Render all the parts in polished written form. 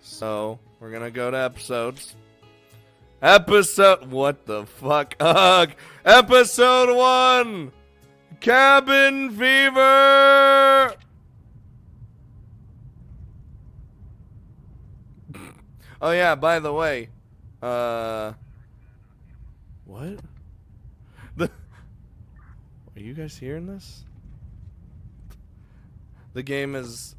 So, we're gonna go to episodes. What the fuck? Episode 1! Cabin Fever! Oh yeah, by the way, what? Are you guys hearing this? The game is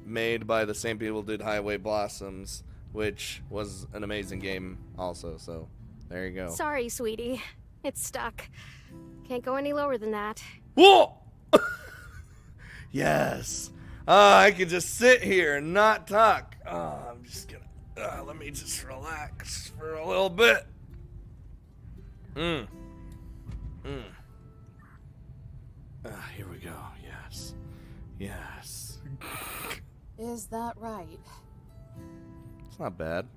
made by the same people who did Highway Blossoms, which was an amazing game also, so there you go. Sorry, sweetie. It's stuck. Can't go any lower than that. Whoa! Yes. I can just sit here and not talk. I'm just gonna... let me just relax for a little bit. Here we go. Yes. Yes. Is that right? It's not bad.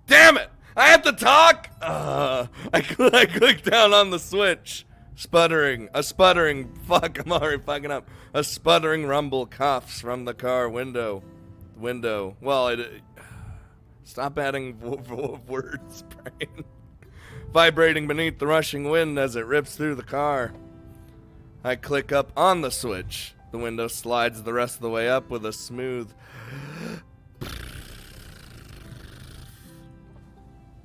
Damn it! I have to talk! I clicked down on the switch. Fuck, I'm already fucking up. A sputtering rumble coughs from the car window. Well, stop adding words, brain. Vibrating beneath the rushing wind as it rips through the car. I click up on the switch. The window slides the rest of the way up with a smooth...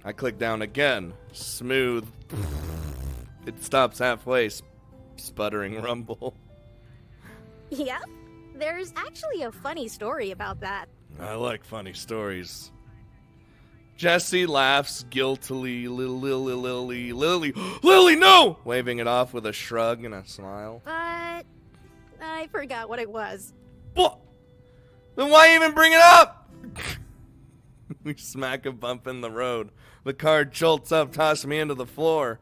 I click down again. Smooth. It stops halfway. Sputtering rumble. Yep. There's actually a funny story about that. I like funny stories. Jesse laughs guiltily. Lily, no! Waving it off with a shrug and a smile. But I forgot what it was. What? Then why even bring it up? We smack a bump in the road. The car jolts up, tossing me into the floor.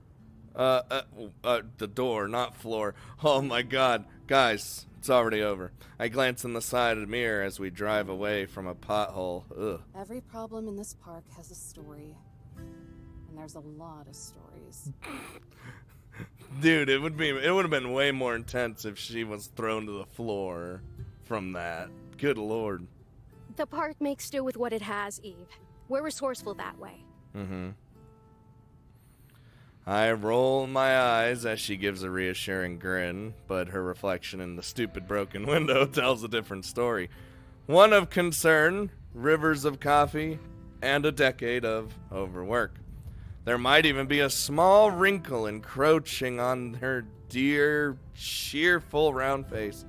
The door, not floor. Oh my god. Guys, it's already over. I glance in the side mirror as we drive away from a pothole. Ugh. Every problem in this park has a story. And there's a lot of stories. Dude, it would have been way more intense if she was thrown to the floor from that. Good lord. The park makes do with what it has, Eve. We're resourceful that way. I roll my eyes as she gives a reassuring grin, but her reflection in the stupid broken window tells a different story. One of concern, rivers of coffee, and a decade of overwork. There might even be a small wrinkle encroaching on her dear, cheerful round face.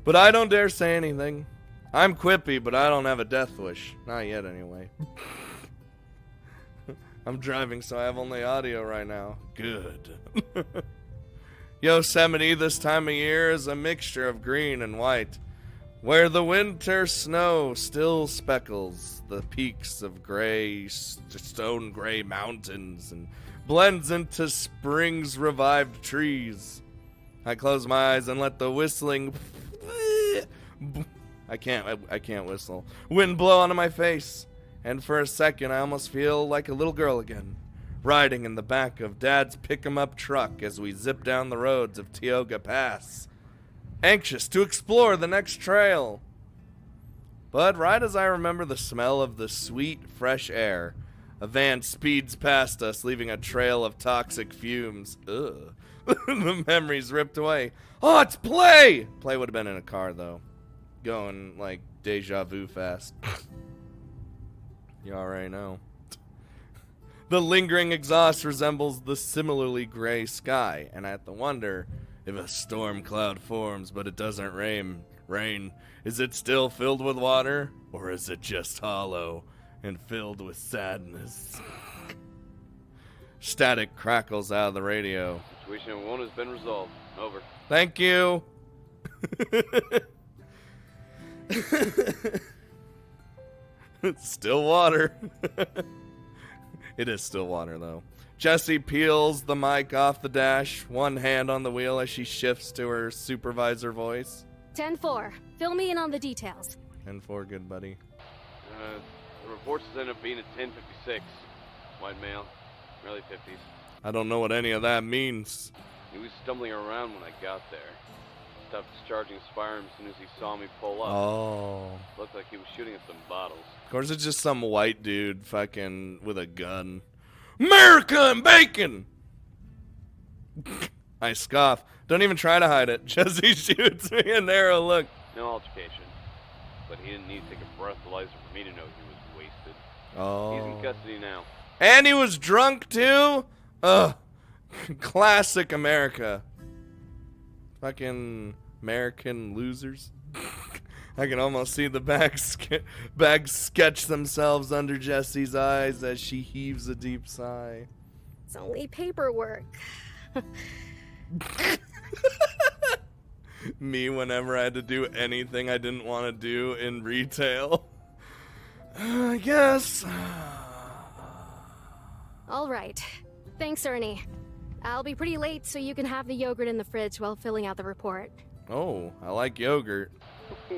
But I don't dare say anything. I'm quippy, but I don't have a death wish. Not yet, anyway. I'm driving, so I have only audio right now. Good. Yosemite this time of year is a mixture of green and white, where the winter snow still speckles the peaks of gray, stone gray mountains and blends into spring's revived trees. I close my eyes and let the whistling... I can't whistle. Wind blow onto my face. And for a second, I almost feel like a little girl again, riding in the back of Dad's pick-em-up truck as we zip down the roads of Tioga Pass, anxious to explore the next trail. But right as I remember the smell of the sweet, fresh air, a van speeds past us, leaving a trail of toxic fumes. Ugh. The memories ripped away. Oh, it's Play! Play would have been in a car, though. Going, like, deja vu fast. You already know. The lingering exhaust resembles the similarly gray sky, and I have to wonder if a storm cloud forms but it doesn't rain. Is it still filled with water, or is it just hollow and filled with sadness? Static crackles out of the radio. Situation 1 has been resolved. Over. Thank you. It's still water. It is still water, though. Jessie peels the mic off the dash, one hand on the wheel as she shifts to her supervisor voice. 10-4. Fill me in on the details. 10-4, good buddy. The reports ended up being at 10:56. White male, early 50s. I don't know what any of that means. He was stumbling around when I got there. stopped discharging his firearm as soon as he saw me pull up. Oh. Looked like he was shooting at some bottles. Of course, it's just some white dude fucking with a gun. America and bacon! I scoff. Don't even try to hide it. Jesse shoots me a narrow look. No altercation. But he didn't need to take a breathalyzer for me to know he was wasted. Oh. He's in custody now. And he was drunk too? Ugh. Classic America. Fucking American losers. I can almost see the bags sketch themselves under Jessie's eyes as she heaves a deep sigh. It's only paperwork. Me whenever I had to do anything I didn't want to do in retail. I guess. All right. Thanks, Ernie. I'll be pretty late, so you can have the yogurt in the fridge while filling out the report. Oh, I like yogurt.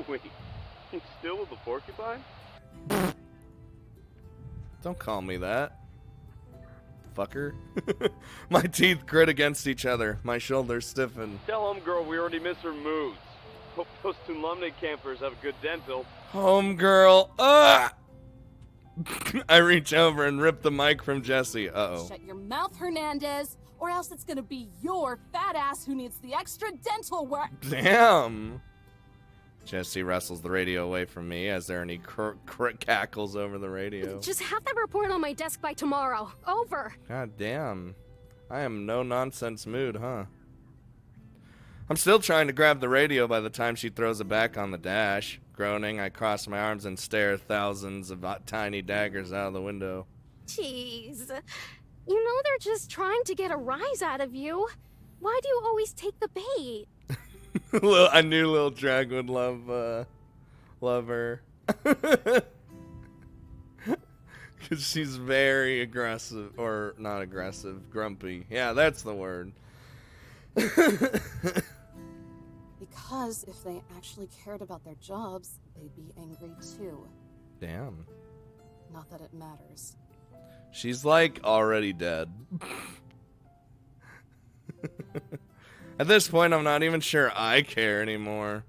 Wait, he's still with the porcupine? Don't call me that. Fucker. My teeth grit against each other. My shoulders stiffen. Tell homegirl we already miss her moods. Hope those Tulumne campers have good dental. Homegirl. Ugh! I reach over and rip the mic from Jesse. Uh-oh. Shut your mouth, Hernandez, or else it's gonna be your fat ass who needs the extra dental work. Damn. Jesse wrestles the radio away from me as Ernie cackles over the radio. Just have that report on my desk by tomorrow. Over. God damn. I am no nonsense mood, huh? I'm still trying to grab the radio by the time she throws it back on the dash. Groaning, I cross my arms and stare thousands of tiny daggers out of the window. Jeez. You know they're just trying to get a rise out of you. Why do you always take the bait? I knew Lil Drag would love her. Because she's very aggressive. Or not aggressive, grumpy. Yeah, that's the word. Because if they actually cared about their jobs, they'd be angry too. Damn. Not that it matters. She's like already dead. At this point, I'm not even sure I care anymore.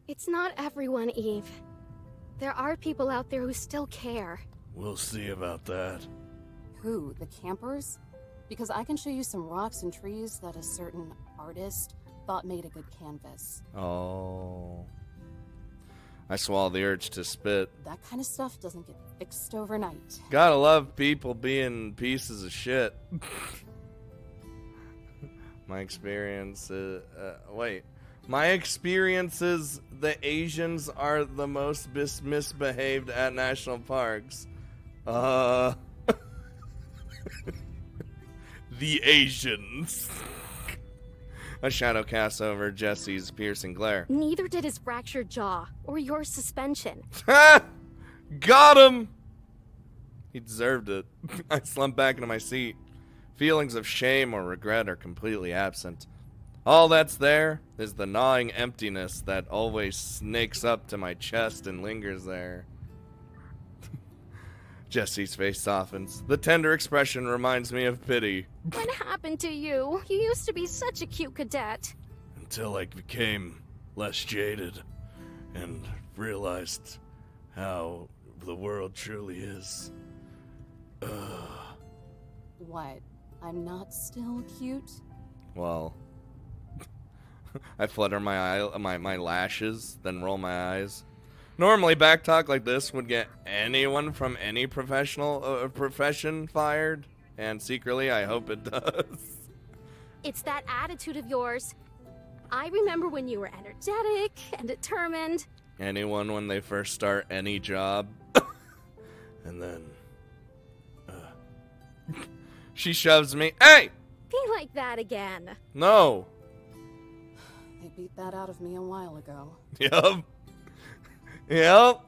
It's not everyone, Eve. There are people out there who still care. We'll see about that. Who? The campers? Because I can show you some rocks and trees that a certain artist thought made a good canvas. Oh. I swallow the urge to spit. That kind of stuff doesn't get fixed overnight. Gotta love people being pieces of shit. My experience, my experience is the Asians are the most misbehaved at national parks. The Asians. A shadow casts over Jesse's piercing glare. Neither did his fractured jaw or your suspension. Ha! Got him! He deserved it. I slump back into my seat. Feelings of shame or regret are completely absent. All that's there is the gnawing emptiness that always snakes up to my chest and lingers there. Jesse's face softens. The tender expression reminds me of pity. What happened to you? You used to be such a cute cadet. Until I became less jaded and realized how the world truly is. What? I'm not still cute? Well, I flutter my lashes, then roll my eyes. Normally, backtalk like this would get anyone from any profession fired, and secretly, I hope it does. It's that attitude of yours. I remember when you were energetic and determined. Anyone when they first start any job. And then... She shoves me. Hey! Be like that again. No. They beat that out of me a while ago. Yup. Yep.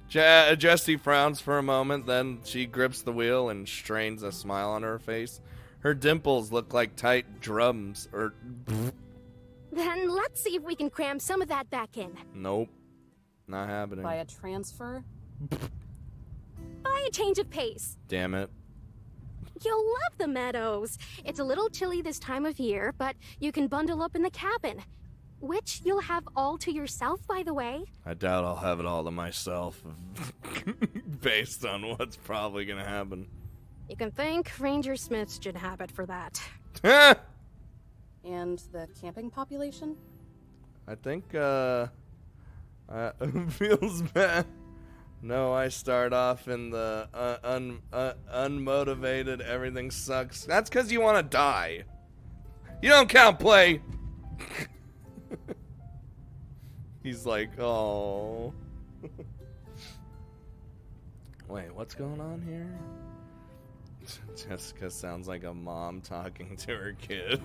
Jessie frowns for a moment, then she grips the wheel and strains a smile on her face. Her dimples look like tight drums, or... Then let's see if we can cram some of that back in. Nope. Not happening. By a transfer? By a change of pace. Damn it. You'll love the meadows. It's a little chilly this time of year, but you can bundle up in the cabin. which you'll have all to yourself, by the way. I doubt I'll have it all to myself based on what's probably gonna happen. You can thank Ranger Smith's gin habit for that. And the camping population? I think, feels bad. No, I start off in the unmotivated, everything sucks. That's because you want to die. You don't count play. He's like, oh. Wait, what's going on here? Jessica sounds like a mom talking to her kid.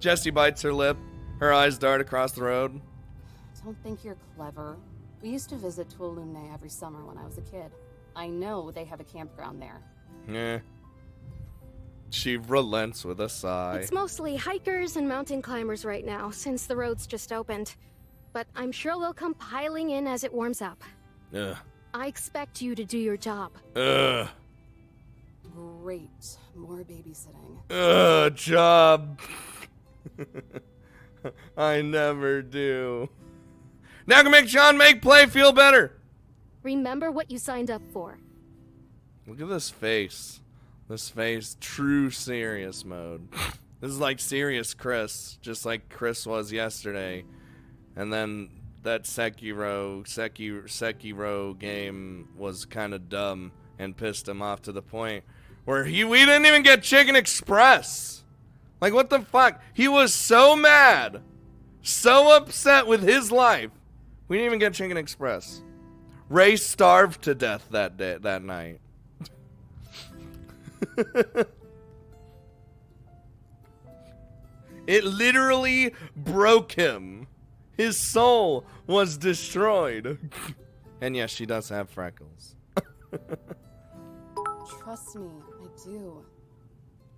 Jessie bites her lip. Her eyes dart across the road. Don't think you're clever. We used to visit Tuolumne every summer when I was a kid. I know they have a campground there. Eh. She relents with a sigh. It's mostly hikers and mountain climbers right now, since the road's just opened. But I'm sure they'll come piling in as it warms up. Ugh. I expect you to do your job. Ugh. Great. More babysitting. Ugh, job. I never do. Now I can make John make play feel better. Remember what you signed up for. Look at this face. This face, true serious mode. This is like serious Chris, just like Chris was yesterday. And then that Sekiro game was kind of dumb and pissed him off to the point where we didn't even get Chicken Express. Like, what the fuck? He was so mad, so upset with his life. We didn't even get Chicken Express. Ray starved to death that night. It literally broke him. His soul was destroyed. And yes, she does have freckles. Trust me, I do.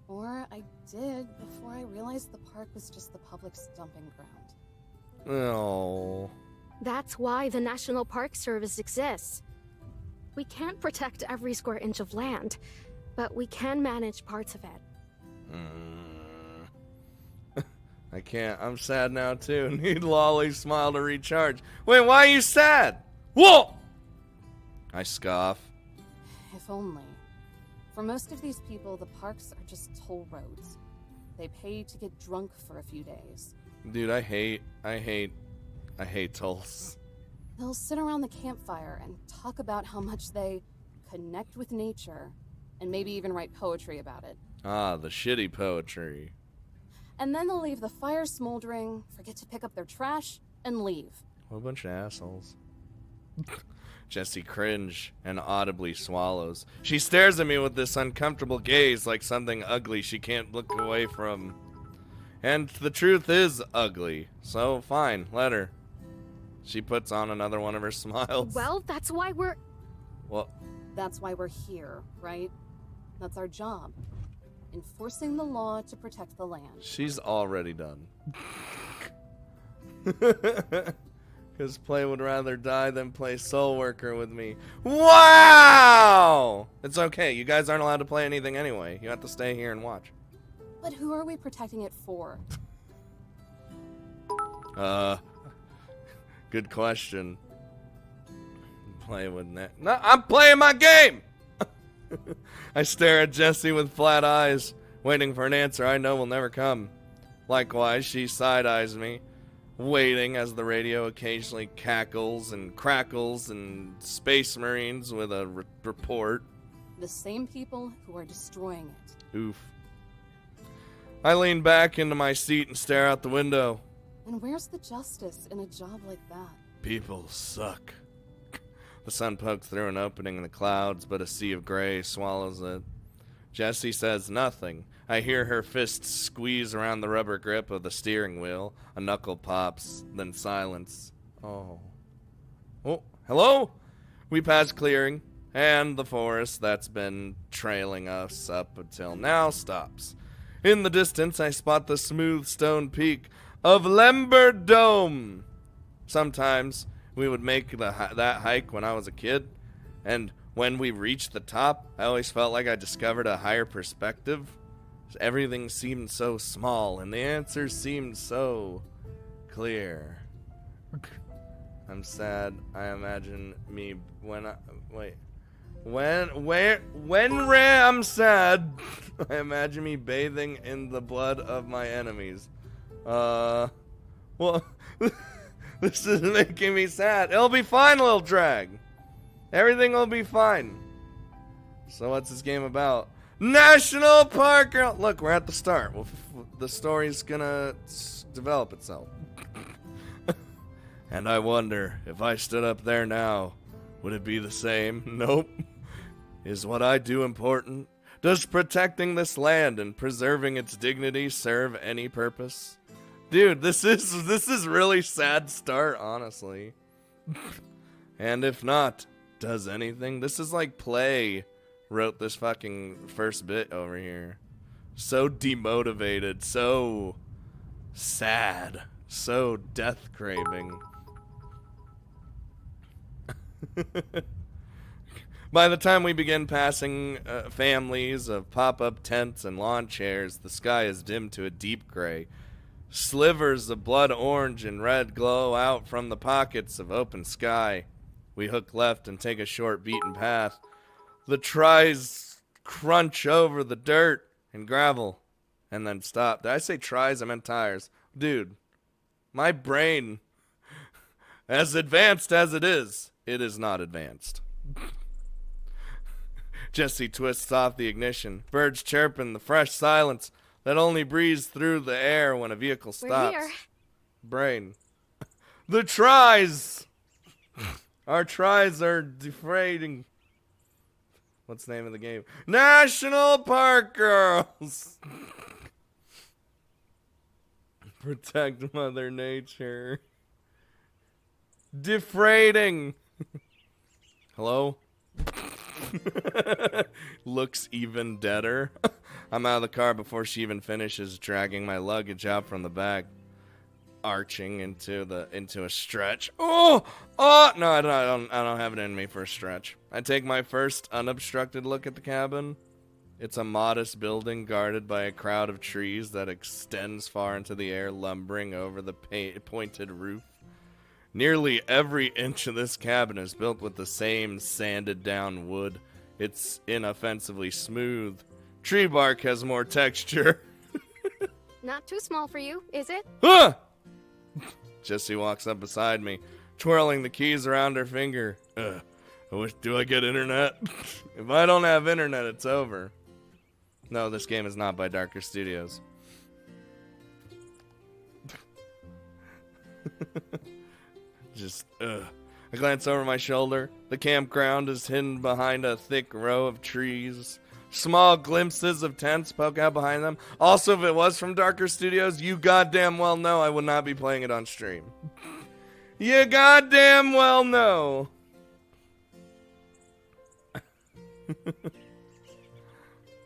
Or I did before I realized the park was just the public's dumping ground. Oh. That's why the National Park Service exists. We can't protect every square inch of land, but we can manage parts of it. I can't. I'm sad now, too. Need Lolly's smile to recharge. Wait, why are you sad? Whoa! I scoff. If only. For most of these people, the parks are just toll roads. They pay to get drunk for a few days. Dude, I hate tolls. They'll sit around the campfire and talk about how much they connect with nature, and maybe even write poetry about it. Ah, the shitty poetry. And then they'll leave the fire smoldering, forget to pick up their trash, and leave. What a bunch of assholes. Jessie cringe and audibly swallows. She stares at me with this uncomfortable gaze like something ugly she can't look away from. And the truth is ugly, so fine, let her. She puts on another one of her smiles. Well, that's why we're... Well, That's why we're here, right? That's our job. Enforcing the law to protect the land. she's already done. Because Play would rather die than play Soul Worker with me. Wow! It's okay, you guys aren't allowed to play anything anyway. You have to stay here and watch. But who are we protecting it for? Good question. Play with that. No, I'm playing my game! I stare at Jessie with flat eyes, waiting for an answer I know will never come. Likewise, she side-eyes me, waiting as the radio occasionally cackles and crackles and Space Marines with a report. The same people who are destroying it. Oof. I lean back into my seat and stare out the window. And where's the justice in a job like that? People suck. The sun pokes through an opening in the clouds, but a sea of gray swallows it. Jessie says nothing. I hear her fists squeeze around the rubber grip of the steering wheel. A knuckle pops, then silence. Oh. Oh, hello? We pass clearing, and the forest that's been trailing us up until now stops. In the distance, I spot the smooth stone peak of Lember Dome. Sometimes we would make that hike when I was a kid, and when we reached the top, I always felt like I discovered a higher perspective. Everything seemed so small, and the answers seemed so clear. I'm sad. I imagine me when I wait. I'm sad. I imagine me bathing in the blood of my enemies. Well, this is making me sad. It'll be fine, little drag. Everything will be fine. So what's this game about? National Park. Look, we're at the start. The story's gonna develop itself. And I wonder, if I stood up there now, would it be the same? Nope. Is what I do important? Does protecting this land and preserving its dignity serve any purpose? Dude, this is really sad start, honestly. And if not, does anything? This is like Play wrote this fucking first bit over here. So demotivated, so sad, so death craving. By the time we begin passing families of pop-up tents and lawn chairs, the sky is dimmed to a deep gray. Slivers of blood orange and red glow out from the pockets of open sky. We hook left and take a short beaten path. The tries crunch over the dirt and gravel and then stop. Did I say tries? I meant tires. Dude, my brain, as advanced as it is not advanced. Jesse twists off the ignition. Birds chirp in the fresh silence that only breathes through the air when a vehicle stops. We're here. Brain. The tries! Our tries are defrauding. What's the name of the game? National Park Girls! Protect Mother Nature. Defrauding. Hello? Looks even deader. I'm out of the car before she even finishes, dragging my luggage out from the back, arching into a stretch. No, I don't have it in me for a stretch. I take my first unobstructed look at the cabin. It's a modest building guarded by a crowd of trees that extends far into the air, lumbering over the pointed roof. Nearly every inch of this cabin is built with the same sanded down wood. It's inoffensively smooth. Tree bark has more texture. Not too small for you, is it? Huh! Jessie walks up beside me, twirling the keys around her finger. Do I get internet? If I don't have internet, it's over. No, this game is not by Darker Studios. I glance over my shoulder. The campground is hidden behind a thick row of trees. Small glimpses of tents poke out behind them. Also, if it was from Darker Studios, you goddamn well know I would not be playing it on stream. You goddamn well know.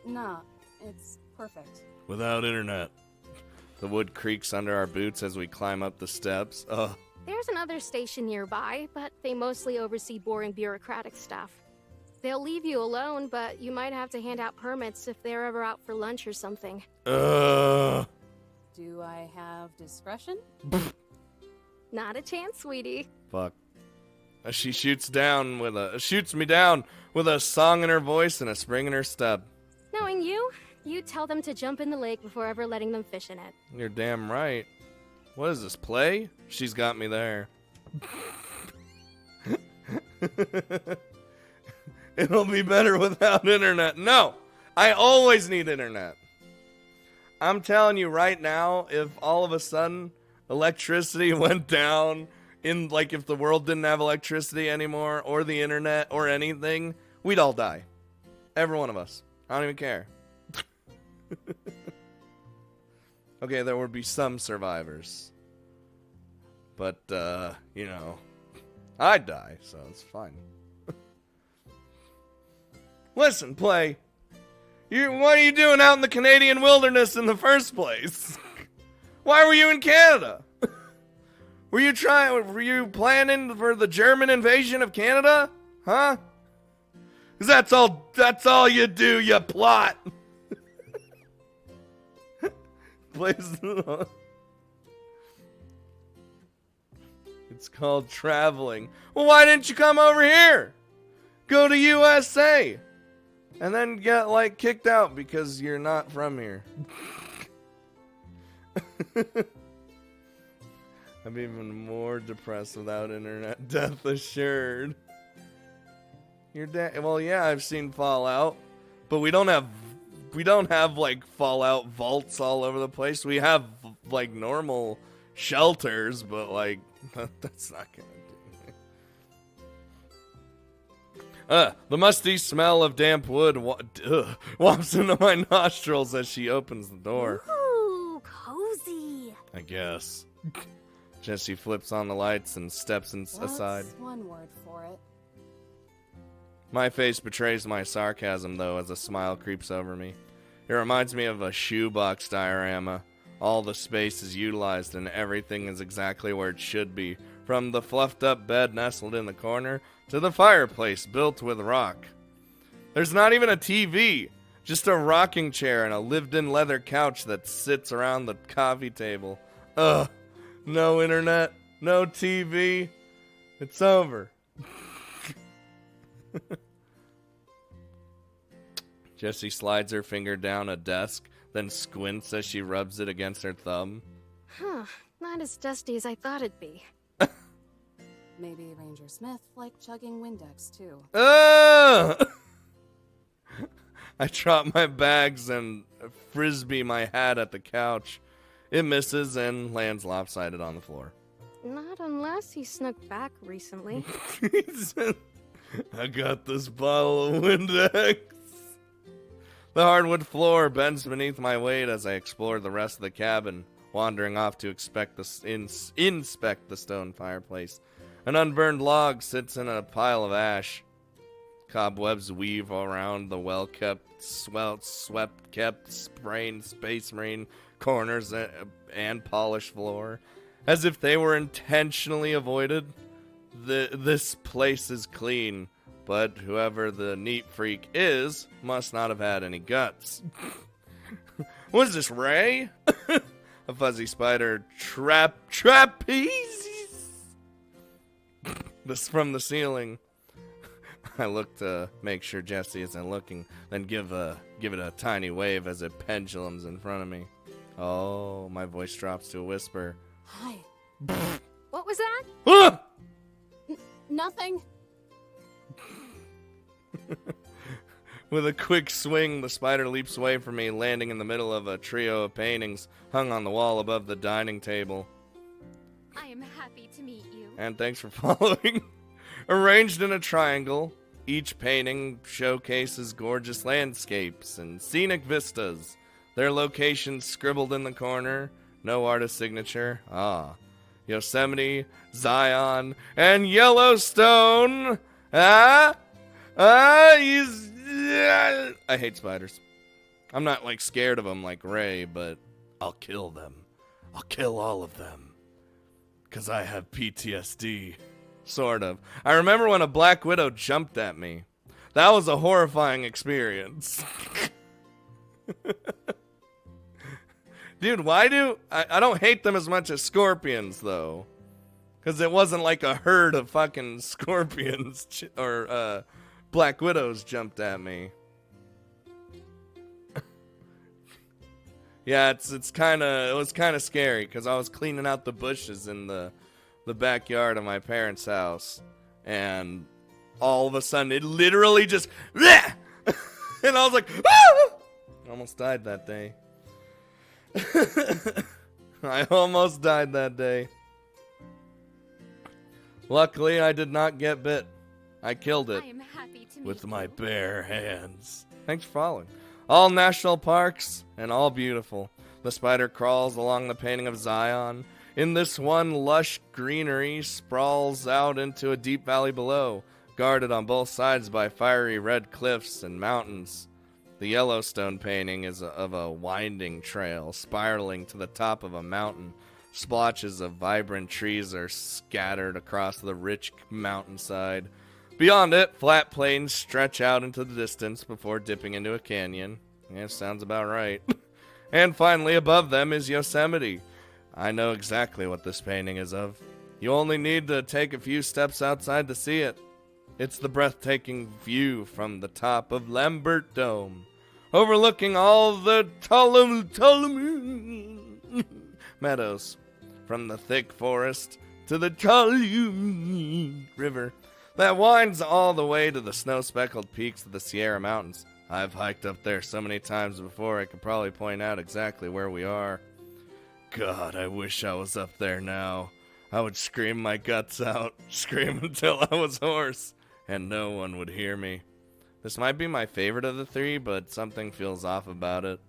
Nah, it's perfect. Without internet. The wood creaks under our boots as we climb up the steps. Ugh. There's another station nearby, but they mostly oversee boring bureaucratic stuff. They'll leave you alone, but you might have to hand out permits if they're ever out for lunch or something. Do I have discretion? Not a chance, sweetie. Fuck. She shoots me down with a song in her voice and a spring in her step. Knowing you, you'd tell them to jump in the lake before ever letting them fish in it. You're damn right. What is this, Play? She's got me there. It'll be better without internet. No! I always need internet. I'm telling you right now, if all of a sudden electricity went down, if the world didn't have electricity anymore, or the internet, or anything, we'd all die. Every one of us. I don't even care. Okay, there would be some survivors. But, I'd die, so it's fine. Listen, Play. What are you doing out in the Canadian wilderness in the first place? Why were you in Canada? Were you planning for the German invasion of Canada? Huh? 'Cause that's all you do, you plot. place. It's called traveling. Well, why didn't you come over here? Go to USA. And then get, like, kicked out because you're not from here. I'm even more depressed without internet. Death assured. You're dead. Well, yeah, I've seen Fallout, but we don't have like Fallout vaults all over the place. We have like normal shelters, but like that's not gonna do. The musty smell of damp wood wafts into my nostrils as she opens the door. Ooh, cozy. I guess. Jesse flips on the lights and steps aside. That's one word for it. My face betrays my sarcasm, though, as a smile creeps over me. It reminds me of a shoebox diorama. All the space is utilized and everything is exactly where it should be, from the fluffed-up bed nestled in the corner to the fireplace built with rock. There's not even a TV, just a rocking chair and a lived-in leather couch that sits around the coffee table. Ugh. No internet, no TV. It's over. Jessie slides her finger down a desk, then squints as she rubs it against her thumb. Huh, not as dusty as I thought it'd be. Maybe Ranger Smith liked chugging Windex, too. I drop my bags and frisbee my hat at the couch. It misses and lands lopsided on the floor. Not unless he snuck back recently. I got this bottle of Windex. The hardwood floor bends beneath my weight as I explore the rest of the cabin, wandering off to inspect the stone fireplace. An unburned log sits in a pile of ash. Cobwebs weave around the well-kept, swept-kept, Space Marine corners and polished floor, as if they were intentionally avoided. This place is clean, but whoever the neat freak is must not have had any guts. What is this, Ray? A fuzzy spider trapeze. This from the ceiling. I look to make sure Jessie isn't looking, then give it a tiny wave as it pendulums in front of me. Oh, my voice drops to a whisper. Hi. What was that? Ah! Nothing. With a quick swing, the spider leaps away from me, landing in the middle of a trio of paintings hung on the wall above the dining table. I am happy to meet you. And thanks for following. Arranged in a triangle, each painting showcases gorgeous landscapes and scenic vistas. Their locations scribbled in the corner. No artist signature. Yosemite, Zion, and Yellowstone. I hate spiders. I'm not like scared of them like Ray, but I'll kill them. I'll kill all of them. 'Cause I have PTSD. Sort of. I remember when a black widow jumped at me. That was a horrifying experience. Dude, why do... I don't hate them as much as scorpions, though. Because it wasn't like a herd of fucking scorpions or black widows jumped at me. Yeah, it was kind of scary because I was cleaning out the bushes in the backyard of my parents' house, and all of a sudden it literally just and I was like, ah! I almost died that day. I almost died that day. Luckily, I did not get bit. I killed it I am happy to meet with you. my bare hands. Thanks for following. All national parks and all beautiful. The spider crawls along the painting of Zion. In this one, lush greenery sprawls out into a deep valley below, guarded on both sides by fiery red cliffs and mountains. The Yellowstone painting is of a winding trail spiraling to the top of a mountain. Splotches of vibrant trees are scattered across the rich mountainside. Beyond it, flat plains stretch out into the distance before dipping into a canyon. Yeah, sounds about right. And finally, above them is Yosemite. I know exactly what this painting is of. You only need to take a few steps outside to see it. It's the breathtaking view from the top of Lambert Dome, overlooking all the Tuolumne meadows, from the thick forest to the Tuolumne River that winds all the way to the snow-speckled peaks of the Sierra Mountains. I've hiked up there so many times before I could probably point out exactly where we are. God, I wish I was up there now. I would scream my guts out, scream until I was hoarse, and no one would hear me. This might be my favorite of the three, but something feels off about it.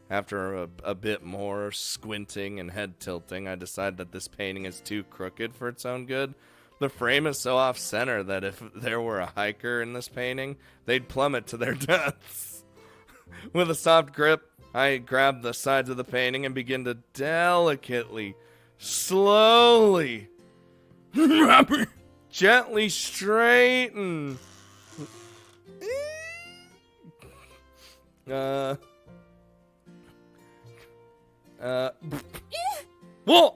After a bit more squinting and head tilting, I decide that this painting is too crooked for its own good. The frame is so off-center that if there were a hiker in this painting, they'd plummet to their deaths. With a soft grip, I grab the sides of the painting and begin to delicately, slowly, gently straighten. Whoa!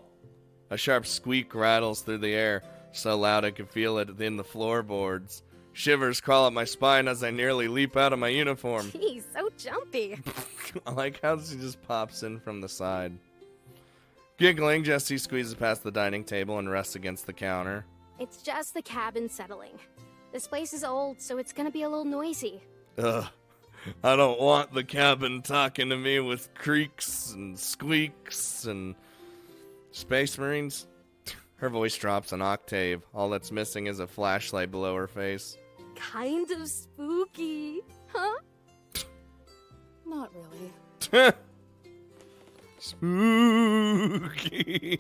A sharp squeak rattles through the air, so loud I can feel it in the floorboards. Shivers crawl up my spine as I nearly leap out of my uniform. Jeez, so jumpy. I like how she just pops in from the side. Giggling, Jessie squeezes past the dining table and rests against the counter. It's just the cabin settling. This place is old, so it's gonna be a little noisy. Ugh. I don't want the cabin talking to me with creaks and squeaks and... Space Marines? Her voice drops an octave. All that's missing is a flashlight below her face. Kind of spooky, huh? Not really. Spooky.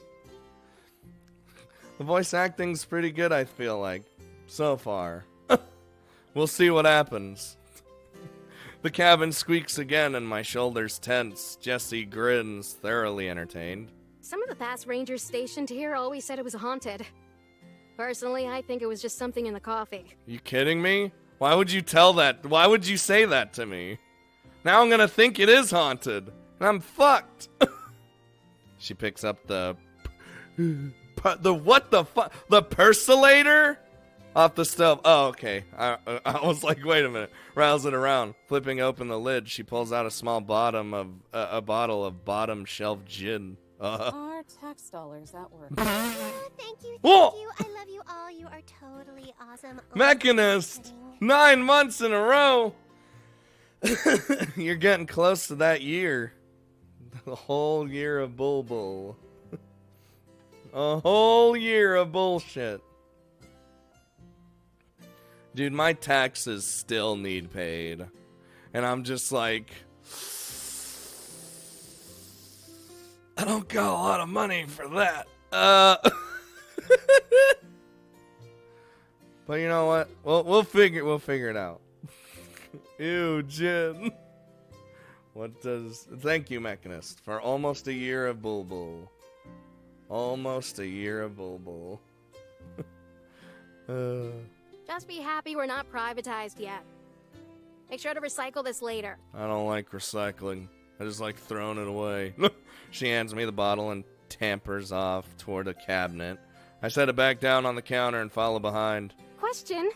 The voice acting's pretty good, I feel like. So far. We'll see what happens. The cabin squeaks again and my shoulders tense. Jessie grins, thoroughly entertained. Some of the past rangers stationed here always said it was haunted. Personally, I think it was just something in the coffee. You kidding me? Why would you tell that? Why would you say that to me? Now I'm gonna think it is haunted. And I'm fucked. She picks up the what the fuck? The percolator? Off the stove. Oh, okay. I was like, wait a minute. Rouse it around. Flipping open the lid, she pulls out a small bottle of bottom shelf gin. Our tax dollars at work. Thank you, Whoa! thank you. I love you all. You are totally awesome. Mechanist! 9 months in a row! You're getting close to that year. The whole year of bull. A whole year of bullshit. Dude, my taxes still need paid. And I'm just like... I don't got a lot of money for that. But you know what? We'll figure it out. Ew, Jin. Thank you, Mechanist, for almost a year of Bulbul. Almost a year of Bulbul. Just be happy we're not privatized yet. Make sure to recycle this later. I don't like recycling. I just like throwing it away. She hands me the bottle and tampers off toward a cabinet. I set it back down on the counter and follow behind. Question.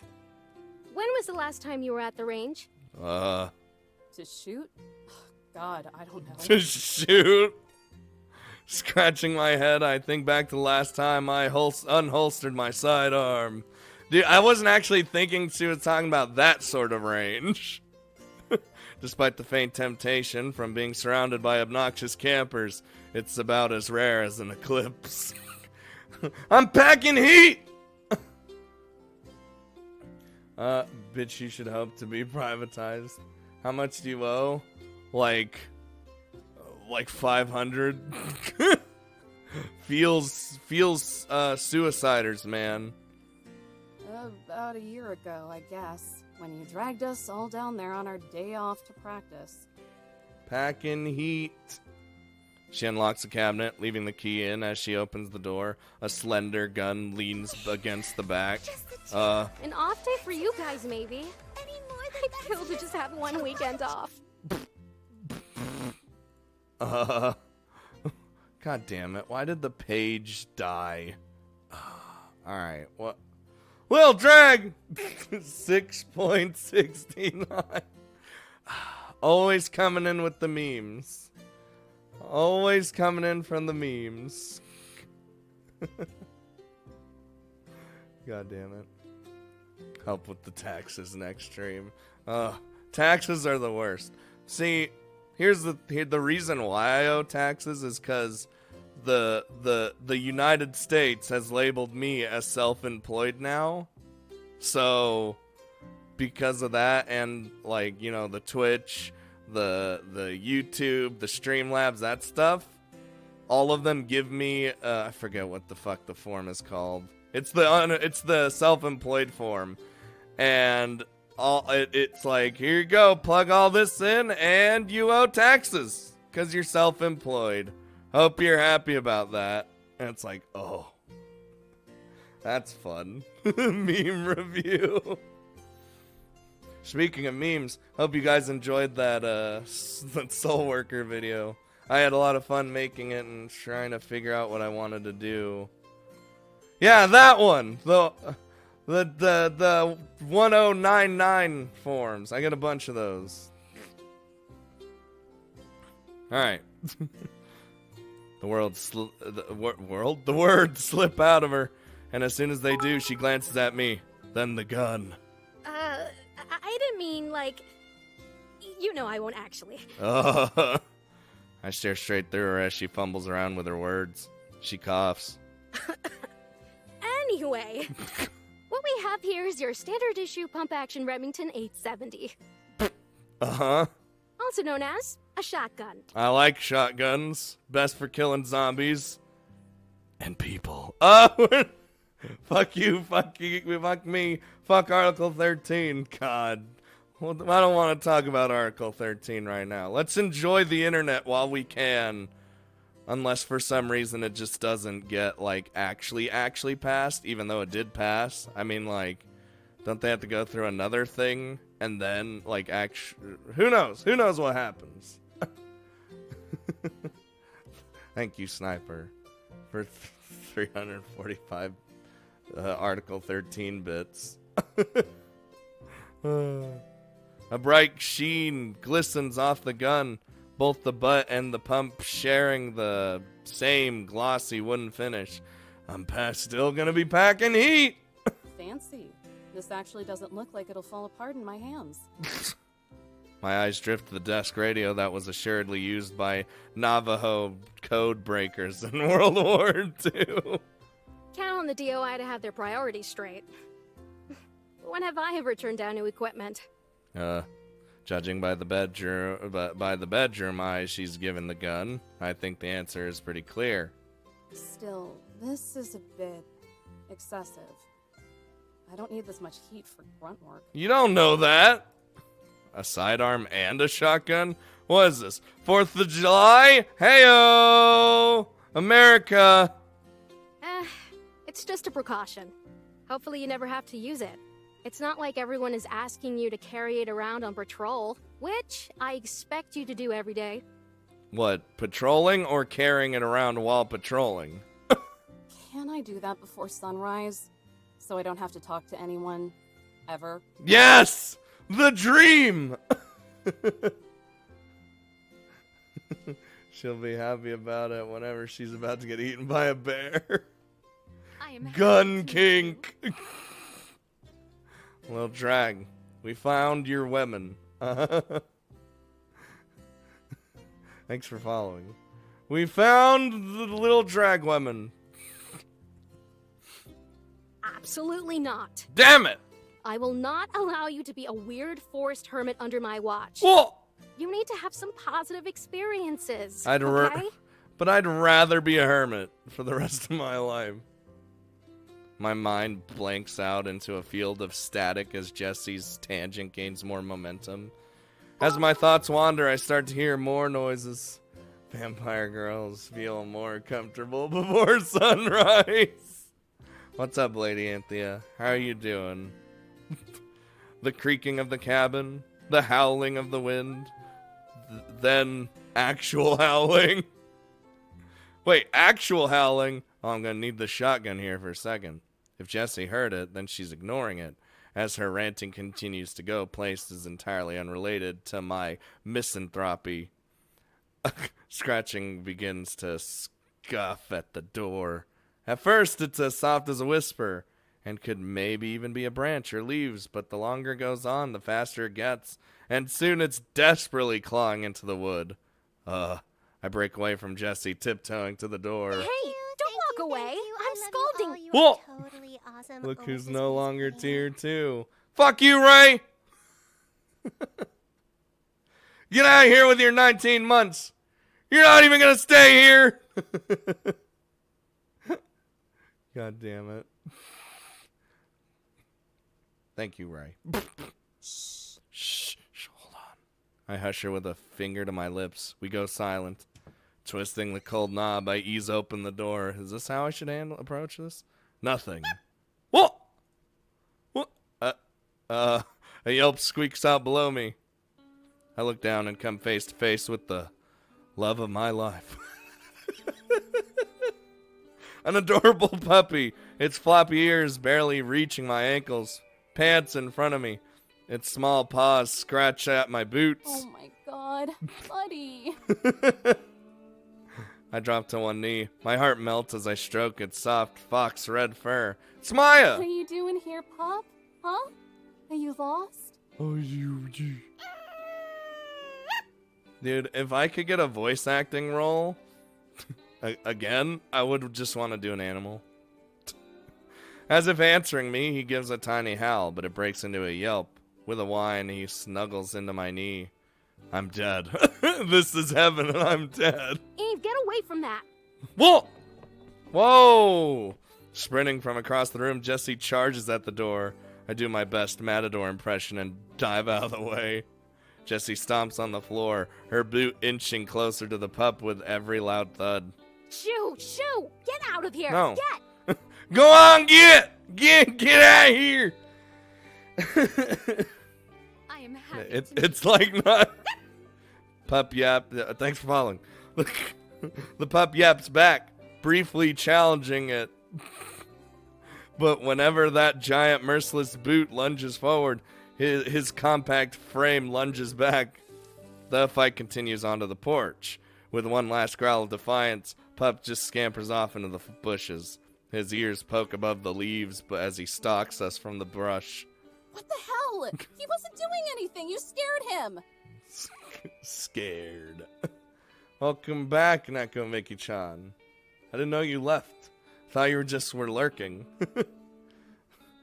When was the last time you were at the range? To shoot? God, I don't know. To shoot? Scratching my head, I think back to the last time I unholstered my sidearm. Dude, I wasn't actually thinking she was talking about that sort of range. Despite the faint temptation from being surrounded by obnoxious campers, it's about as rare as an eclipse. I'm packing heat! Bitch, you should hope to be privatized. How much do you owe? Like 500? feels suiciders, man. About a year ago, I guess, when you dragged us all down there on our day off to practice. Packing heat. She unlocks the cabinet, leaving the key in as she opens the door. A slender gun leans against the back. An off day for you guys, maybe. Any more I'd kill to just have one weekend off. God damn it. Why did the page die? Alright, what? Lil Drag! 6.69. Always coming in with the memes. Always coming in from the memes. God damn it. Help with the taxes next stream. Taxes are the worst. See, here's the reason why I owe taxes is because the United States has labeled me as self-employed now. So because of that, and like, you know, the Twitch, the YouTube, the Streamlabs, that stuff, all of them give me I forget what the fuck the form is called. It's the self-employed form, and it's like, here you go, plug all this in, and you owe taxes because you're self-employed. Hope you're happy about that. And it's like, oh, that's fun. Meme review. Speaking of memes, hope you guys enjoyed that Soul Worker video. I had a lot of fun making it and trying to figure out what I wanted to do. Yeah, that one. The 1099 forms. I got a bunch of those. All right. The words slip out of her, and as soon as they do, she glances at me. Then the gun. I didn't mean, like... You know I won't actually. I stare straight through her as she fumbles around with her words. She coughs. Anyway, what we have here is your standard issue pump-action Remington 870. Uh-huh. Also known as a shotgun. I like shotguns. Best for killing zombies. And people. Fuck you, fuck me, fuck Article 13. God. Well, I don't want to talk about Article 13 right now. Let's enjoy the internet while we can. Unless for some reason it just doesn't get, like, actually passed, even though it did pass. I mean, like, don't they have to go through another thing? And then, like, who knows? Who knows what happens? Thank you, Sniper, for 345 Article 13 bits. A bright sheen glistens off the gun, both the butt and the pump sharing the same glossy wooden finish. I'm still gonna be packing heat! Fancy. This actually doesn't look like it'll fall apart in my hands. My eyes drift to the desk radio that was assuredly used by Navajo code breakers in World War II. Count on the DOI to have their priorities straight. When have I ever turned down new equipment? Judging by the bedroom eyes she's given the gun, I think the answer is pretty clear. Still, this is a bit excessive. I don't need this much heat for grunt work. You don't know that. A sidearm and a shotgun? What is this? 4th of July? Heyo! America! It's just a precaution. Hopefully you never have to use it. It's not like everyone is asking you to carry it around on patrol, which I expect you to do every day. What, patrolling or carrying it around while patrolling? Can I do that before sunrise? So I don't have to talk to anyone, ever? Yes! The dream! She'll be happy about it whenever she's about to get eaten by a bear. I am Gun kink! Little drag, we found your women. Thanks for following. We found the little drag women. Absolutely not. Damn it! I will not allow you to be a weird forest hermit under my watch. Whoa! You need to have some positive experiences. I'd rather be a hermit for the rest of my life. My mind blanks out into a field of static as Jesse's tangent gains more momentum. As my thoughts wander, I start to hear more noises. Vampire girls feel more comfortable before sunrise. What's up, Lady Anthea? How are you doing? The creaking of the cabin, the howling of the wind, then Actual howling. Wait, actual howling? Oh, I'm gonna need the shotgun here for a second. If Jessie heard it, then she's ignoring it. As her ranting continues to go, places entirely unrelated to my misanthropy. Scratching begins to scuff at the door. At first, it's as soft as a whisper, and could maybe even be a branch or leaves, but the longer it goes on, the faster it gets, and soon it's desperately clawing into the wood. I break away from Jessie, tiptoeing to the door. Hey, don't walk away. I'm scolding. Whoa! Totally awesome. Look who's no longer tier 2. Fuck you, Ray! Get out of here with your 19 months! You're not even gonna stay here! God damn it. Thank you, Ray. Shh, hold on. I hush her with a finger to my lips. We go silent. Twisting the cold knob, I ease open the door. Is this how I should approach this? Nothing. What? What? A yelp squeaks out below me. I look down and come face to face with the love of my life. An adorable puppy, its floppy ears barely reaching my ankles, pants in front of me, its small paws scratch at my boots. Oh my god, buddy. I drop to one knee. My heart melts as I stroke its soft fox red fur. It's Maya! What are you doing here, pup? Huh? Are you lost? Oh, you. Dude, if I could get a voice acting role, again, I would just want to do an animal. As if answering me, he gives a tiny howl, but it breaks into a yelp. With a whine, he snuggles into my knee. I'm dead. This is heaven and I'm dead. Eve, get away from that. Whoa! Whoa! Sprinting from across the room, Jessie charges at the door. I do my best Matador impression and dive out of the way. Jessie stomps on the floor, her boot inching closer to the pup with every loud thud. Shoo! Get out of here! No. Get! Go on, get out of here! I am happy. It's like not... Pup yap. Thanks for following. The pup yaps back, briefly challenging it. But whenever that giant merciless boot lunges forward, his compact frame lunges back. The fight continues onto the porch. With one last growl of defiance, Pup just scampers off into the bushes. His ears poke above the leaves, but as he stalks us from the brush. What the hell? He wasn't doing anything. You scared him. Scared. Welcome back, Nakomiki-chan. I didn't know you left. Thought you were lurking.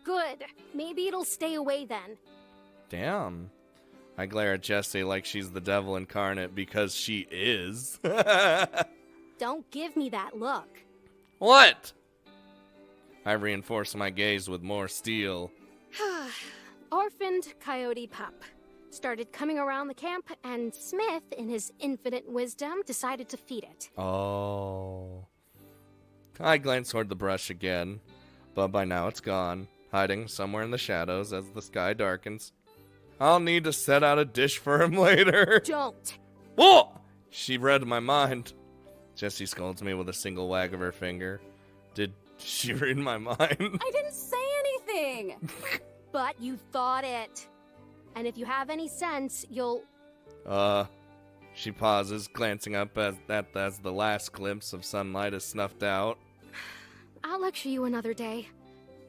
Good. Maybe it'll stay away then. Damn. I glare at Jessie like she's the devil incarnate because she is. Don't give me that look. What? I reinforce my gaze with more steel. Orphaned coyote pup. Started coming around the camp, and Smith, in his infinite wisdom, decided to feed it. Oh. I glance toward the brush again, but by now it's gone, hiding somewhere in the shadows as the sky darkens. I'll need to set out a dish for him later. Don't. Whoa! She read my mind. Jessie scolds me with a single wag of her finger. Did she read my mind? I didn't say anything. But you thought it. And if you have any sense, you'll... She pauses, glancing up as the last glimpse of sunlight is snuffed out. I'll lecture you another day.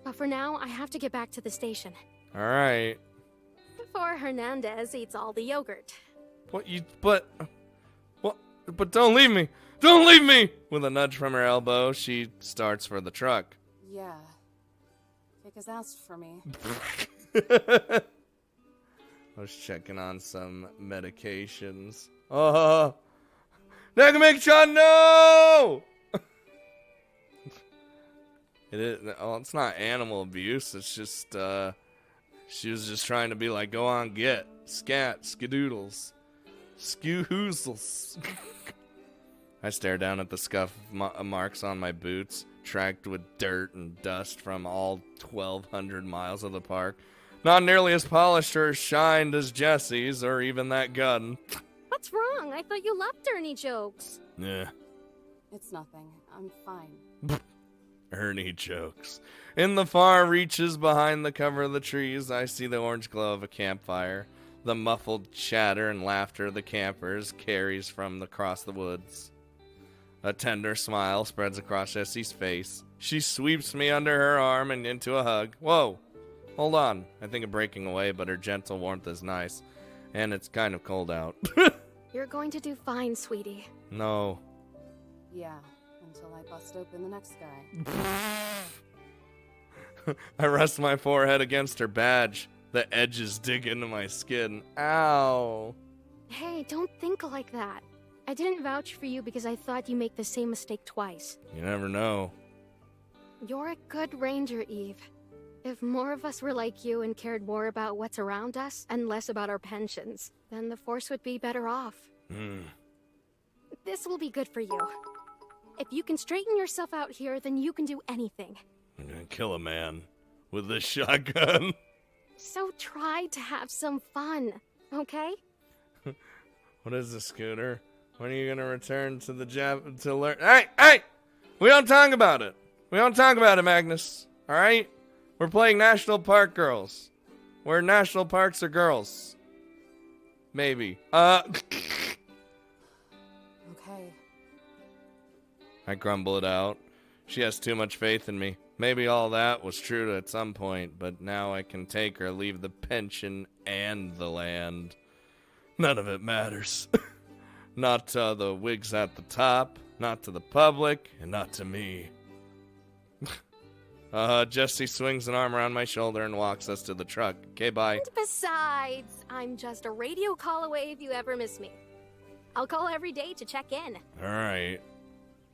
But for now, I have to get back to the station. Alright. Before Hernandez eats all the yogurt. But don't leave me! Don't leave me! With a nudge from her elbow, she starts for the truck. Yeah. Kick his ass for me. I was checking on some medications. Nakamaki-chan, no! It's not animal abuse. It's just, she was just trying to be like, go on, get. Scat, skidoodles. Skewhoozles. I stare down at the scuff marks on my boots, tracked with dirt and dust from all 1,200 miles of the park. Not nearly as polished or shined as Jessie's, or even that gun. What What's wrong? I thought you loved Ernie jokes. Yeah. It's nothing. I'm fine. Ernie jokes. In the far reaches behind the cover of the trees, I see the orange glow of a campfire. The muffled chatter and laughter of the campers carries from across the woods. A tender smile spreads across Jessie's face. She sweeps me under her arm and into a hug. Whoa, hold on. I think of breaking away, but her gentle warmth is nice. And it's kind of cold out. You're going to do fine, sweetie. No. Yeah, until I bust open the next guy. I rest my forehead against her badge. The edges dig into my skin. Ow. Hey, don't think like that. I didn't vouch for you because I thought you make the same mistake twice. You never know. You're a good ranger, Eve. If more of us were like you and cared more about what's around us and less about our pensions, then the Force would be better off. This will be good for you. If you can straighten yourself out here, then you can do anything. I'm gonna kill a man with this shotgun. So try to have some fun, okay? What is the Scooter? When are you gonna return to the to learn? Hey! We don't talk about it. We don't talk about it, Magnus. All right? We're playing National Park Girls, where national parks are girls. Maybe. Okay. I grumble it out. She has too much faith in me. Maybe all that was true at some point, but now I can take or leave the pension and the land. None of it matters. Not to the wigs at the top, not to the public, and not to me. Jesse swings an arm around my shoulder and walks us to the truck. Okay, bye. And besides, I'm just a radio call away if you ever miss me. I'll call every day to check in. All right.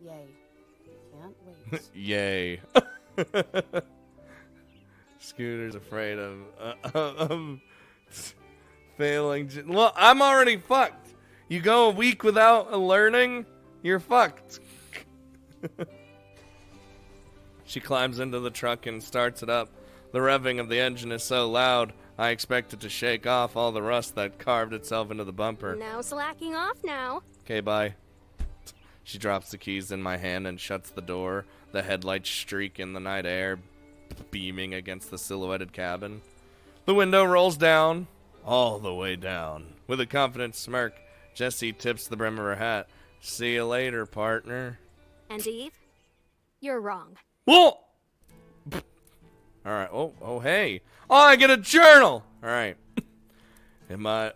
Yay. Can't wait. Yay. Scooter's afraid of failing. Well, I'm already fucked. You go a week without learning, you're fucked. She climbs into the truck and starts it up. The revving of the engine is so loud, I expect it to shake off all the rust that carved itself into the bumper. No slacking off now. Okay, bye. She drops the keys in my hand and shuts the door. The headlights streak in the night air, beaming against the silhouetted cabin. The window rolls down, all the way down. With a confident smirk, Jessie tips the brim of her hat. See you later, partner. And Eve, you're wrong. Whoa! Alright, oh, hey. Oh, I get a journal! Alright. Am I,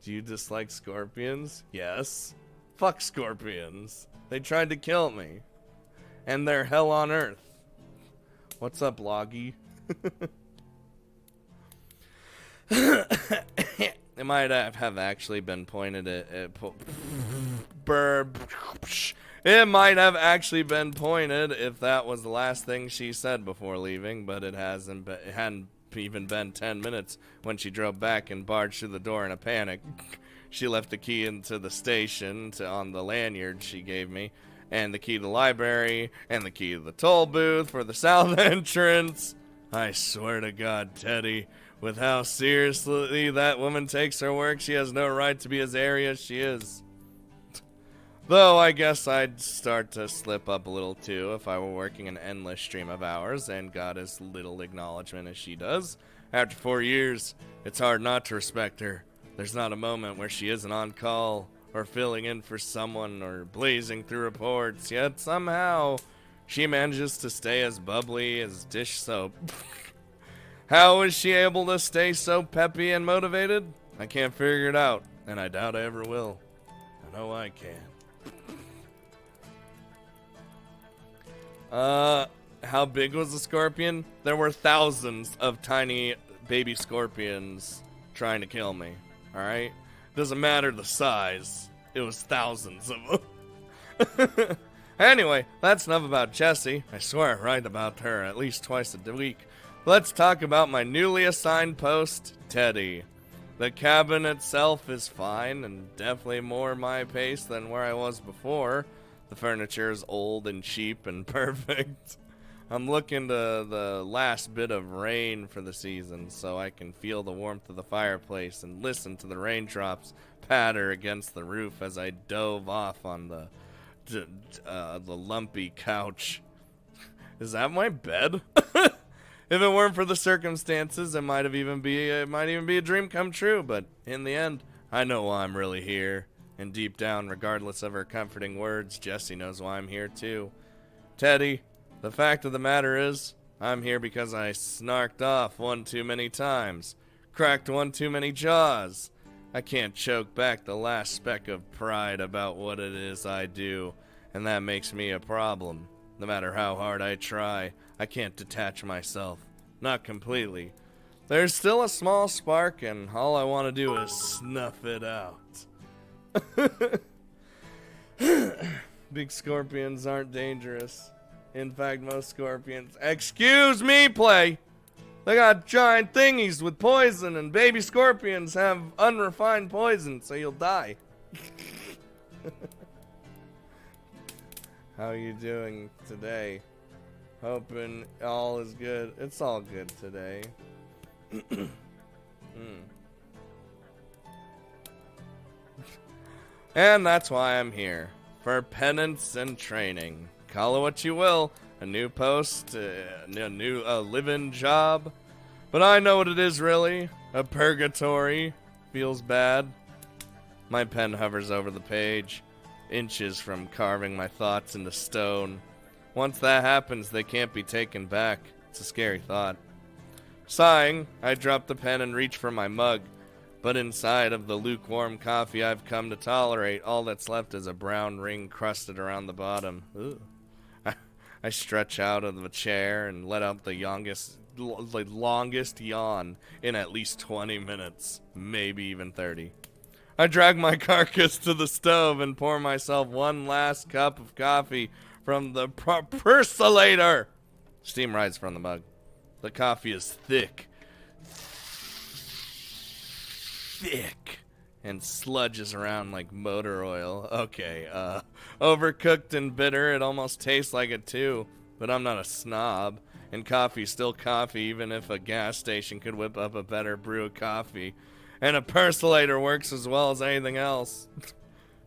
do you dislike scorpions? Yes. Fuck scorpions. They tried to kill me. And they're hell on earth. What's up, Loggy? It might have actually been pointed at It might have actually been pointed if that was the last thing she said before leaving, but it hadn't even been 10 minutes when she drove back and barged through the door in a panic. She left the key into the station on the lanyard she gave me, and the key to the library, and the key to the toll booth for the south entrance. I swear to God, Teddy, with how seriously that woman takes her work, she has no right to be as airy as she is. Though I guess I'd start to slip up a little too if I were working an endless stream of hours and got as little acknowledgement as she does. After 4 years, it's hard not to respect her. There's not a moment where she isn't on call, or filling in for someone, or blazing through reports, yet somehow she manages to stay as bubbly as dish soap. How is she able to stay so peppy and motivated? I can't figure it out, and I doubt I ever will. I know I can. How big was the scorpion? There were thousands of tiny baby scorpions trying to kill me. Alright? Doesn't matter the size. It was thousands of them. Anyway, that's enough about Jessie. I swear I write about her at least twice a week. Let's talk about my newly assigned post, Teddy. The cabin itself is fine and definitely more my pace than where I was before. The furniture is old and cheap and perfect. I'm looking to the last bit of rain for the season so I can feel the warmth of the fireplace and listen to the raindrops patter against the roof as I dove off on the lumpy couch. Is that my bed? If it weren't for the circumstances, it might even be a dream come true, but in the end, I know why I'm really here. And deep down, regardless of her comforting words, Jessie knows why I'm here too. Teddy, the fact of the matter is, I'm here because I snarked off one too many times, cracked one too many jaws. I can't choke back the last speck of pride about what it is I do, and that makes me a problem. No matter how hard I try, I can't detach myself. Not completely. There's still a small spark, and all I want to do is snuff it out. Big scorpions aren't dangerous. In fact, most scorpions... Excuse me, play! They got giant thingies with poison, and baby scorpions have unrefined poison, so you'll die. How are you doing today? Hoping all is good. It's all good today. And that's why I'm here. For penance and training. Call it what you will. A new post, a new live-in job. But I know what it is really. A purgatory. Feels bad. My pen hovers over the page, inches from carving my thoughts into stone. Once that happens, they can't be taken back. It's a scary thought. Sighing, I drop the pen and reach for my mug. But inside of the lukewarm coffee I've come to tolerate, all that's left is a brown ring crusted around the bottom. Ooh. I stretch out of the chair and let out the longest yawn in at least 20 minutes, maybe even 30. I drag my carcass to the stove and pour myself one last cup of coffee from the percolator. Steam rises from the mug. The coffee is thick, and sludges around like motor oil. Okay, overcooked and bitter. It almost tastes like it too, but I'm not a snob. And coffee's still coffee, even if a gas station could whip up a better brew of coffee. And a percolator works as well as anything else.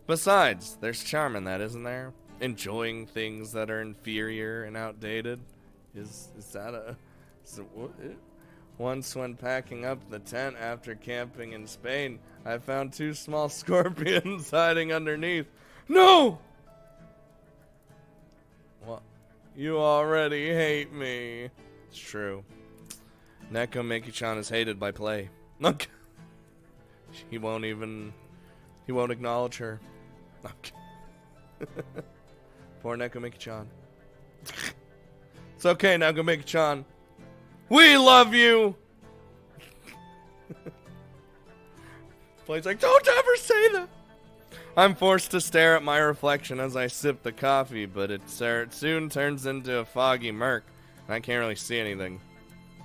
Besides, there's charm in that, isn't there? Enjoying things that are inferior and outdated. Is that a... Once when packing up the tent after camping in Spain, I found 2 small scorpions hiding underneath. No! What? You already hate me. It's true. Neko Miki-chan is hated by Play. Look. He won't acknowledge her. Okay. Poor Neko Miki-chan. It's okay, Neko Miki-chan. We love you! Play's like, don't ever say that! I'm forced to stare at my reflection as I sip the coffee, but it soon turns into a foggy murk, and I can't really see anything.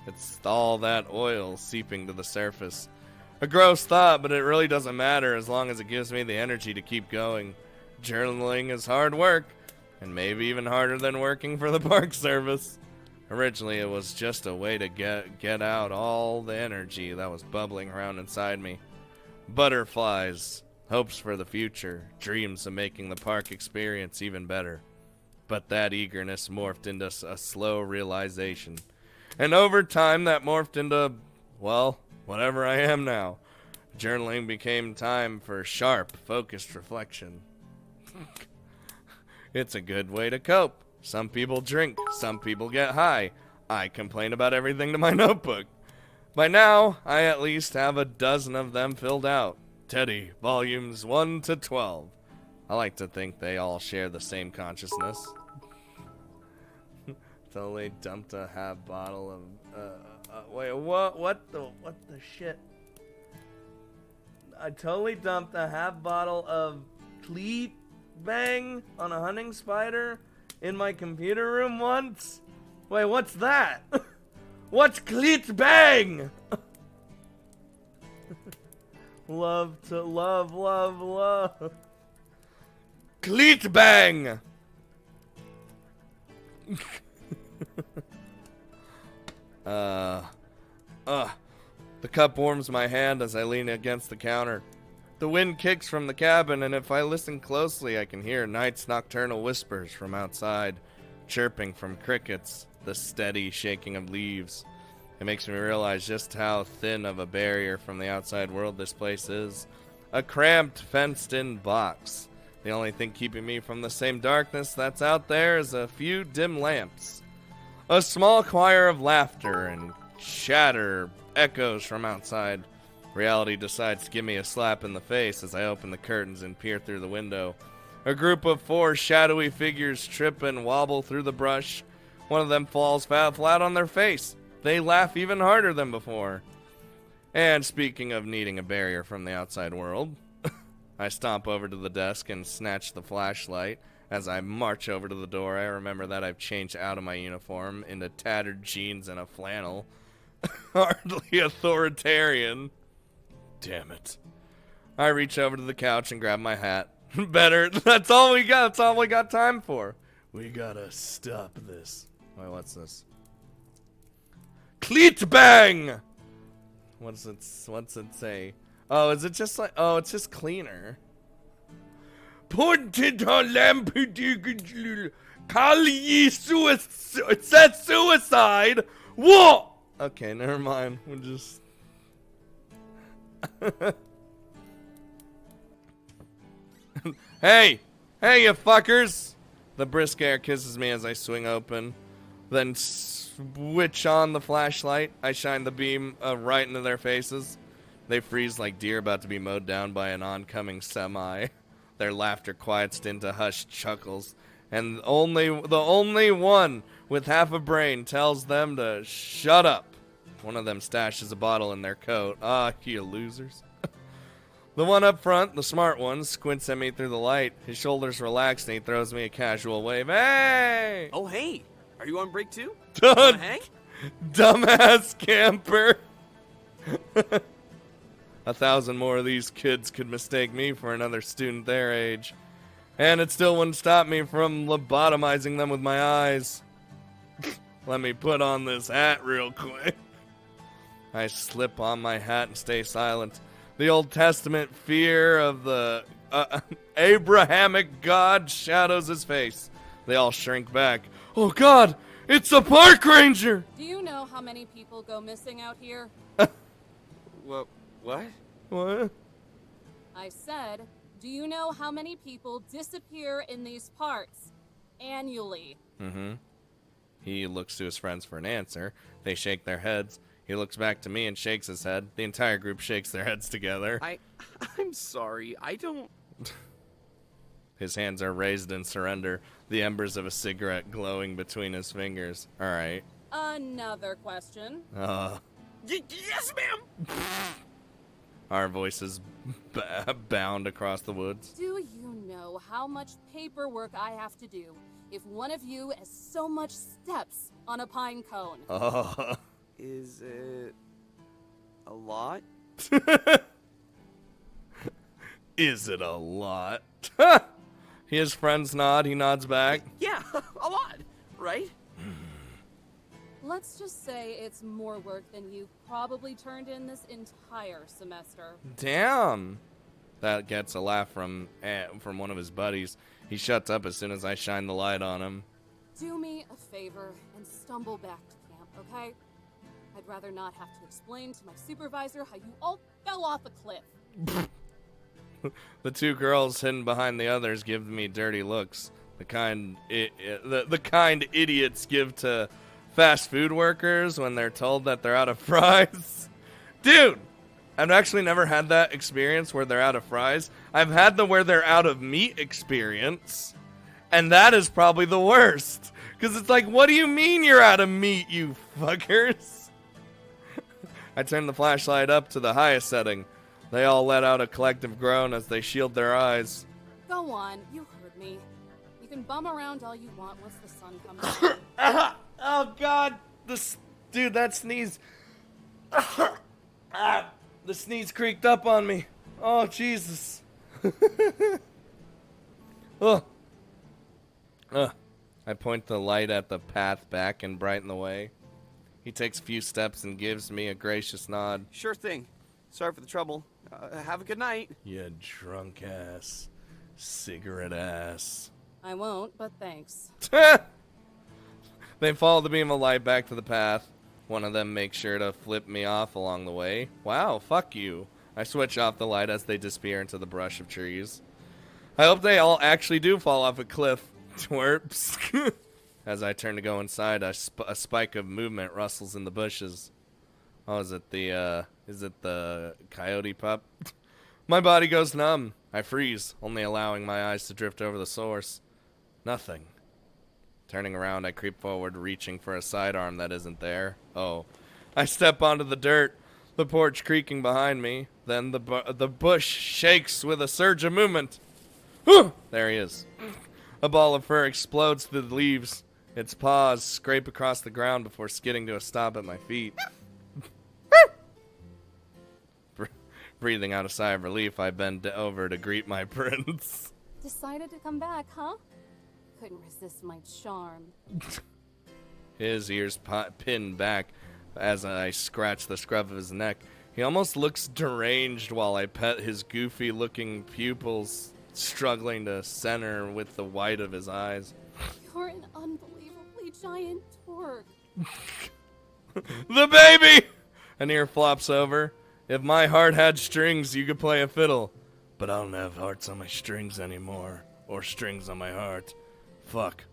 It's all that oil seeping to the surface. A gross thought, but it really doesn't matter as long as it gives me the energy to keep going. Journaling is hard work, and maybe even harder than working for the Park Service. Originally, it was just a way to get out all the energy that was bubbling around inside me. Butterflies, hopes for the future, dreams of making the park experience even better. But that eagerness morphed into a slow realization. And over time, that morphed into, well, whatever I am now. Journaling became time for sharp, focused reflection. It's a good way to cope. Some people drink, some people get high. I complain about everything to my notebook. By now, I at least have a dozen of them filled out. Teddy, volumes 1 to 12. I like to think they all share the same consciousness. Totally dumped a half bottle of, wait, what the shit? I totally dumped a half bottle of Cleat Bang on a hunting spider in my computer room once? Wait, what's that? What's Cleat Bang? Love to love. Cleat Bang! The cup warms my hand as I lean against the counter. The wind kicks from the cabin, and if I listen closely, I can hear night's nocturnal whispers from outside, chirping from crickets, the steady shaking of leaves. It makes me realize just how thin of a barrier from the outside world this place is. A cramped, fenced-in box. The only thing keeping me from the same darkness that's out there is a few dim lamps. A small choir of laughter and chatter echoes from outside. Reality decides to give me a slap in the face as I open the curtains and peer through the window. A group of 4 shadowy figures trip and wobble through the brush. One of them falls flat on their face. They laugh even harder than before. And speaking of needing a barrier from the outside world, I stomp over to the desk and snatch the flashlight. As I march over to the door, I remember that I've changed out of my uniform into tattered jeans and a flannel. Hardly authoritarian. Damn it. I reach over to the couch and grab my hat. Better. That's all we got. That's all we got time for. We gotta stop this. Wait, what's this? Cleat bang! What's it say? Oh, is it just like... Oh, it's just cleaner. Pointed on lamp. Call ye suicide. It says suicide. What? Okay, never mind. We'll just... Hey! Hey, you fuckers! The brisk air kisses me as I swing open. Then switch on the flashlight. I shine the beam right into their faces. They freeze like deer about to be mowed down by an oncoming semi. Their laughter quiets into hushed chuckles. And the only one with half a brain tells them to shut up. One of them stashes a bottle in their coat. Ah, you losers. The one up front, the smart one, squints at me through the light. His shoulders relax and he throws me a casual wave. Hey! Oh, hey! Are you on break too? Wanna hang? Dumbass camper. 1,000 more of these kids could mistake me for another student their age. And it still wouldn't stop me from lobotomizing them with my eyes. Let me put on this hat real quick. I slip on my hat and stay silent. The Old Testament fear of the Abrahamic God shadows his face. They all shrink back. Oh God, it's a park ranger! Do you know how many people go missing out here? What? What? I said, do you know how many people disappear in these parts annually? Mm-hmm. He looks to his friends for an answer. They shake their heads. He looks back to me and shakes his head. The entire group shakes their heads together. I'm sorry. I don't... His hands are raised in surrender, the embers of a cigarette glowing between his fingers. All right. Another question. Yes, ma'am! Our voices bound across the woods. Do you know how much paperwork I have to do if one of you has so much steps on a pine cone? Is it... a lot? Is it a lot? His friends nod. He nods back. Yeah, a lot, right? Let's just say it's more work than you've probably turned in this entire semester. Damn. That gets a laugh from one of his buddies. He shuts up as soon as I shine the light on him. Do me a favor and stumble back to camp, okay? I'd rather not have to explain to my supervisor how you all fell off a cliff. The 2 girls hidden behind the others give me dirty looks. The kind idiots give to fast food workers when they're told that they're out of fries. Dude, I've actually never had that experience where they're out of fries. I've had the where they're out of meat experience. And that is probably the worst. Because it's like, what do you mean you're out of meat, you fuckers? I turn the flashlight up to the highest setting. They all let out a collective groan as they shield their eyes. Go on, you heard me. You can bum around all you want once the sun comes out. Oh, God. Dude, that sneeze. The sneeze creaked up on me. Oh, Jesus. I point the light at the path back and brighten the way. He takes a few steps and gives me a gracious nod. Sure thing. Sorry for the trouble. Have a good night. You drunk ass. Cigarette ass. I won't, but thanks. They follow the beam of light back to the path. One of them makes sure to flip me off along the way. Wow, fuck you. I switch off the light as they disappear into the brush of trees. I hope they all actually do fall off a cliff. Twerps. As I turn to go inside, a spike of movement rustles in the bushes. Oh, is it the coyote pup? My body goes numb. I freeze, only allowing my eyes to drift over the source. Nothing. Turning around, I creep forward, reaching for a sidearm that isn't there. Oh. I step onto the dirt, the porch creaking behind me. Then the bush shakes with a surge of movement. There he is. A ball of fur explodes through the leaves. Its paws scrape across the ground before skidding to a stop at my feet. Breathing out a sigh of relief, I bend over to greet my prince. Decided to come back, huh? Couldn't resist my charm. His ears pin back as I scratch the scruff of his neck. He almost looks deranged while I pet his goofy-looking pupils, struggling to center with the white of his eyes. You're an unbelievably giant torque. The baby! An ear flops over. If my heart had strings, you could play a fiddle. But I don't have hearts on my strings anymore. Or strings on my heart. Fuck.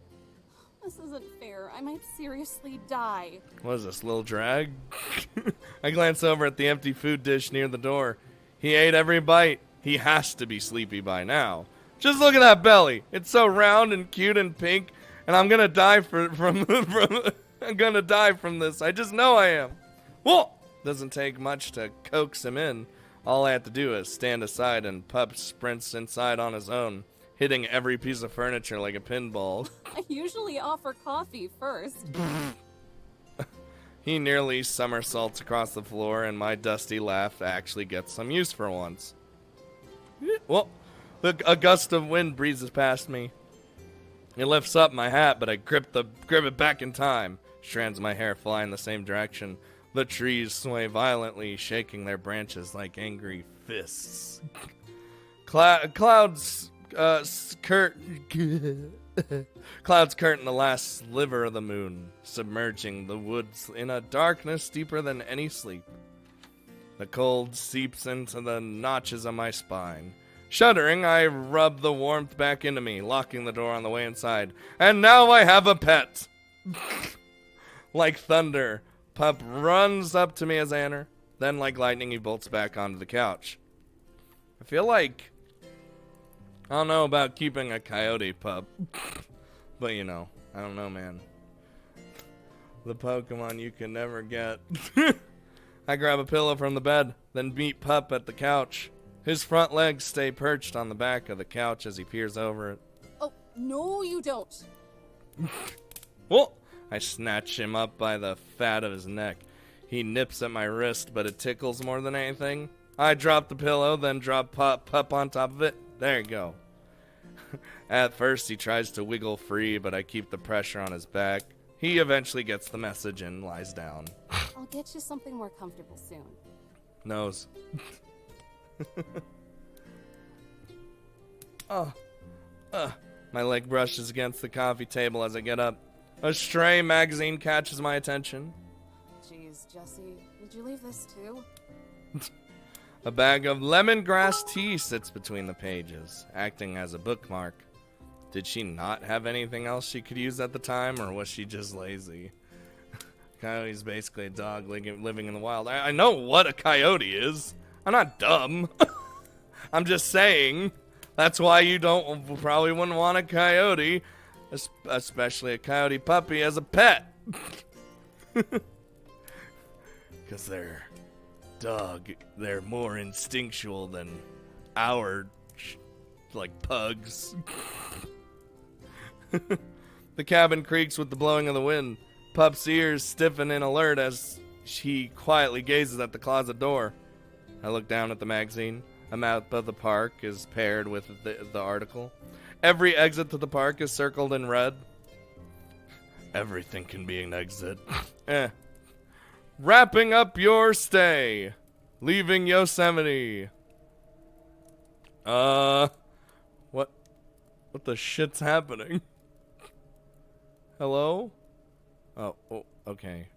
This isn't fair. I might seriously die. What is this, little drag? I glance over at the empty food dish near the door. He ate every bite. He has to be sleepy by now. Just look at that belly. It's so round and cute and pink. And I'm gonna die I'm gonna die from this. I just know I am. Well, doesn't take much to coax him in. All I have to do is stand aside and Pup sprints inside on his own, hitting every piece of furniture like a pinball. I usually offer coffee first. He nearly somersaults across the floor, and my dusty laugh actually gets some use for once. Well, a gust of wind breezes past me. It lifts up my hat, but I grip it back in time. Strands of my hair fly in the same direction. The trees sway violently, shaking their branches like angry fists. Clouds curtain the last sliver of the moon, submerging the woods in a darkness deeper than any sleep. The cold seeps into the notches of my spine. Shuddering, I rub the warmth back into me, locking the door on the way inside. And now I have a pet! Like thunder, Pup runs up to me as I enter. Then, like lightning, he bolts back onto the couch. I feel like... I don't know about keeping a coyote pup. But, you know, I don't know, man. The Pokemon you can never get. I grab a pillow from the bed, then meet Pup at the couch. His front legs stay perched on the back of the couch as he peers over it. Oh, no you don't. Well, I snatch him up by the fat of his neck. He nips at my wrist, but it tickles more than anything. I drop the pillow, then drop Pup on top of it. There you go. At first, he tries to wiggle free, but I keep the pressure on his back. He eventually gets the message and lies down. I'll get you something more comfortable soon. Nose. My leg brushes against the coffee table as I get up. A stray magazine catches my attention. Jeez, Jesse, did you leave this too? A bag of lemongrass tea sits between the pages, acting as a bookmark. Did she not have anything else she could use at the time, or was she just lazy? Coyote's basically a dog living in the wild. I know what a coyote is. I'm not dumb. I'm just saying. That's why you probably wouldn't want a coyote, especially a coyote puppy, as a pet. Because they're more instinctual than our, pugs. The cabin creaks with the blowing of the wind. Pup's ears stiffen in alert as he quietly gazes at the closet door. I look down at the magazine. A map of the park is paired with the article. Every exit to the park is circled in red. Everything can be an exit. Wrapping up your stay. Leaving Yosemite. What the shit's happening? Hello? Oh, okay.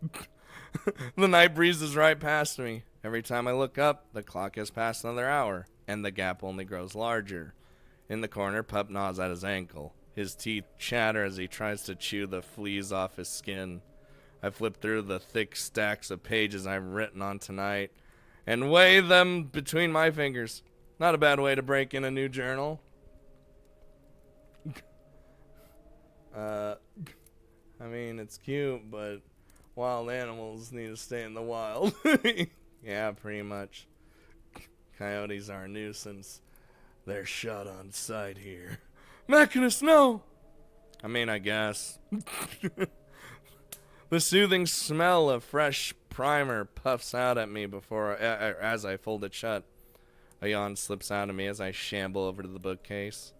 The night breeze is right past me. Every time I look up, the clock has passed another hour, and the gap only grows larger. In the corner, Pup gnaws at his ankle. His teeth chatter as he tries to chew the fleas off his skin. I flip through the thick stacks of pages I've written on tonight and weigh them between my fingers. Not a bad way to break in a new journal. I mean, it's cute, but wild animals need to stay in the wild. Yeah, pretty much. Coyotes are a nuisance. They're shot on sight here. Mechanist, no! I mean, I guess. The soothing smell of fresh primer puffs out at me as I fold it shut. A yawn slips out of me as I shamble over to the bookcase.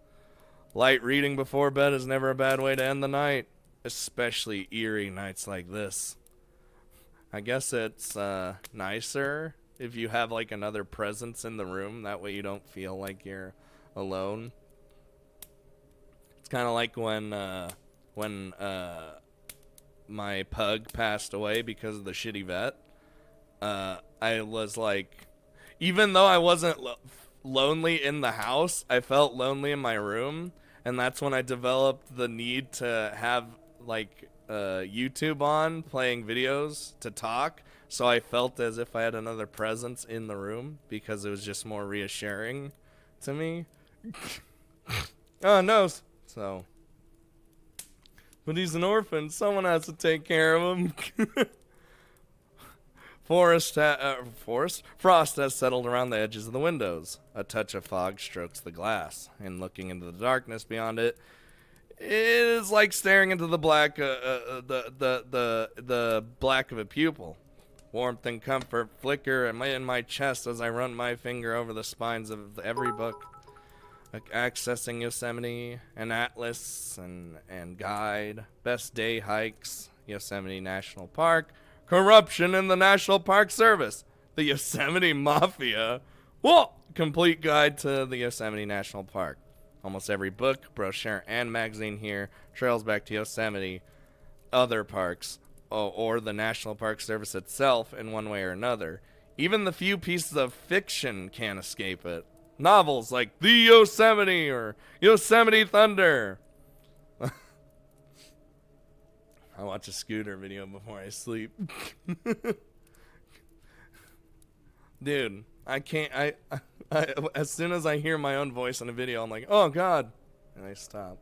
Light reading before bed is never a bad way to end the night, especially eerie nights like this. I guess it's nicer if you have like another presence in the room. That way you don't feel like you're alone. It's kind of like when my pug passed away because of the shitty vet. I was like, even though I wasn't lonely in the house, I felt lonely in my room. And that's when I developed the need to have like YouTube on, playing videos to talk. So I felt as if I had another presence in the room because it was just more reassuring to me. Oh no. So, but he's an orphan. Someone has to take care of him. Frost has settled around the edges of the windows. A touch of fog strokes the glass, and looking into the darkness beyond it, it is like staring into the black, the black of a pupil. Warmth and comfort flicker in my chest as I run my finger over the spines of every book. Accessing Yosemite, an atlas and guide, best day hikes, Yosemite National Park, corruption in the National Park Service, the Yosemite Mafia. Whoa! Complete guide to the Yosemite National Park. Almost every book, brochure, and magazine here trails back to Yosemite, other parks, or the National Park Service itself in one way or another. Even the few pieces of fiction can't escape it. Novels like The Yosemite or Yosemite Thunder. I watch a Scooter video before I sleep. Dude, I can't. I as soon as I hear my own voice in a video, I'm like, oh god, and I stop.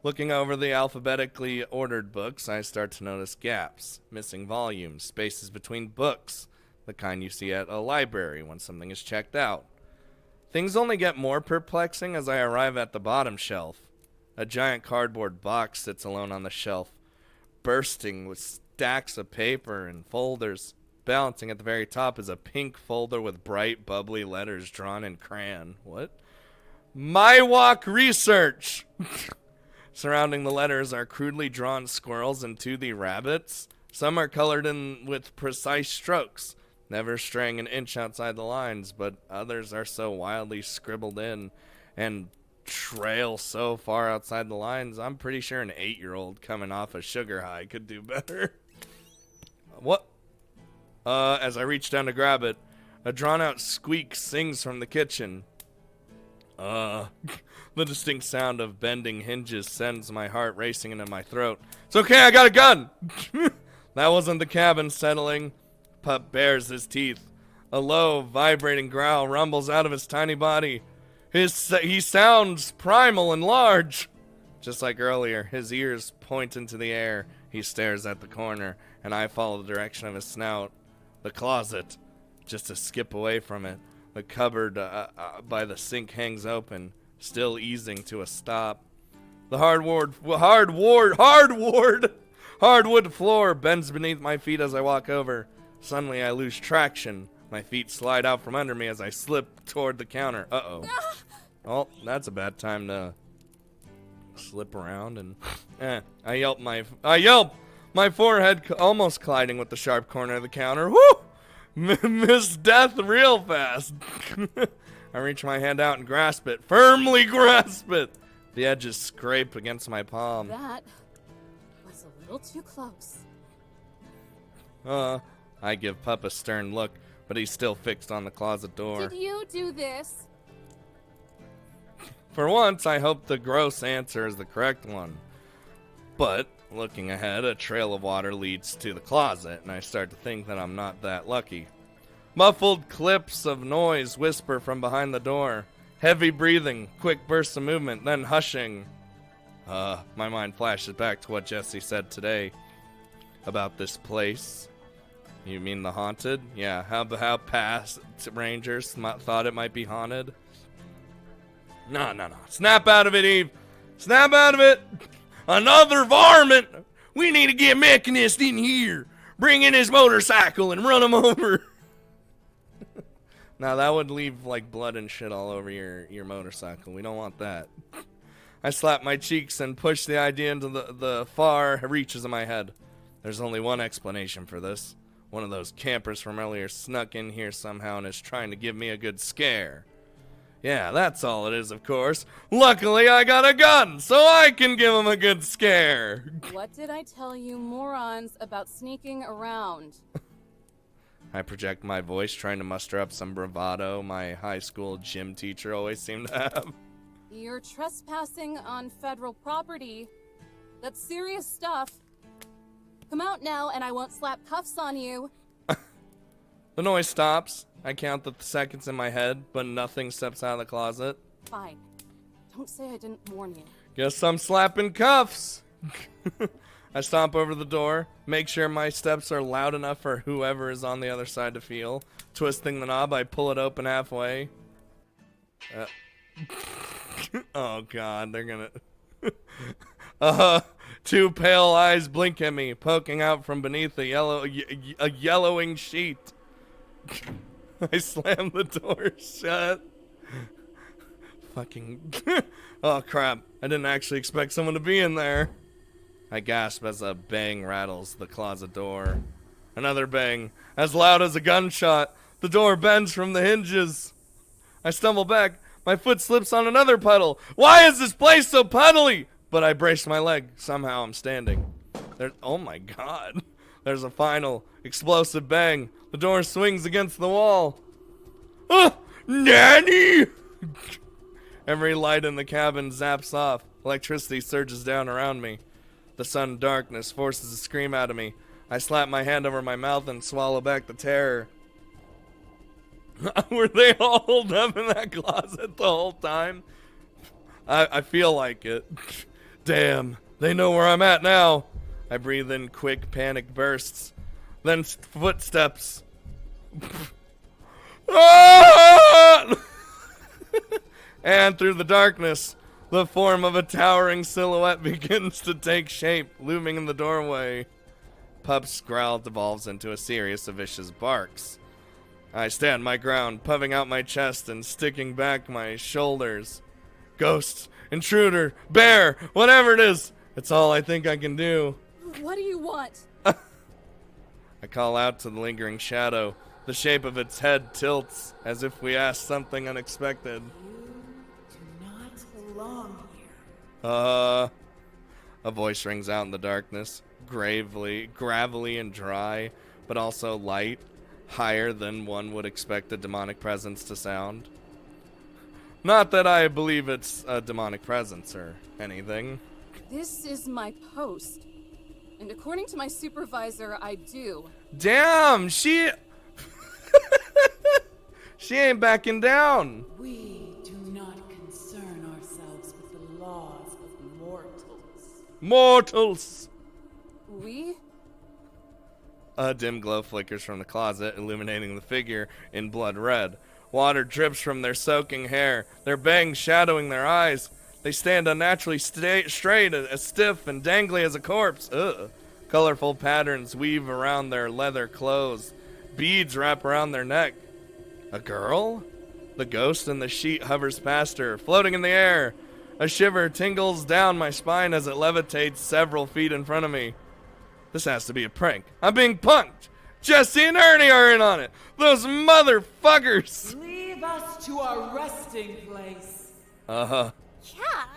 Looking over the alphabetically ordered books, I start to notice gaps, missing volumes, spaces between books, the kind you see at a library when something is checked out. Things only get more perplexing as I arrive at the bottom shelf. A giant cardboard box sits alone on the shelf, bursting with stacks of paper and folders. Balancing at the very top is a pink folder with bright, bubbly letters drawn in crayon. What? My Walk Research! Surrounding the letters are crudely drawn squirrels and toothy rabbits. Some are colored in with precise strokes, never straying an inch outside the lines, but others are so wildly scribbled in and trail so far outside the lines, I'm pretty sure an 8-year-old coming off a sugar high could do better. What? As I reach down to grab it, a drawn-out squeak sings from the kitchen. The distinct sound of bending hinges sends my heart racing into my throat. It's okay, I got a gun! That wasn't the cabin settling. Pup bares his teeth. A low, vibrating growl rumbles out of his tiny body. He sounds primal and large. Just like earlier, his ears point into the air. He stares at the corner, and I follow the direction of his snout. The closet. Just a skip away from it. The cupboard by the sink hangs open, still easing to a stop. The hardwood floor bends beneath my feet as I walk over. Suddenly I lose traction. My feet slide out from under me as I slip toward the counter. Uh-oh. Oh, that's a bad time to slip around and I yelp, my forehead almost colliding with the sharp corner of the counter. Woo! Miss Death real fast. I reach my hand out and grasp it. Firmly grasp it. The edges scrape against my palm. That was a little too close. I give Pup a stern look, but he's still fixed on the closet door. Did you do this? For once, I hope the gross answer is the correct one. But, looking ahead, a trail of water leads to the closet, and I start to think that I'm not that lucky. Muffled clips of noise whisper from behind the door. Heavy breathing, quick bursts of movement, then hushing. My mind flashes back to what Jesse said today about this place. You mean the haunted? Yeah, how past rangers thought it might be haunted? No. Snap out of it, Eve. Snap out of it. Another varmint. We need to get Mechanist in here. Bring in his motorcycle and run him over. Now that would leave like blood and shit all over your motorcycle. We don't want that. I slap my cheeks and push the idea into the far reaches of my head. There's only one explanation for this. One of those campers from earlier snuck in here somehow and is trying to give me a good scare. Yeah, that's all it is, of course. Luckily, I got a gun, so I can give him a good scare. What did I tell you morons about sneaking around? I project my voice, trying to muster up some bravado my high school gym teacher always seemed to have. You're trespassing on federal property. That's serious stuff. Come out now and I won't slap cuffs on you. The noise stops. I count the seconds in my head, but nothing steps out of the closet. Fine. Don't say I didn't warn you. Guess I'm slapping cuffs. I stomp over the door, make sure my steps are loud enough for whoever is on the other side to feel. Twisting the knob, I pull it open halfway. Oh god, they're gonna... Two pale eyes blink at me, poking out from beneath a yellowing sheet. I slam the door shut. Fucking... Oh crap, I didn't actually expect someone to be in there. I gasp as a bang rattles the closet door. Another bang, as loud as a gunshot. The door bends from the hinges. I stumble back. My foot slips on another puddle. Why is this place so puddly? But I brace my leg. Somehow I'm standing. Oh my god. There's a final explosive bang. The door swings against the wall. Nanny! Every light in the cabin zaps off. Electricity surges down around me. The sudden darkness forces a scream out of me. I slap my hand over my mouth and swallow back the terror. Were they all holed up in that closet the whole time? I feel like it. Damn, they know where I'm at now. I breathe in quick panic bursts. Then footsteps. And through the darkness, the form of a towering silhouette begins to take shape, looming in the doorway. Pup's growl devolves into a series of vicious barks. I stand my ground, puffing out my chest and sticking back my shoulders. Ghost, intruder, bear, whatever it is, it's all I think I can do. What do you want? I call out to the lingering shadow. The shape of its head tilts, as if we asked something unexpected. You do not belong here. A voice rings out in the darkness, gravelly and dry, but also light, higher than one would expect a demonic presence to sound. Not that I believe it's a demonic presence or anything. This is my post. And according to my supervisor, I do. Damn, she ain't backing down. We do not concern ourselves with the laws of mortals. Mortals! We? A dim glow flickers from the closet, illuminating the figure in blood red. Water drips from their soaking hair, their bangs shadowing their eyes. They stand unnaturally straight, as stiff and dangly as a corpse. Ugh. Colorful patterns weave around their leather clothes. Beads wrap around their neck. A girl? The ghost in the sheet hovers past her, floating in the air. A shiver tingles down my spine as it levitates several feet in front of me. This has to be a prank. I'm being punked. Jesse and Ernie are in on it. Those motherfuckers. Leave us to our resting place. Yeah,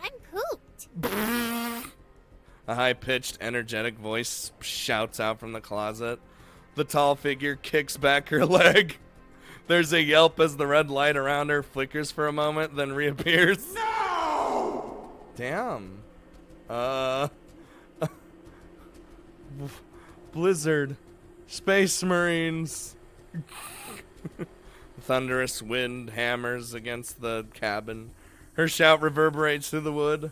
I'm pooped. A high-pitched, energetic voice shouts out from the closet. The tall figure kicks back her leg. There's a yelp as the red light around her flickers for a moment, then reappears. No! Damn. Blizzard. Space Marines. Thunderous wind hammers against the cabin. Her shout reverberates through the wood.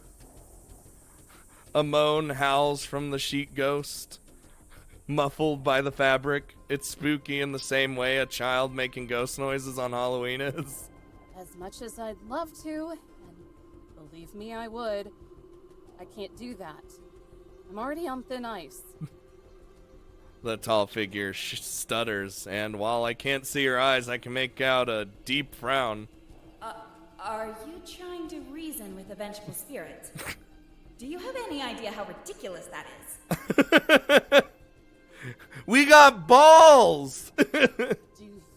A moan howls from the sheet ghost. Muffled by the fabric, it's spooky in the same way a child making ghost noises on Halloween is. As much as I'd love to, and believe me, I would, I can't do that. I'm already on thin ice. The tall figure stutters, and while I can't see her eyes, I can make out a deep frown. Are you trying to reason with a vengeful spirit? Do you have any idea how ridiculous that is? We got balls! Do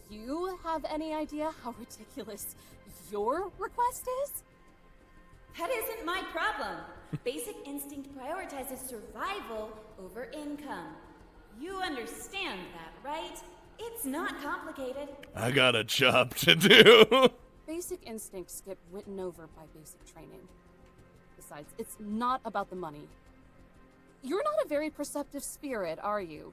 you have any idea how ridiculous your request is? That isn't my problem. Basic instinct prioritizes survival over income. You understand that, right? It's not complicated. I got a job to do. Basic instincts get written over by basic training. Besides, it's not about the money. You're not a very perceptive spirit, are you?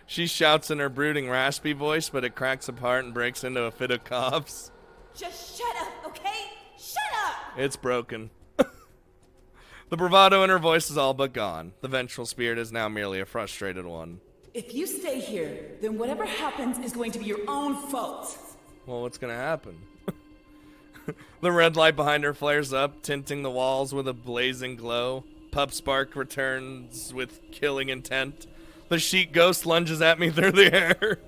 She shouts in her brooding, raspy voice, but it cracks apart and breaks into a fit of coughs. Just shut up, okay? Shut up! It's broken. The bravado in her voice is all but gone. The vengeful spirit is now merely a frustrated one. If you stay here, then whatever happens is going to be your own fault. Well, what's gonna happen? The red light behind her flares up, tinting the walls with a blazing glow. Pup Spark returns with killing intent. The sheet ghost lunges at me through the air.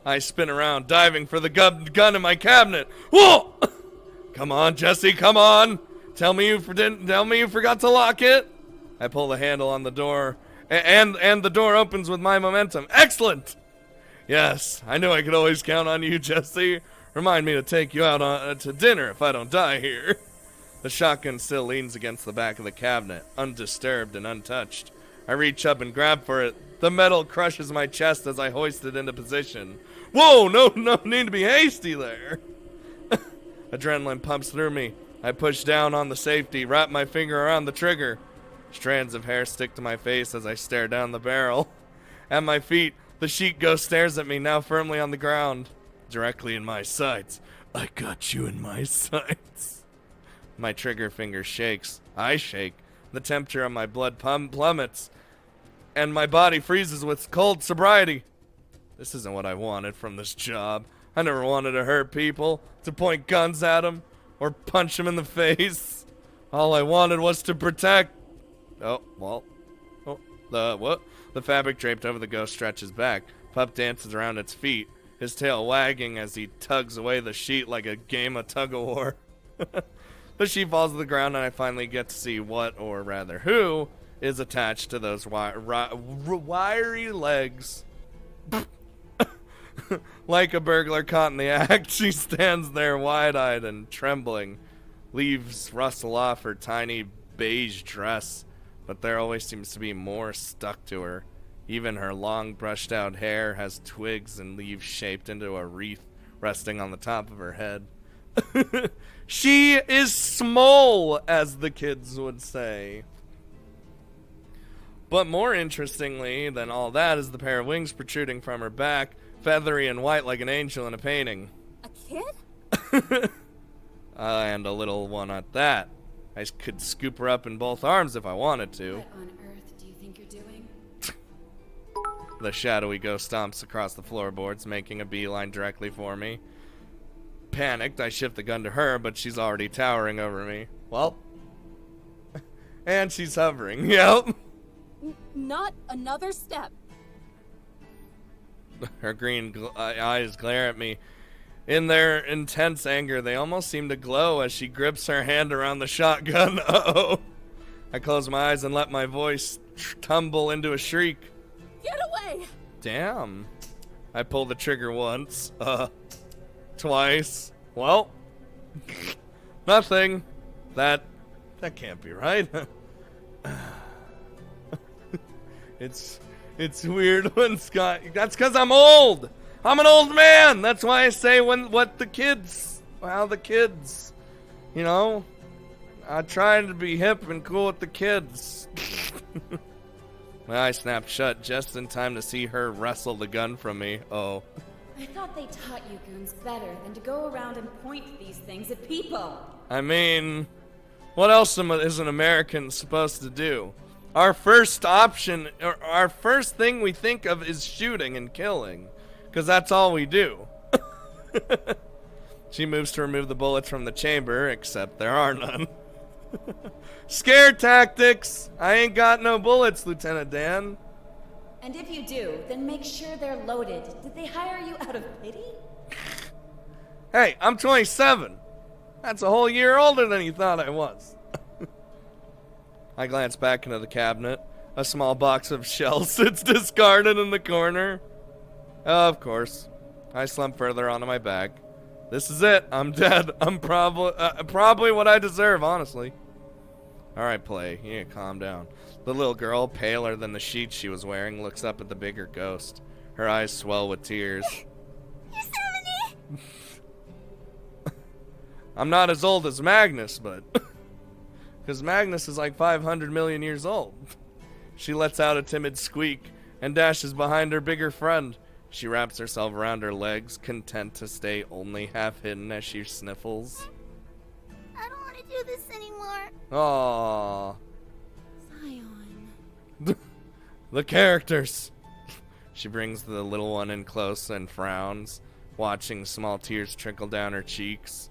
I spin around, diving for the gun in my cabinet. Whoa! Come on, Jesse, come on! Tell me you forgot to lock it. I pull the handle on the door, and the door opens with my momentum. Excellent! Yes, I knew I could always count on you, Jesse. Remind me to take you out to dinner if I don't die here. The shotgun still leans against the back of the cabinet, undisturbed and untouched. I reach up and grab for it. The metal crushes my chest as I hoist it into position. Whoa, no need to be hasty there. Adrenaline pumps through me. I push down on the safety, wrap my finger around the trigger. Strands of hair stick to my face as I stare down the barrel. At my feet, the sheet ghost stares at me, now firmly on the ground. Directly in my sights. I got you in my sights. My trigger finger shakes. I shake. The temperature of my blood plummets, and my body freezes with cold sobriety. This isn't what I wanted from this job. I never wanted to hurt people, to point guns at them, or punch them in the face. All I wanted was to protect. Oh, well. Oh, what? The fabric draped over the ghost stretches back. Pup dances around its feet, his tail wagging as he tugs away the sheet like a game of tug-of-war. The sheet falls to the ground, and I finally get to see what, or rather who, is attached to those wiry legs. Like a burglar caught in the act, she stands there wide-eyed and trembling. Leaves rustle off her tiny beige dress, but there always seems to be more stuck to her. Even her long, brushed-out hair has twigs and leaves shaped into a wreath resting on the top of her head. She is small, as the kids would say. But more interestingly than all that is the pair of wings protruding from her back, feathery and white like an angel in a painting. A kid? And a little one at that. I could scoop her up in both arms if I wanted to. What on earth do you think you're doing? The shadowy ghost stomps across the floorboards, making a beeline directly for me. Panicked, I shift the gun to her, but she's already towering over me. Well, and she's hovering. Yep. Not another step. Her green eyes glare at me. In their intense anger, they almost seem to glow as she grips her hand around the shotgun. Uh-oh. I close my eyes and let my voice tumble into a shriek. Get away! Damn. I pull the trigger once. Twice. Well, nothing. That can't be right. It's weird when Scott. That's because I'm old. I'm an old man. That's why I say how the kids. You know, I try to be hip and cool with the kids. My eyes snapped shut just in time to see her wrestle the gun from me. Oh. I thought they taught you goons better than to go around and point these things at people. I mean, what else is an American supposed to do? Our first option, or our first thing we think of is shooting and killing. Because that's all we do. She moves to remove the bullets from the chamber, except there are none. Scare tactics! I ain't got no bullets, Lieutenant Dan. And if you do, then make sure they're loaded. Did they hire you out of pity? Hey, I'm 27. That's a whole year older than you thought I was. I glance back into the cabinet. A small box of shells sits discarded in the corner. Of course. I slump further onto my back. This is it. I'm dead. I'm probably what I deserve, honestly. Alright, play. Yeah, calm down. The little girl, paler than the sheets she was wearing, looks up at the bigger ghost. Her eyes swell with tears. Yosemite! I'm not as old as Magnus, but... Because Magnus is like 500 million years old. She lets out a timid squeak and dashes behind her bigger friend. She wraps herself around her legs, content to stay only half hidden as she sniffles. I don't want to do this anymore. Aww. Zion. The characters. She brings the little one in close and frowns, watching small tears trickle down her cheeks.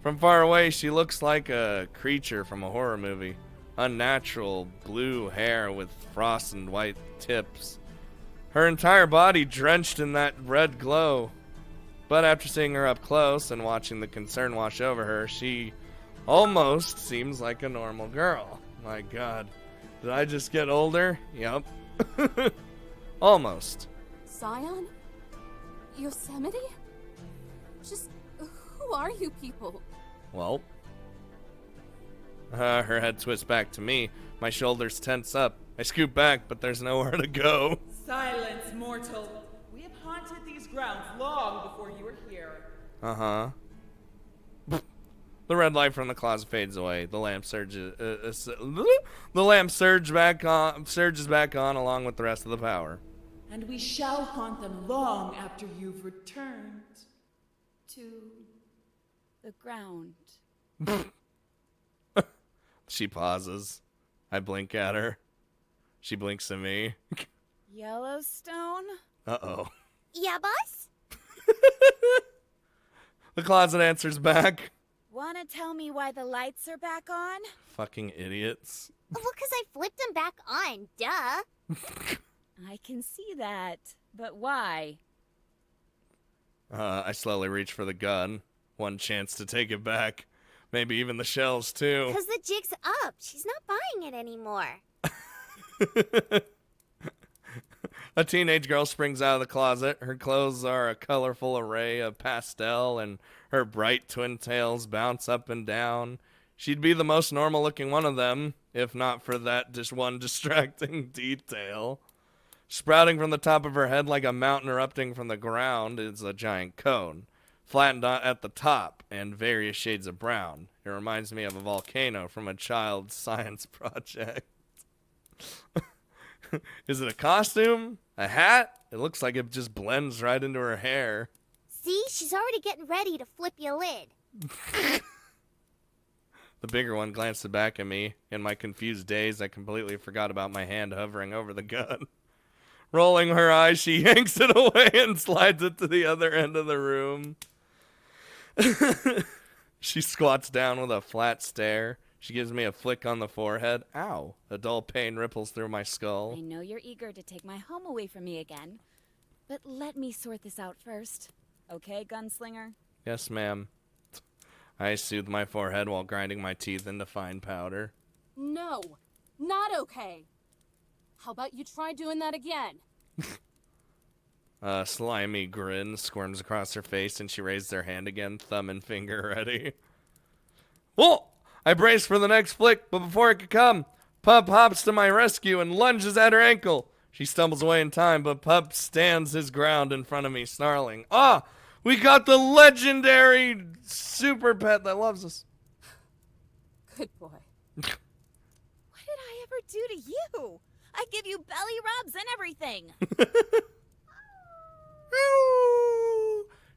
From far away, she looks like a creature from a horror movie. Unnatural blue hair with frosted white tips. Her entire body drenched in that red glow. But after seeing her up close and watching the concern wash over her, she almost seems like a normal girl. My God. Did I just get older? Yep. Almost. Zion? Yosemite? Just who are you people? Well. Her head twists back to me. My shoulders tense up. I scoot back, but there's nowhere to go. Silence, mortal. We have haunted these grounds long before you were here. Uh-huh. The red light from the closet fades away. The lamp surges back on along with the rest of the power. And we shall haunt them long after you've returned. To the ground. She pauses. I blink at her. She blinks at me. Yellowstone? Uh-oh. Yeah, boss? The closet answers back. Wanna tell me why the lights are back on? Fucking idiots. Well, because I flipped them back on, duh. I can see that. But why? I slowly reach for the gun. One chance to take it back. Maybe even the shells, too. Because the jig's up. She's not buying it anymore. A teenage girl springs out of the closet. Her clothes are a colorful array of pastel, and her bright twin tails bounce up and down. She'd be the most normal-looking one of them, if not for that just one distracting detail. Sprouting from the top of her head like a mountain erupting from the ground is a giant cone, flattened at the top and various shades of brown. It reminds me of a volcano from a child's science project. Is it a costume? A hat? It looks like it just blends right into her hair. See? She's already getting ready to flip your lid. The bigger one glanced back at me. In my confused daze, I completely forgot about my hand hovering over the gun. Rolling her eyes, she yanks it away and slides it to the other end of the room. She squats down with a flat stare. She gives me a flick on the forehead. Ow. A dull pain ripples through my skull. I know you're eager to take my home away from me again. But let me sort this out first. Okay, gunslinger? Yes, ma'am. I soothe my forehead while grinding my teeth into fine powder. No, not okay. How about you try doing that again? A slimy grin squirms across her face, and she raises her hand again, thumb and finger ready. Well, I brace for the next flick, but before it could come, Pup hops to my rescue and lunges at her ankle. She stumbles away in time, but Pup stands his ground in front of me, snarling. Ah, we got the legendary super pet that loves us. Good boy. What did I ever do to you? I give you belly rubs and everything.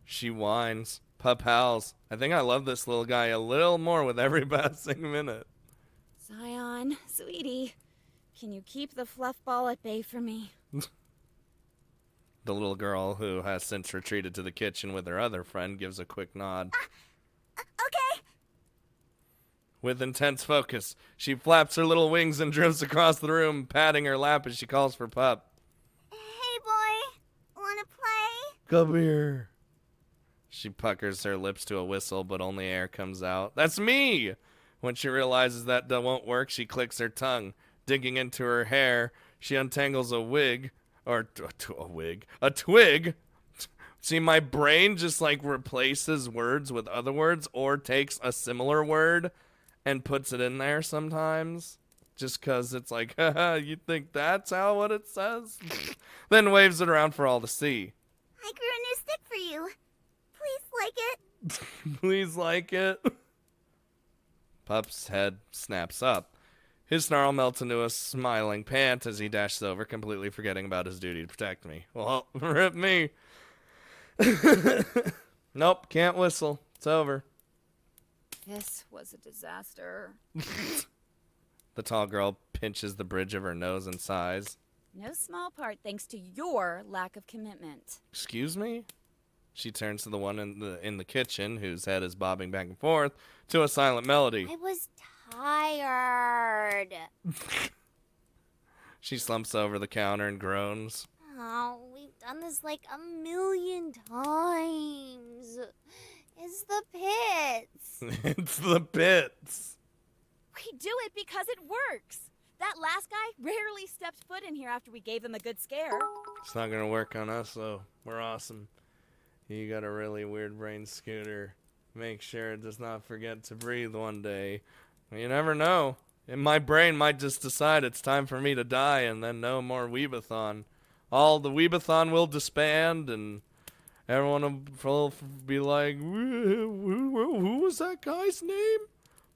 She whines. Pup howls. I think I love this little guy a little more with every passing minute. Zion, sweetie, can you keep the fluff ball at bay for me? The little girl, who has since retreated to the kitchen with her other friend, gives a quick nod. Okay. With intense focus, she flaps her little wings and drifts across the room, patting her lap as she calls for Pup. Hey, boy. Wanna play? Come here. She puckers her lips to a whistle, but only air comes out. That's me! When she realizes that won't work, she clicks her tongue. Digging into her hair, she untangles a wig. A twig. See, my brain just like replaces words with other words or takes a similar word and puts it in there sometimes. Just because it's like, haha, you think that's how what it says? Then waves it around for all to see. I grew a new stick for you. Please like it. Please like it. Pup's head snaps up. His snarl melts into a smiling pant as he dashes over, completely forgetting about his duty to protect me. Well, rip me. Nope, can't whistle. It's over. This was a disaster. The tall girl pinches the bridge of her nose and sighs. No small part thanks to your lack of commitment. Excuse me? She turns to the one in the kitchen, whose head is bobbing back and forth, to a silent melody. I was tired. She slumps over the counter and groans. Oh, we've done this like 1,000,000 times. It's the pits. It's the pits. We do it because it works. That last guy rarely stepped foot in here after we gave him a good scare. It's not gonna work on us, though. We're awesome. You got a really weird brain, Scooter. Make sure it does not forget to breathe one day. You never know. And my brain might just decide it's time for me to die, and then no more Weebathon. All the Weebathon will disband, and everyone will be like, who was that guy's name?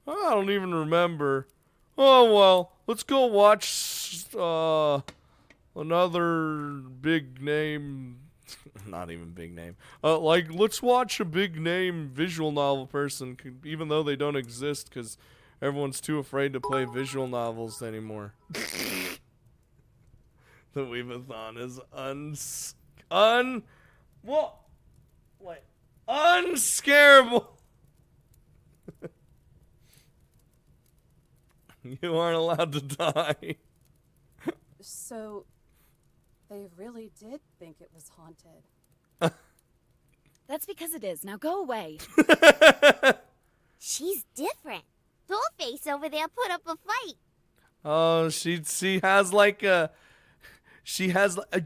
I don't even remember. Oh, well, let's go watch another big name. Not even big name. Let's watch a big name visual novel person, even though they don't exist, because everyone's too afraid to play visual novels anymore. The Weebathon is unscarable. You aren't allowed to die. So, they really did think it was haunted. That's because it is. Now go away. She's different. Dollface over there put up a fight. Oh, she has like a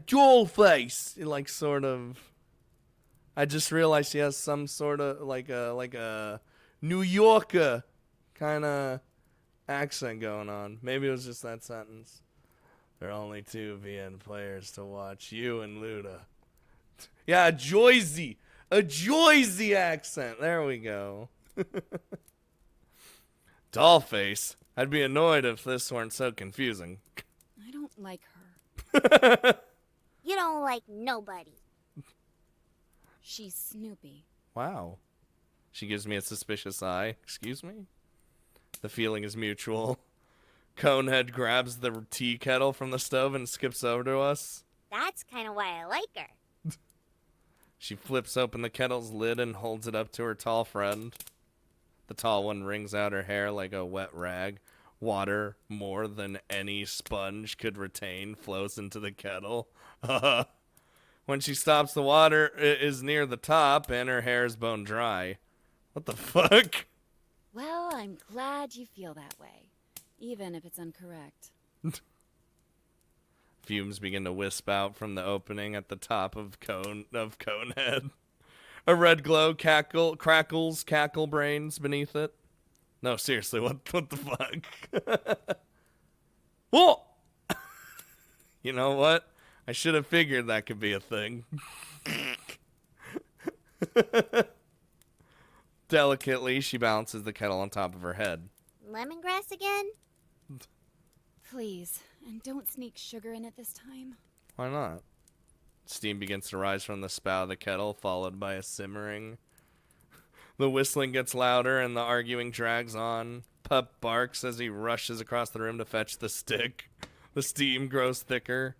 doll face, like sort of. I just realized she has some sort of like a New Yorker kind of accent going on. Maybe it was just that sentence. There are only 2 VN players to watch, you and Luda. Yeah, a Joyzy accent. There we go. Dollface. I'd be annoyed if this weren't so confusing. I don't like her. You don't like nobody. She's Snoopy. Wow. She gives me a suspicious eye. Excuse me? The feeling is mutual. Conehead grabs the tea kettle from the stove and skips over to us. That's kind of why I like her. She flips open the kettle's lid and holds it up to her tall friend. The tall one wrings out her hair like a wet rag. Water, more than any sponge could retain, flows into the kettle. When she stops, the water is near the top and her hair is bone dry. What the fuck? Well, I'm glad you feel that way, even if it's incorrect. Fumes begin to wisp out from the opening at the top of Conehead. A red glow crackles cackle brains beneath it. No, seriously, what the fuck? Whoa! You know what? I should have figured that could be a thing. Delicately, she balances the kettle on top of her head. Lemongrass again? Please, and don't sneak sugar in it this time. Why not? Steam begins to rise from the spout of the kettle, followed by a simmering. The whistling gets louder and the arguing drags on. Pup barks as he rushes across the room to fetch the stick. The steam grows thicker.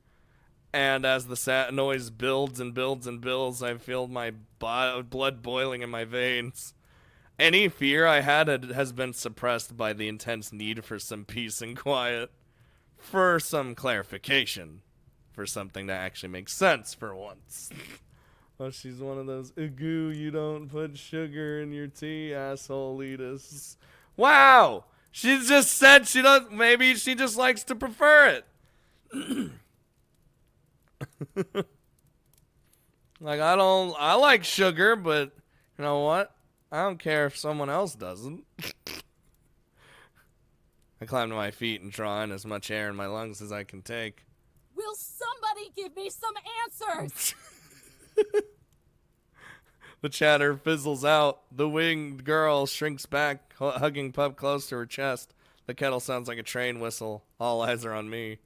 And as the noise builds and builds and builds, I feel my blood boiling in my veins. Any fear I had has been suppressed by the intense need for some peace and quiet. For some clarification. For something that actually makes sense for once. Oh, she's one of those, "Goo, you don't put sugar in your tea, asshole elitists." Wow! She just said she doesn't, maybe she just likes to prefer it. Like, I like sugar, but you know what? I don't care if someone else doesn't. I climb to my feet and draw in as much air in my lungs as I can take. Will somebody give me some answers? The chatter fizzles out. The winged girl shrinks back, hugging Pup close to her chest. The kettle sounds like a train whistle. All eyes are on me.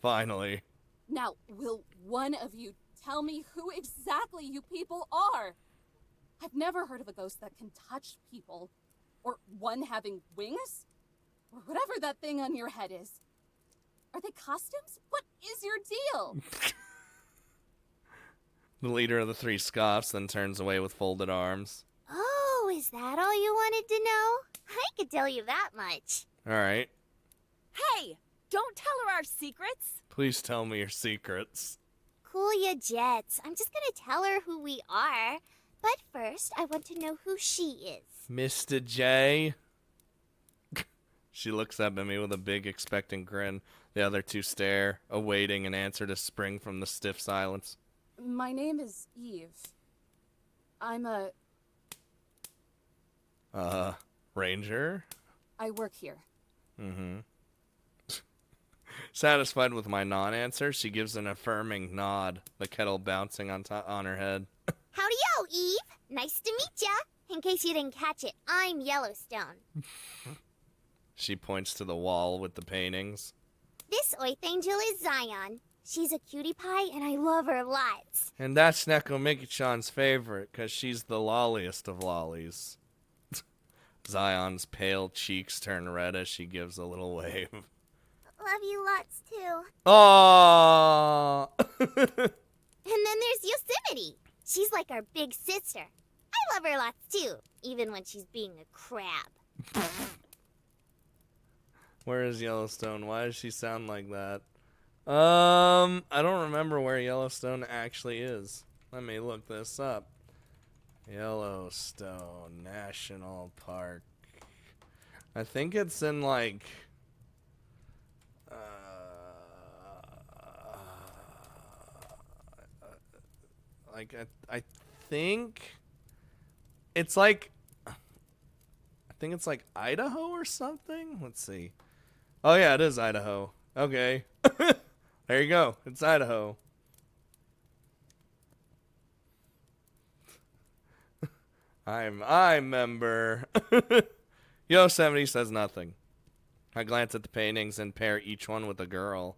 Finally. Now, will one of you tell me who exactly you people are? I've never heard of a ghost that can touch people. Or one having wings? Or whatever that thing on your head is. Are they costumes? What is your deal? The leader of the three scoffs, then turns away with folded arms. Oh, is that all you wanted to know? I could tell you that much. All right. Hey, don't tell her our secrets. Please tell me your secrets. Cool ya jets. I'm just gonna tell her who we are. But first, I want to know who she is. Mr. J. She looks up at me with a big expectant grin. The other two stare, awaiting an answer to spring from the stiff silence. My name is Eve. I'm a... Ranger? I work here. Mm-hmm. Satisfied with my non-answer, she gives an affirming nod, the kettle bouncing on her head. Howdy-o, Eve. Nice to meet ya. In case you didn't catch it, I'm Yellowstone. She points to the wall with the paintings. This Oath Angel is Zion. She's a cutie pie, and I love her lots. And that's Nekomiki-chan's favorite, because she's the lolliest of lollies. Zion's pale cheeks turn red as she gives a little wave. Love you lots, too. Aww! And then there's Yosemite. She's like our big sister. I love her lots, too, even when she's being a crab. Where is Yellowstone? Why does she sound like that? I don't remember where Yellowstone actually is. Let me look this up. Yellowstone National Park. I think it's in like I think it's like Idaho or something. Let's see. Oh yeah, it is Idaho. Okay. There you go. It's Idaho. I remember. Yosemite says nothing. I glance at the paintings and pair each one with a girl.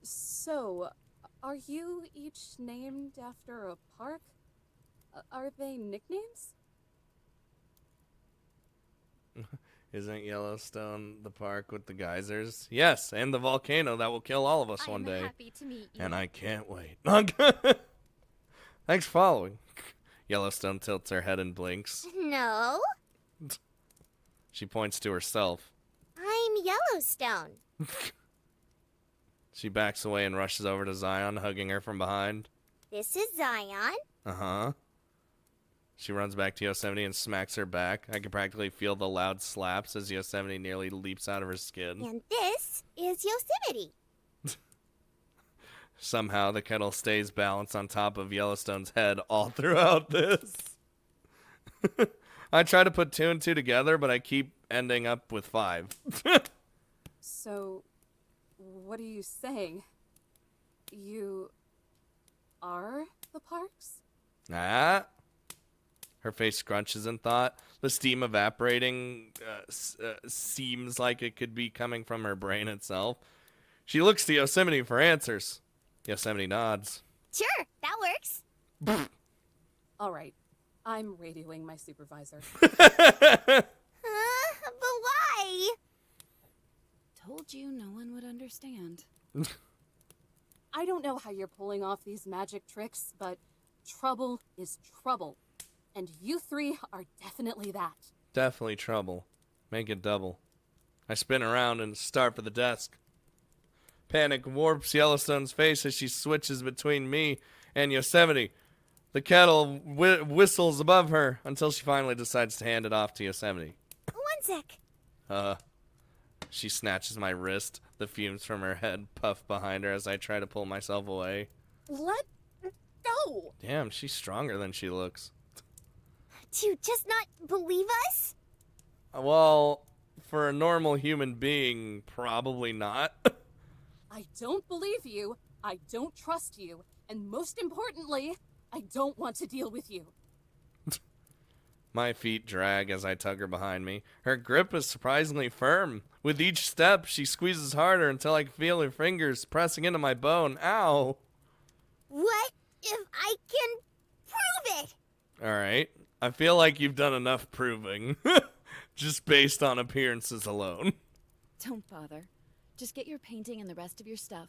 So, are you each named after a park? Are they nicknames? Isn't Yellowstone the park with the geysers? Yes, and the volcano that will kill all of us one day. I'm happy to meet you. And I can't wait. Thanks for following. Yellowstone tilts her head and blinks. No, She points to herself. I'm Yellowstone. She backs away and rushes over to Zion, hugging her from behind. This is Zion. Uh-huh. She runs back to Yosemite and smacks her back. I can practically feel the loud slaps as Yosemite nearly leaps out of her skin. And this is Yosemite. Somehow the kettle stays balanced on top of Yellowstone's head all throughout this. I try to put 2 and 2 together, but I keep ending up with 5. So, what are you saying? You are the Parks? Ah. Her face scrunches in thought. The steam evaporating seems like it could be coming from her brain itself. She looks to Yosemite for answers. Yosemite nods. Sure, that works. All right. I'm radioing my supervisor. But why? Told you no one would understand. I don't know how you're pulling off these magic tricks, but trouble is trouble. And you 3 are definitely that. Definitely trouble. Make it double. I spin around and start for the desk. Panic warps Yellowstone's face as she switches between me and Yosemite. The kettle whistles above her until she finally decides to hand it off to Yosemite. 1 sec. She snatches my wrist. The fumes from her head puff behind her as I try to pull myself away. Let go! Damn, she's stronger than she looks. Do you just not believe us? Well, for a normal human being, probably not. I don't believe you, I don't trust you, and most importantly, I don't want to deal with you. My feet drag as I tug her behind me. Her grip is surprisingly firm. With each step, she squeezes harder until I can feel her fingers pressing into my bone. Ow! What if I can prove it? Alright. I feel like you've done enough proving. Just based on appearances alone. Don't bother. Just get your painting and the rest of your stuff.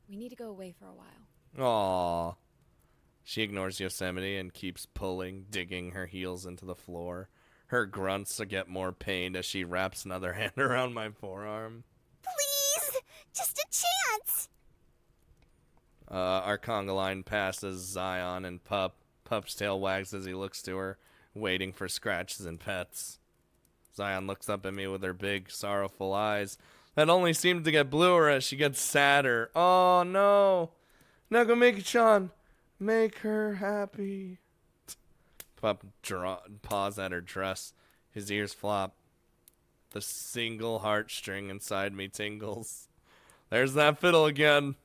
We need to go away for a while. Aww. She ignores Yosemite and keeps pulling, digging her heels into the floor. Her grunts get more pained as she wraps another hand around my forearm. Please! Just a chance! Our conga line passes Zion and Pup. Pup's tail wags as he looks to her, waiting for scratches and pets. Zion looks up at me with her big, sorrowful eyes that only seem to get bluer as she gets sadder. Oh, no. Now go make it, Sean. Make her happy. Pup paws at her dress. His ears flop. The single heartstring inside me tingles. There's that fiddle again.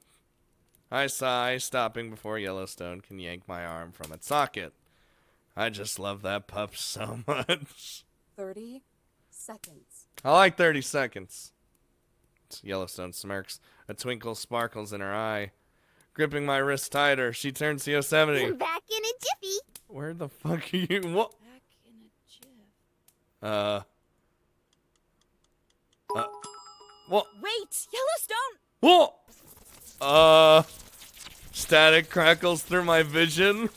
I sigh, stopping before Yellowstone can yank my arm from its socket. I just love that pup so much. 30 seconds. I like 30 seconds. Yellowstone smirks. A twinkle sparkles in her eye. Gripping my wrist tighter, she turns to Yosemite. I'm back in a jiffy. Where the fuck are you? What? Back in a jiff. What? Wait! Yellowstone! What? Static crackles through my vision.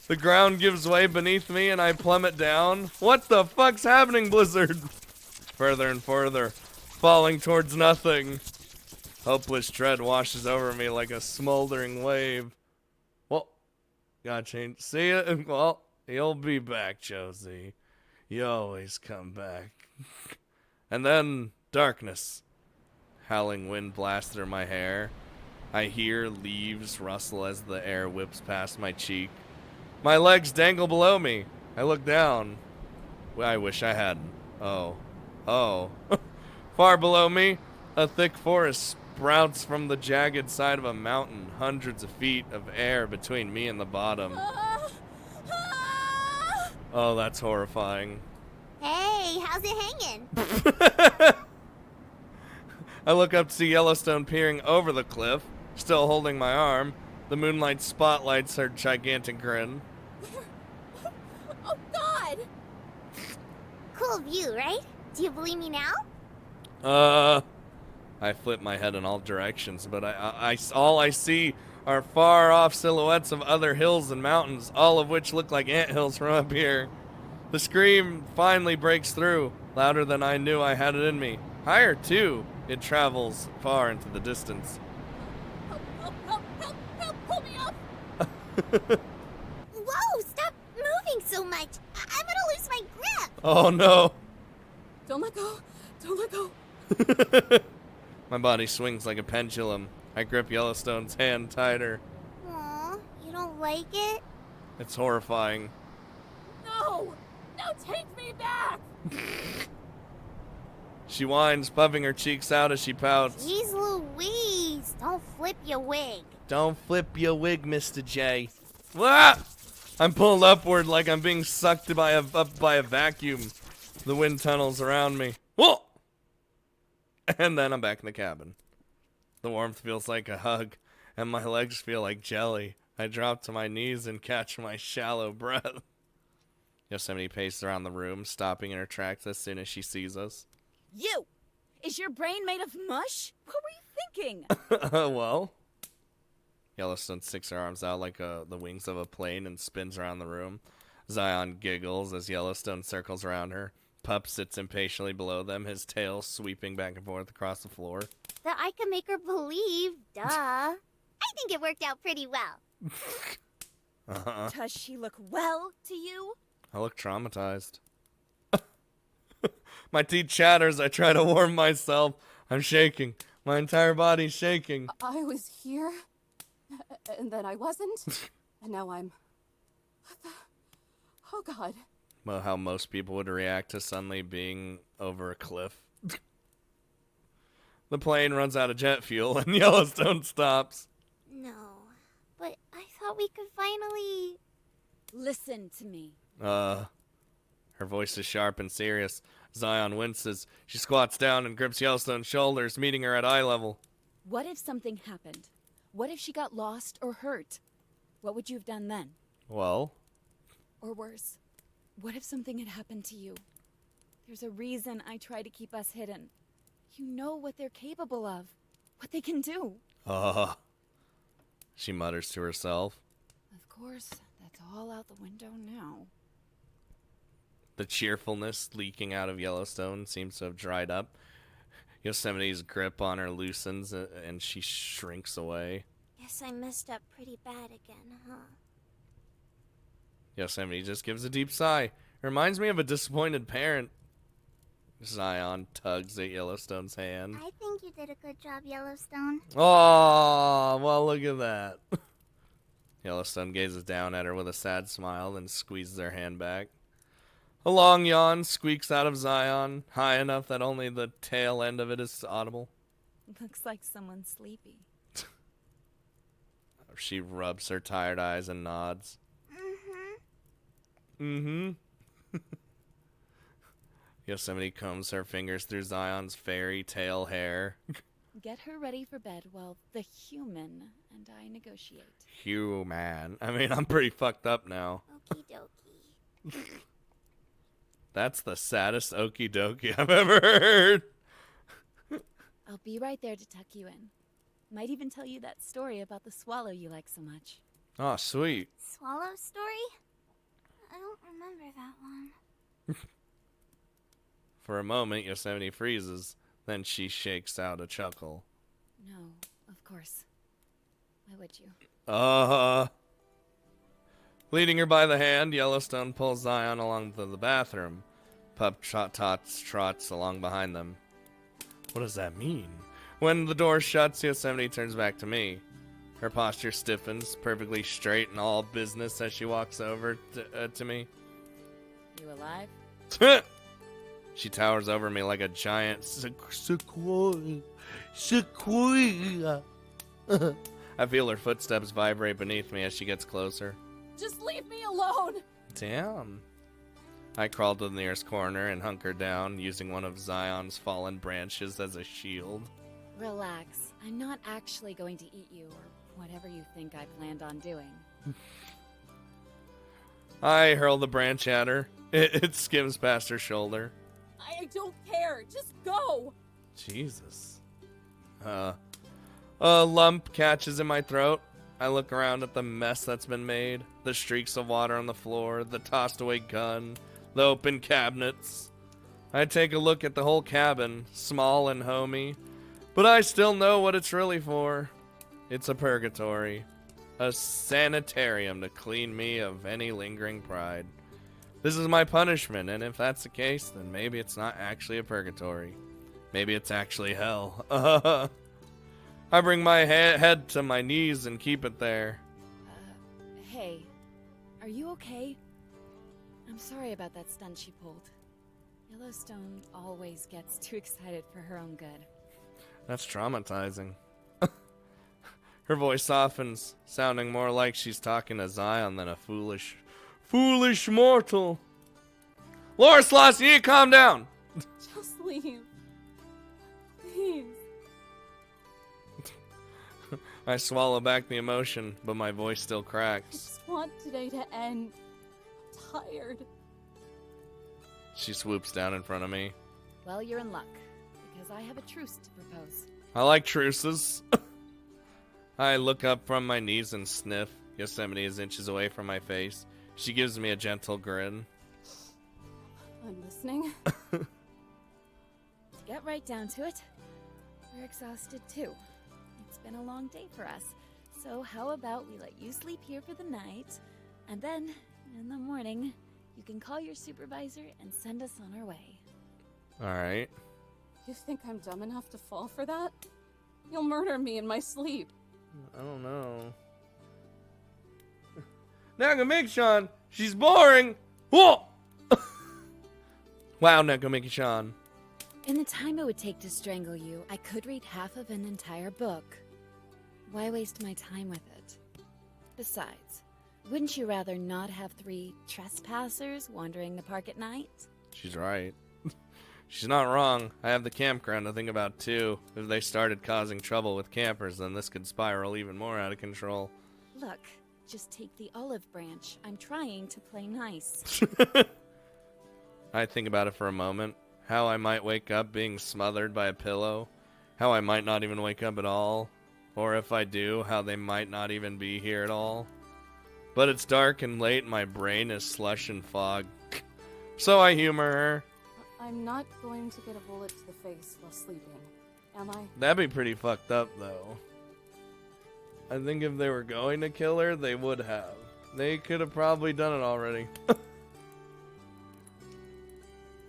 The ground gives way beneath me and I plummet down. What the fuck's happening, Blizzard? Further and further, falling towards nothing. Hopeless dread washes over me like a smoldering wave. Well, gotta change. See ya. Well, you'll be back, Josie. You always come back. And then, darkness. Howling wind blasts through my hair. I hear leaves rustle as the air whips past my cheek. My legs dangle below me. I look down. I wish I hadn't. Oh. Far below me, a thick forest sprouts from the jagged side of a mountain, hundreds of feet of air between me and the bottom. Oh, that's horrifying. Hey, how's it hanging? I look up to see Yellowstone peering over the cliff, still holding my arm. The moonlight spotlights her gigantic grin. Oh, God! Cool view, right? Do you believe me now? I flip my head in all directions, but all I see are far-off silhouettes of other hills and mountains, all of which look like anthills from up here. The scream finally breaks through, louder than I knew I had it in me. Higher, too. It travels far into the distance. Help, pull me up! Whoa, stop moving so much. I'm gonna lose my grip. Oh no. Don't let go. Don't let go. My body swings like a pendulum. I grip Yellowstone's hand tighter. Aw, you don't like it? It's horrifying. No! No, take me back! She whines, puffing her cheeks out as she pouts. Jeez Louise, don't flip your wig. Don't flip your wig, Mr. J. Ah! I'm pulled upward like I'm being sucked up by a vacuum. The wind tunnels around me. Whoa! And then I'm back in the cabin. The warmth feels like a hug, and my legs feel like jelly. I drop to my knees and catch my shallow breath. Yosemite paces around the room, stopping in her tracks as soon as she sees us. You! Is your brain made of mush? What were you thinking? Well... Yellowstone sticks her arms out like the wings of a plane and spins around the room. Zion giggles as Yellowstone circles around her. Pup sits impatiently below them, his tail sweeping back and forth across the floor. That I can make her believe, duh. I think it worked out pretty well. Does she look well to you? I look traumatized. My teeth chatter as I try to warm myself. I'm shaking. My entire body's shaking. I was here, and then I wasn't, and now I'm... Oh, God. Well, how most people would react to suddenly being over a cliff. The plane runs out of jet fuel and Yellowstone stops. No, but I thought we could finally... Listen to me. Her voice is sharp and serious. Zion winces. She squats down and grips Yellowstone's shoulders, meeting her at eye level. What if something happened? What if she got lost or hurt? What would you have done then? Well? Or worse, what if something had happened to you? There's a reason I try to keep us hidden. You know what they're capable of, what they can do. She mutters to herself. Of course, that's all out the window now. The cheerfulness leaking out of Yellowstone seems to have dried up. Yosemite's grip on her loosens and she shrinks away. Guess I messed up pretty bad again, huh? Yosemite just gives a deep sigh. Reminds me of a disappointed parent. Zion tugs at Yellowstone's hand. I think you did a good job, Yellowstone. Oh, well, look at that. Yellowstone gazes down at her with a sad smile and squeezes her hand back. A long yawn squeaks out of Zion, high enough that only the tail end of it is audible. Looks like someone's sleepy. She rubs her tired eyes and nods. Yosemite combs her fingers through Zion's fairy tale hair. Get her ready for bed while the human and I negotiate. Human. I mean, I'm pretty fucked up now. Okie dokie. That's the saddest okie dokie I've ever heard. I'll be right there to tuck you in. Might even tell you that story about the swallow you like so much. Oh, sweet. Swallow story? I don't remember that one. For a moment, Yosemite freezes. Then she shakes out a chuckle. No, of course. Why would you? Leading her by the hand, Yellowstone pulls Zion along to the bathroom. Pup trots along behind them. What does that mean? When the door shuts, Yosemite turns back to me. Her posture stiffens, perfectly straight and all business as she walks over to me. You alive? She towers over me like a giant sequoia. I feel her footsteps vibrate beneath me as she gets closer. Just leave me alone! Damn. I crawl to the nearest corner and hunker down, using one of Zion's fallen branches as a shield. Relax. I'm not actually going to eat you, or whatever you think I planned on doing. I hurl the branch at her. It skims past her shoulder. I don't care. Just go! Jesus. A lump catches in my throat. I look around at the mess that's been made. The streaks of water on the floor, the tossed away gun, the open cabinets. I take a look at the whole cabin, small and homey. But I still know what it's really for. It's a purgatory. a sanitarium to clean me of any lingering pride. This is my punishment, and if that's the case, then maybe it's not actually a purgatory. Maybe it's actually hell. I bring my head to my knees and keep it there. Hey, are you okay? I'm sorry about that stunt she pulled. Yellowstone always gets too excited for her own good. That's traumatizing. Her voice softens, sounding more like she's talking to Zion than a foolish mortal. Lorislaus, you need to calm down. Just leave. Please. I swallow back the emotion, but my voice still I cracks. just want today to end. I'm tired. She swoops down in front of me. Well, you're in luck, because I have a truce to propose. I like truces. I look up from my knees and sniff. Yosemite is inches away from my face. She gives me a gentle grin. I'm listening. To get right down to it, we're exhausted too. It's been a long day for us. So how about we let you sleep here for the night, and then, in the morning, you can call your supervisor and send us on our way. Alright. You think I'm dumb enough to fall for that? You'll murder me in my sleep. I don't know. Nagamiki-chan, she's boring. Whoa! Wow, Nagamiki-chan. In the time it would take to strangle you, I could read half of an entire book. Why waste my time with it? Besides, wouldn't you rather not have 3 trespassers wandering the park at night? She's right. She's not wrong. I have the campground to think about too. If they started causing trouble with campers, then this could spiral even more out of control. Look, just take the olive branch. I'm trying to play nice. I think about it for a moment. How I might wake up being smothered by a pillow. How I might not even wake up at all. Or if I do, how they might not even be here at all. But it's dark and late and my brain is slush and fog. So I humor her. I'm not going to get a bullet to the face while sleeping, am I? That'd be pretty fucked up, though. I think if they were going to kill her, they would have. They could have probably done it already.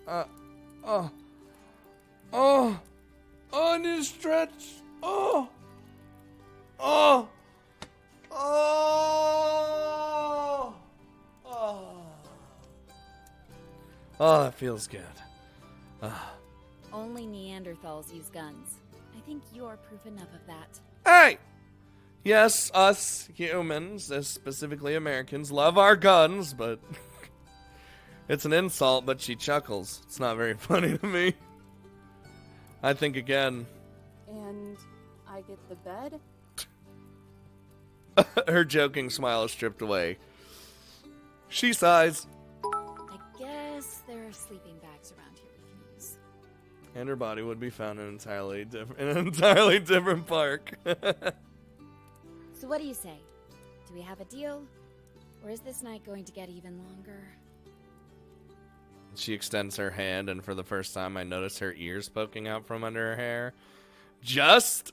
I need to stretch. Oh, that feels good. Only Neanderthals use guns. I think you're proof enough of that. Hey! Yes, us humans, specifically Americans, love our guns, but it's an insult, but she chuckles. It's not very funny to me. I think again. And I get the bed? Her joking smile is stripped away. She sighs. I guess there are sleeping bags around here we can use. And her body would be found in an entirely different park. So what do you say? Do we have a deal? Or is this night going to get even longer? She extends her hand, and for the first time I notice her ears poking out from under her hair. Just?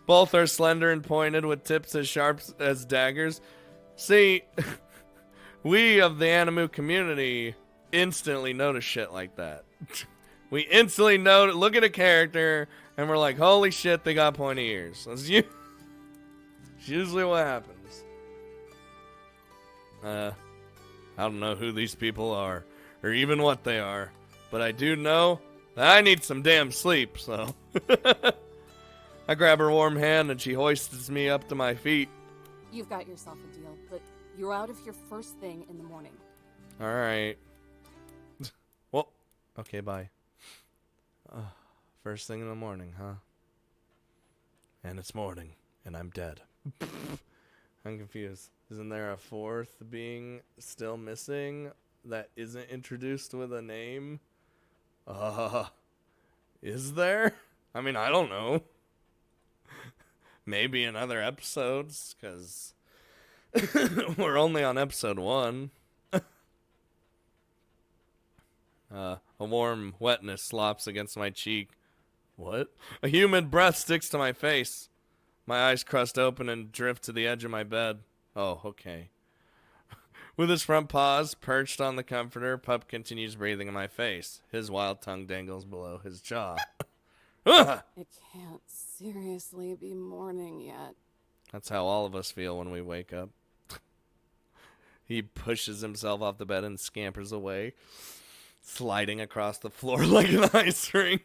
Both are slender and pointed with tips as sharp as daggers. See, we of the Animu community instantly notice shit like that. We instantly look at a character, and we're like, holy shit, they got pointy ears. That's usually what happens. I don't know who these people are, or even what they are, but I do know that I need some damn sleep, so. I grab her warm hand and she hoists me up to my feet. You've got yourself a deal, but you're out of here first thing in the morning. Alright. Well, okay, bye. First thing in the morning, huh? And it's morning, and I'm dead. I'm confused. Isn't there a fourth being still missing that isn't introduced with a name? Is there? I mean, I don't know. Maybe in other episodes, because we're only on episode 1. A warm wetness slops against my cheek. What? A humid breath sticks to my face. My eyes crust open and drift to the edge of my bed. Oh, okay. With his front paws perched on the comforter, Pup continues breathing in my face. His wild tongue dangles below his jaw. It can't seriously be morning yet. That's how all of us feel when we wake up. He pushes himself off the bed and scampers away, sliding across the floor like an ice rink.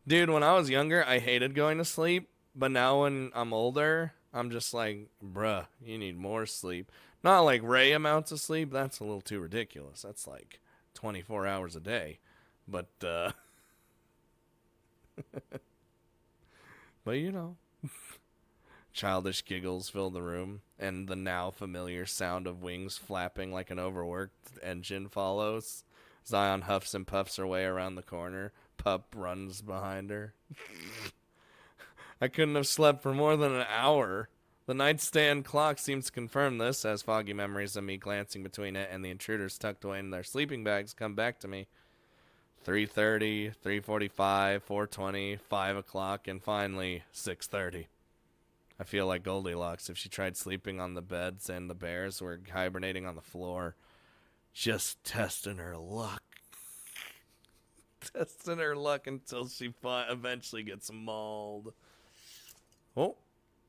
Dude, when I was younger, I hated going to sleep, but now when I'm older, I'm just like, bruh, you need more sleep. Not like Ray amounts of sleep, that's a little too ridiculous. That's like 24 hours a day. But, but you know. Childish giggles fill the room, and the now familiar sound of wings flapping like an overworked engine follows. Zion huffs and puffs her way around the corner. Pup runs behind her. I couldn't have slept for more than an hour. The nightstand clock seems to confirm this, as foggy memories of me glancing between it and the intruders tucked away in their sleeping bags come back to me. 3:30, 3:45, 4:20, 5 o'clock, and finally 6:30. I feel like Goldilocks if she tried sleeping on the beds and the bears were hibernating on the floor. Just testing her luck. Testing her luck until she eventually gets mauled. Oh,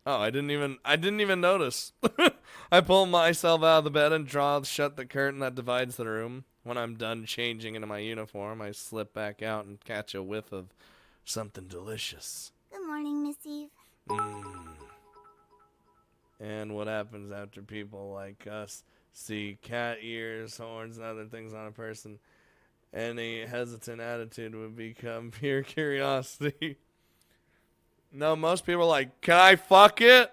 I didn't even notice. I pull myself out of the bed and draw shut the curtain that divides the room. When I'm done changing into my uniform, I slip back out and catch a whiff of something delicious. Good morning, Miss Eve. And what happens after people like us see cat ears, horns, and other things on a person? Any hesitant attitude would become pure curiosity. No, most people are like, can I fuck it?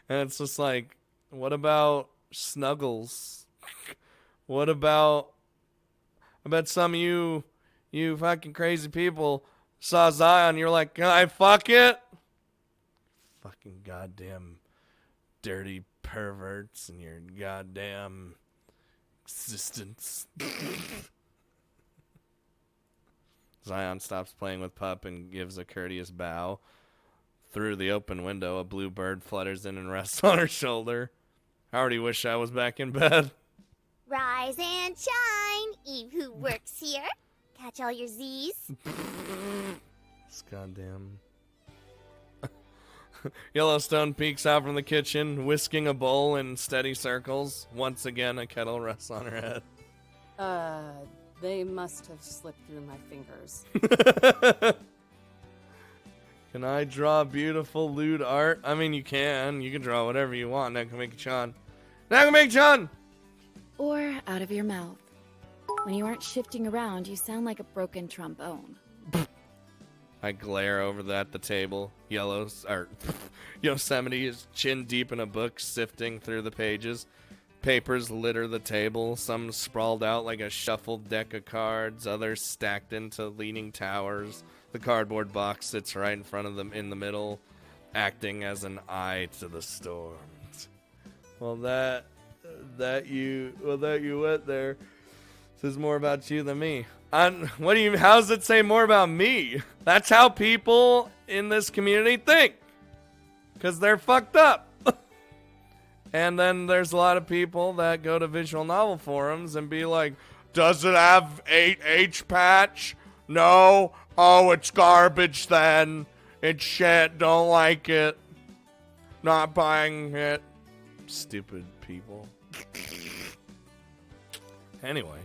And it's just like, what about snuggles? What about, I bet some of you fucking crazy people saw Zion, you're like, can I fuck it? Fucking goddamn dirty perverts and your goddamn existence. Zion stops playing with Pup and gives a courteous bow. Through the open window, a blue bird flutters in and rests on her shoulder. I already wish I was back in bed. Rise and shine, Eve who works here. Catch all your Z's. This goddamn... Yellowstone peeks out from the kitchen, whisking a bowl in steady circles. Once again, a kettle rests on her head. They must have slipped through my fingers. Can I draw beautiful lewd art? I mean, you can. You can draw whatever you want. Nakamaki-chan. Nakamaki-chan! Or out of your mouth. When you aren't shifting around, you sound like a broken trombone. I glare over at the table. Yosemite is chin deep in a book, sifting through the pages. Papers litter the table, some sprawled out like a shuffled deck of cards, others stacked into leaning towers. The cardboard box sits right in front of them in the middle, acting as an eye to the storm. Well, that you went there says more about you than me. How does it say more about me? That's how people in this community think. Because they're fucked up. And then there's a lot of people that go to visual novel forums and be like, does it have 8H patch? No. Oh, it's garbage then. It's shit. Don't like it. Not buying it. Stupid people. Anyway.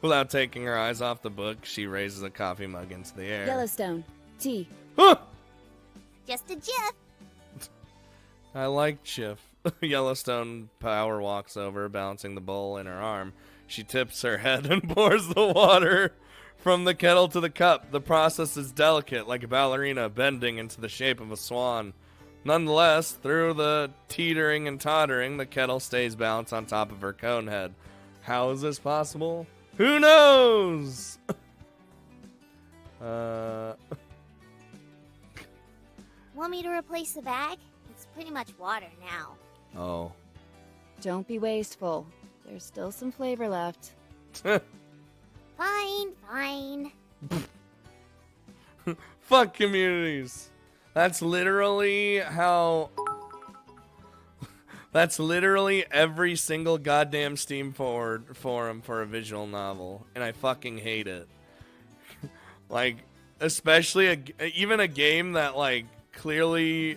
Without taking her eyes off the book, she raises a coffee mug into the air. Yellowstone. Tea. Huh! Just a jiff. I like Chiff. Yellowstone power walks over, balancing the bowl in her arm. She tips her head and pours the water from the kettle to the cup. The process is delicate, like a ballerina bending into the shape of a swan. Nonetheless, through the teetering and tottering, the kettle stays balanced on top of her cone head. How is this possible? Who knows? Want me to replace the bag? It's pretty much water now. Oh. Don't be wasteful. There's still some flavor left. Fine. Fuck communities. That's literally how... That's literally every single goddamn Steam forum for a visual novel. And I fucking hate it. Like, especially even a game that, like, clearly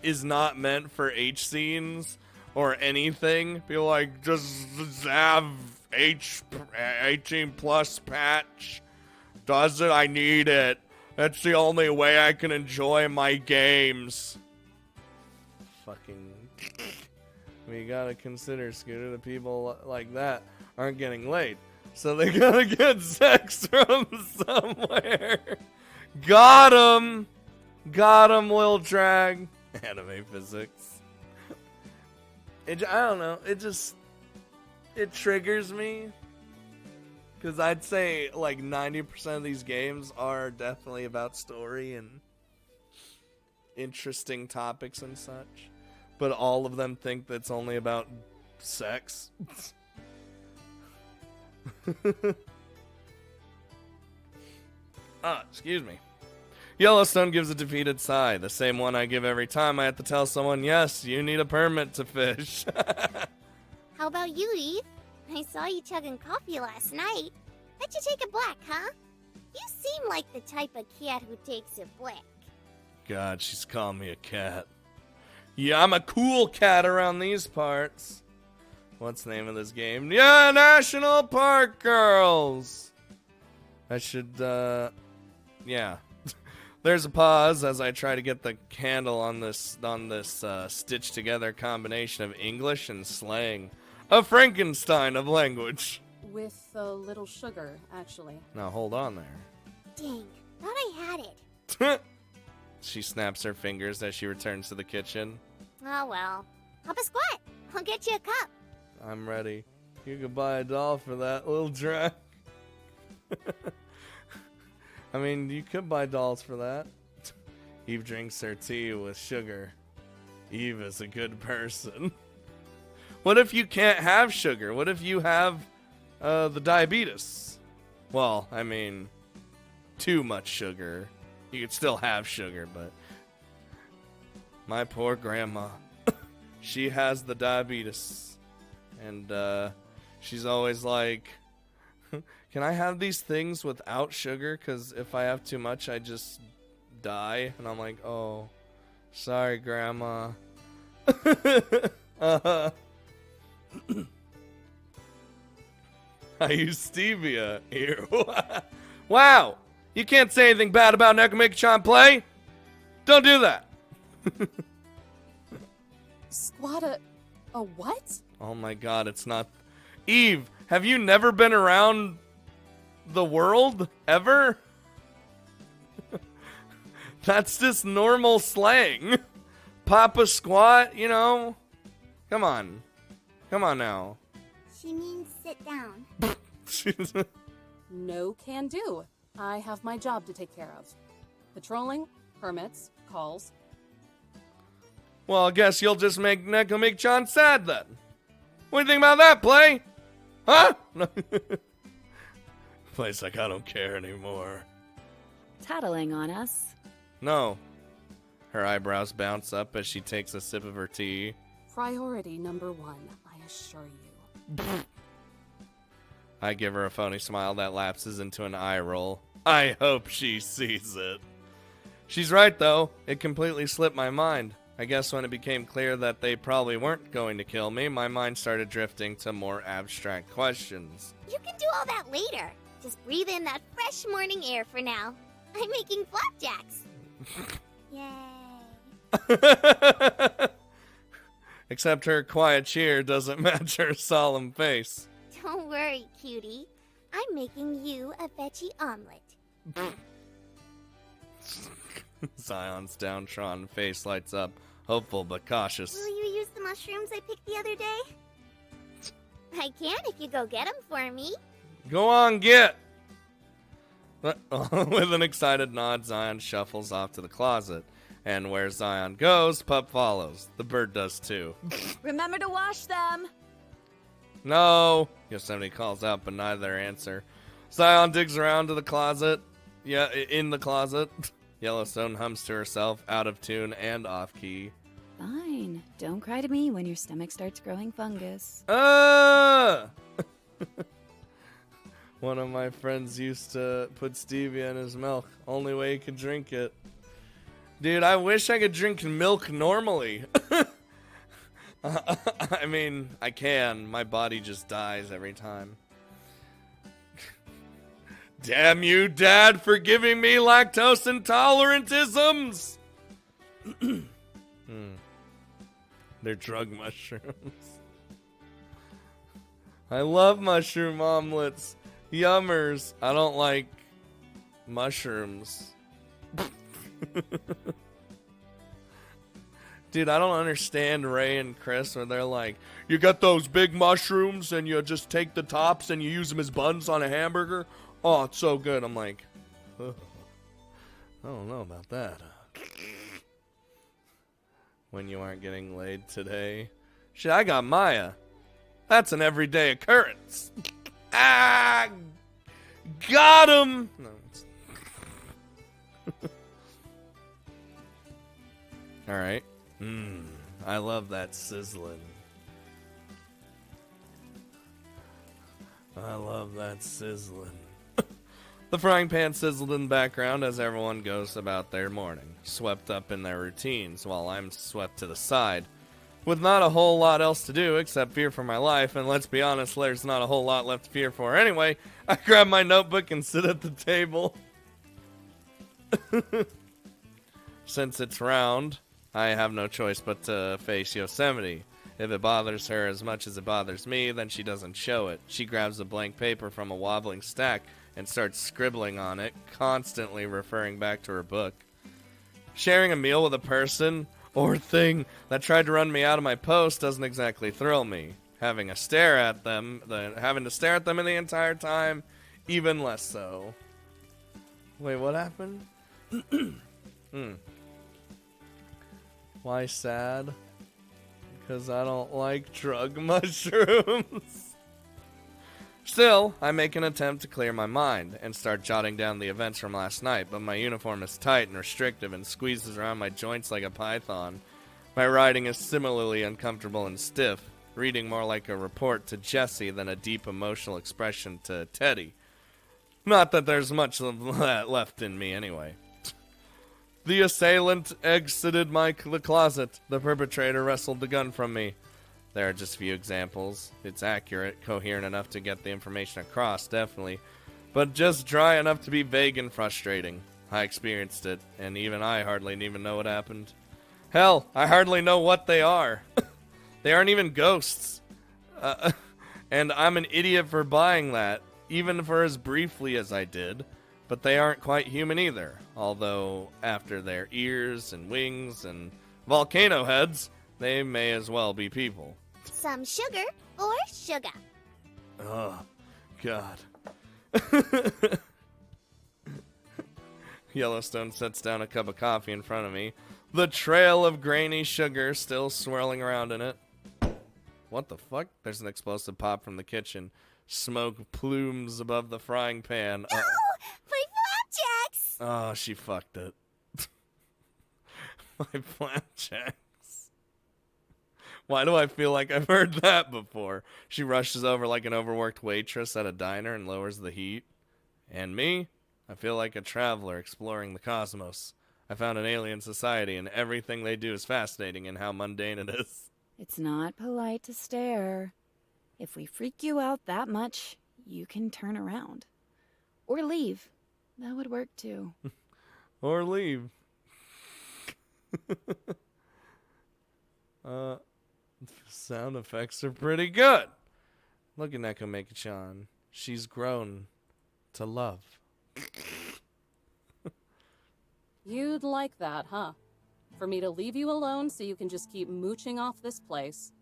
is not meant for H scenes or anything. People like, just have 18 plus patch. Does it? I need it. That's the only way I can enjoy my games. Fucking... We gotta consider, Scooter, the people like that aren't getting laid. So they gotta get sex from somewhere. Got him! Got him, Lil Drag. Anime physics. I don't know. It triggers me. Because I'd say like 90% of these games are definitely about story and interesting topics and such. But all of them think that's only about sex. Excuse me. Yellowstone gives a defeated sigh, the same one I give every time I have to tell someone, yes, you need a permit to fish. How about you, Eve? I saw you chugging coffee last night. Bet you take a black, huh? You seem like the type of cat who takes a black. God, she's calling me a cat. Yeah, I'm a cool cat around these parts. What's the name of this game? Yeah, National Park Girls! I should, yeah. There's a pause as I try to get the handle on this stitched together combination of English and slang. A Frankenstein of language. With a little sugar, actually. Now hold on there. Dang, thought I had it. She snaps her fingers as she returns to the kitchen. Oh well. Hop a squat. I'll get you a cup. I'm ready. You could buy a doll for that, little drag. I mean, you could buy dolls for that. Eve drinks her tea with sugar. Eve is a good person. What if you can't have sugar? What if you have the diabetes? Well, I mean, too much sugar. You could still have sugar, but... My poor grandma. She has the diabetes. And she's always like, can I have these things without sugar? Because if I have too much, I just die. And I'm like, oh, sorry, grandma. I use stevia. Ew. Wow. You can't say anything bad about Nekomake-chan play. Don't do that. Squad a what? Oh my god, it's not... Eve, have you never been around the world? Ever? That's just normal slang. Papa squat, you know? Come on. Come on now. She means sit down. No can do. I have my job to take care of. Patrolling, permits, calls. Well, I guess you'll just make Nekomake-chan sad then. What do you think about that, Play? Huh? Play's like, I don't care anymore. Tattling on us. No. Her eyebrows bounce up as she takes a sip of her tea. Priority number 1, I assure you. I give her a phony smile that lapses into an eye roll. I hope she sees it. She's right, though. It completely slipped my mind. I guess when it became clear that they probably weren't going to kill me, my mind started drifting to more abstract questions. You can do all that later. Just breathe in that fresh morning air for now. I'm making flapjacks. Yay. Except her quiet cheer doesn't match her solemn face. Don't worry, cutie. I'm making you a veggie omelet. Zion's downtrodden face lights up, hopeful but cautious. Will you use the mushrooms I picked the other day? I can if you go get them for me. Go on, get! With an excited nod, Zion shuffles off to the closet. And where Zion goes, Pup follows. The bird does too. Remember to wash them! No! Yosemite calls out, but neither answer. Zion digs around to the closet. Yeah, in the closet. Yellowstone hums to herself, out of tune and off key. Fine. Don't cry to me when your stomach starts growing fungus. Ah! One of my friends used to put stevia in his milk. Only way he could drink it. Dude, I wish I could drink milk normally. I mean, I can. My body just dies every time. Damn you, Dad, for giving me lactose intolerantisms! They're drug mushrooms. I love mushroom omelets. Yummers. I don't like mushrooms. Dude, I don't understand Ray and Chris where they're like, you got those big mushrooms and you just take the tops and you use them as buns on a hamburger? Oh, it's so good. I'm like, oh, I don't know about that. When you aren't getting laid today. Shit, I got Maya. That's an everyday occurrence. Ah! Got him! No, alright. I love that sizzling. I love that sizzling. The frying pan sizzled in the background as everyone goes about their morning, swept up in their routines, while I'm swept to the side. With not a whole lot else to do except fear for my life, and let's be honest, there's not a whole lot left to fear for anyway, I grab my notebook and sit at the table. Since it's round, I have no choice but to face Yosemite. If it bothers her as much as it bothers me, then she doesn't show it. She grabs a blank paper from a wobbling stack and starts scribbling on it, constantly referring back to her book. Sharing a meal with a person or thing that tried to run me out of my post doesn't exactly thrill me. Having to stare at them in the entire time, even less so. Wait, what happened? Why sad? Because I don't like drug mushrooms. Still, I make an attempt to clear my mind and start jotting down the events from last night, but my uniform is tight and restrictive and squeezes around my joints like a python. My writing is similarly uncomfortable and stiff, reading more like a report to Jesse than a deep emotional expression to Teddy. Not that there's much of that left in me anyway. The assailant exited the closet. The perpetrator wrestled the gun from me. There are just a few examples. It's accurate, coherent enough to get the information across, definitely, but just dry enough to be vague and frustrating. I experienced it, and even I hardly even know what happened. Hell, I hardly know what they are. They aren't even ghosts. And I'm an idiot for buying that, even for as briefly as I did. But they aren't quite human either, although after their ears and wings and volcano heads, they may as well be people. Some sugar or sugar. Oh, God. Yellowstone sets down a cup of coffee in front of me, the trail of grainy sugar still swirling around in it. What the fuck? There's an explosive pop from the kitchen. Smoke plumes above the frying pan. No! My flapjacks! Oh, she fucked it. My flapjacks. Why do I feel like I've heard that before? She rushes over like an overworked waitress at a diner and lowers the heat. And me? I feel like a traveler exploring the cosmos. I found an alien society and everything they do is fascinating and how mundane it is. It's not polite to stare. If we freak you out that much, you can turn around. Or leave. That would work too. Or leave. Sound effects are pretty good. Look at Neko Make-chan. She's grown to love. You'd like that, huh? For me to leave you alone so you can just keep mooching off this place.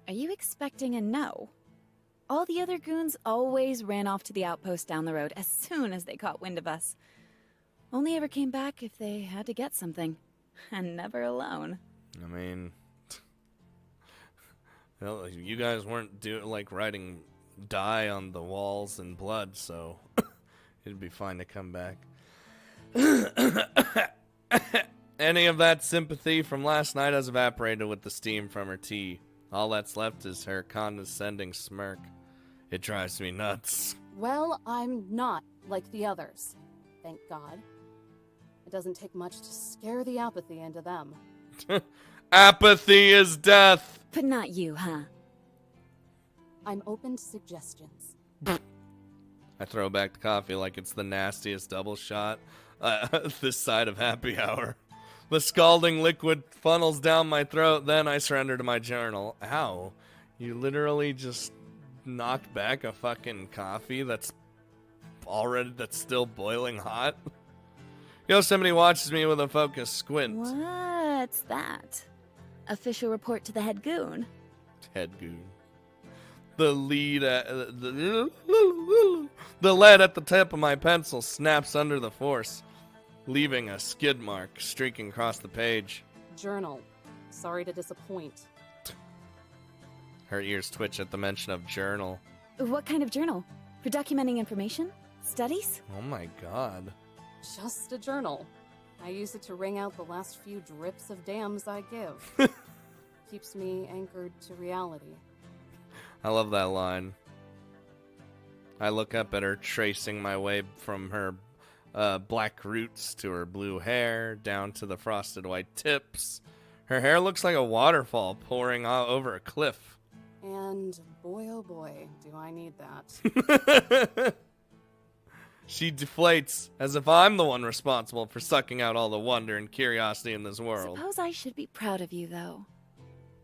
Are you expecting a no? All the other goons always ran off to the outpost down the road as soon as they caught wind of us. Only ever came back if they had to get something. And never alone. I mean, well, you guys weren't writing dye on the walls and blood, so It'd be fine to come back. Any of that sympathy from last night has evaporated with the steam from her tea. All that's left is her condescending smirk. It drives me nuts. Well, I'm not like the others. Thank God. It doesn't take much to scare the apathy into them. Apathy is death! But not you, huh? I'm open to suggestions. I throw back the coffee like it's the nastiest double shot this side of happy hour. The scalding liquid funnels down my throat, then I surrender to my journal. Ow. You literally just knocked back a fucking coffee that's still boiling hot? Yosemite watches me with a focused squint. What's that? Official report to the head goon. Head goon. The lead the lead at the tip of my pencil snaps under the force, leaving a skid mark streaking across the page. Journal. Sorry to disappoint. Her ears twitch at the mention of journal. What kind of journal? For documenting information? Studies? Oh my god. Just a journal. I use it to wring out the last few drips of dams I give. Keeps me anchored to reality. I love that line. I look up at her, tracing my way from her black roots to her blue hair, down to the frosted white tips. Her hair looks like a waterfall pouring out over a cliff. And boy, oh boy, do I need that. She deflates, as if I'm the one responsible for sucking out all the wonder and curiosity in this world. Suppose I should be proud of you, though.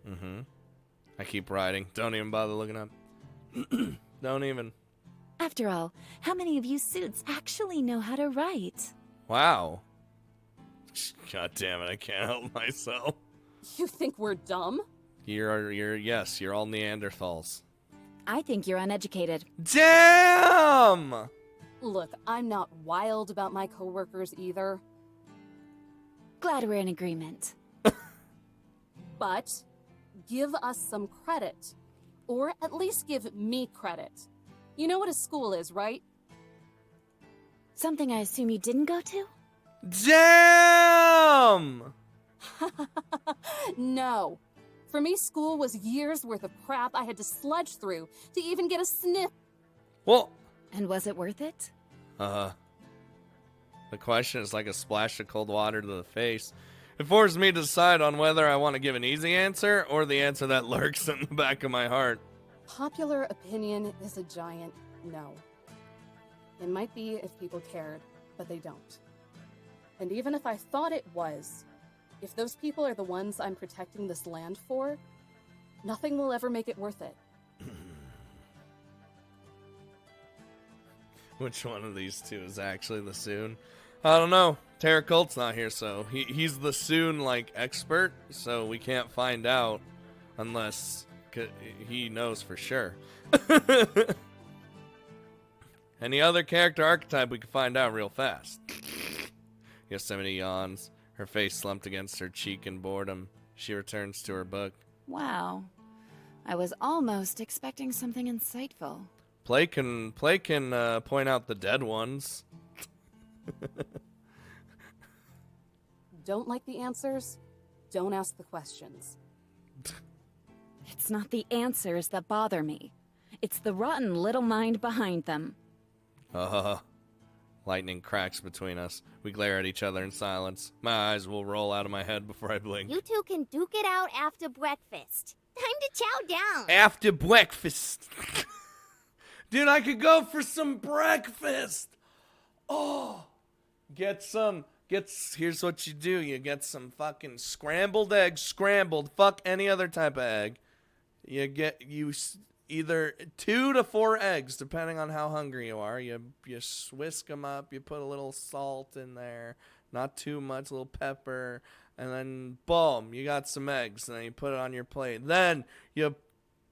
Mm-hmm. I keep writing. Don't even bother looking up. Don't even. After all, how many of you suits actually know how to write? Wow. God damn it, I can't help myself. You think we're dumb? Yes, you're all Neanderthals. I think you're uneducated. Damn! Look, I'm not wild about my coworkers either. Glad we're in agreement. But give us some credit. Or at least give me credit. You know what a school is, right? Something I assume you didn't go to? Damn! No. For me, school was years worth of crap I had to sludge through to even get a sniff. Well... And was it worth it? The question is like a splash of cold water to the face. It forces me to decide on whether I want to give an easy answer or the answer that lurks in the back of my heart. Popular opinion is a giant no. It might be if people cared, but they don't. And even if I thought it was, if those people are the ones I'm protecting this land for, nothing will ever make it worth it. Which one of these two is actually the Soon? I don't know. Tara Colt's not here, so he's the Soon, expert, so we can't find out unless he knows for sure. Any other character archetype we can find out real fast. Yosemite yawns, her face slumped against her cheek in boredom. She returns to her book. Wow. I was almost expecting something insightful. Play can point out the dead ones. Don't like the answers? Don't ask the questions. It's not the answers that bother me. It's the rotten little mind behind them. Lightning cracks between us. We glare at each other in silence. My eyes will roll out of my head before I blink. You two can duke it out after breakfast. Time to chow down. After breakfast. Dude, I could go for some breakfast. Oh. Here's what you do. You get some fucking scrambled eggs, fuck any other type of egg. You either 2 to 4 eggs, depending on how hungry you are. You whisk them up, you put a little salt in there, not too much, a little pepper, and then boom, you got some eggs, and then you put it on your plate. Then you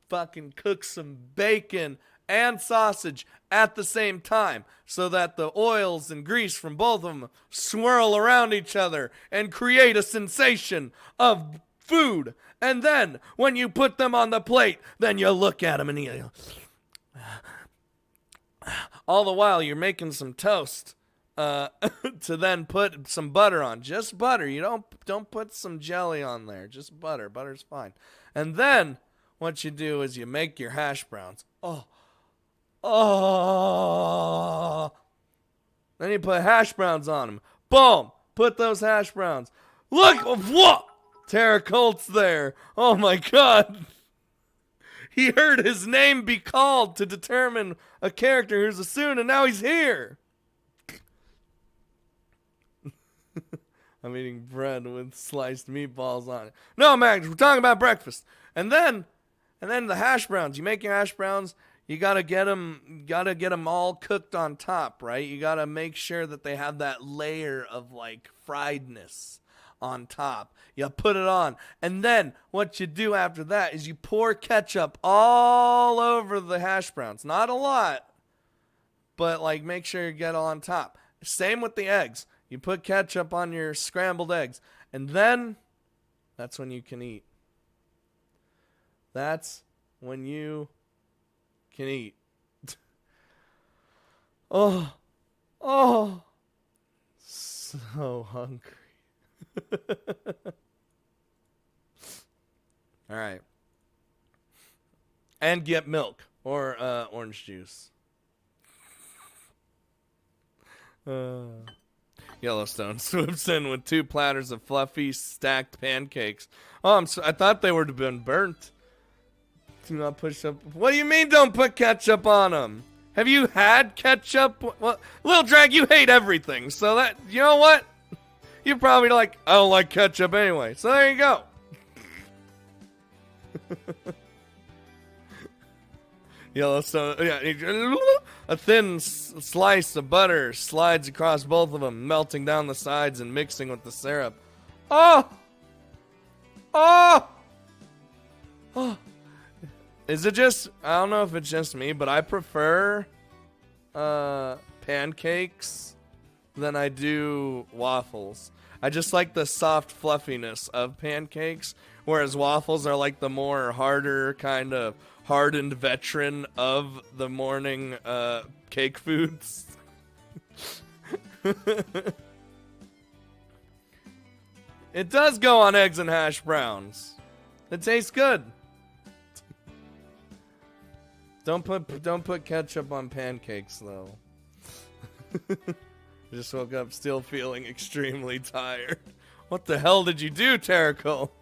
fucking cook some bacon and sausage at the same time so that the oils and grease from both of them swirl around each other and create a sensation of food. And then when you put them on the plate, then you look at them and you go, all the while you're making some toast to then put some butter on. Just butter. You don't put some jelly on there. Just butter. Butter's fine. And then what you do is you make your hash browns. Oh. Then you put hash browns on them. Boom. Put those hash browns. Look. What? Tara Colt's there. Oh my God. He heard his name be called to determine a character who's a soon, and now he's here. I'm eating bread with sliced meatballs on it. No, Max, we're talking about breakfast. And then the hash browns. You make your hash browns. You gotta get them all cooked on top, right? You gotta make sure that they have that layer of like friedness on top. You put it on. And then what you do after that is you pour ketchup all over the hash browns. Not a lot, but like make sure you get it on top. Same with the eggs. You put ketchup on your scrambled eggs. And then that's when you can eat. That's when you can eat. Oh, so hungry. All right. And get milk or orange juice. Yellowstone swoops in with 2 platters of fluffy stacked pancakes. Oh, I thought they would have been burnt. Do not push up. What do you mean don't put ketchup on them? Have you had ketchup? Well, Lil Drag, you hate everything. So that, you know what? You're probably like, I don't like ketchup anyway. So there you go. Yellowstone, yeah, a thin slice of butter slides across both of them, melting down the sides and mixing with the syrup. Oh! Is it just, I don't know if it's just me, but I prefer pancakes than I do waffles. I just like the soft fluffiness of pancakes, whereas waffles are like the more harder kind of hardened veteran of the morning cake foods. It does go on eggs and hash browns. It tastes good. Don't put ketchup on pancakes though. I just woke up still feeling extremely tired. What the hell did you do, Terricle?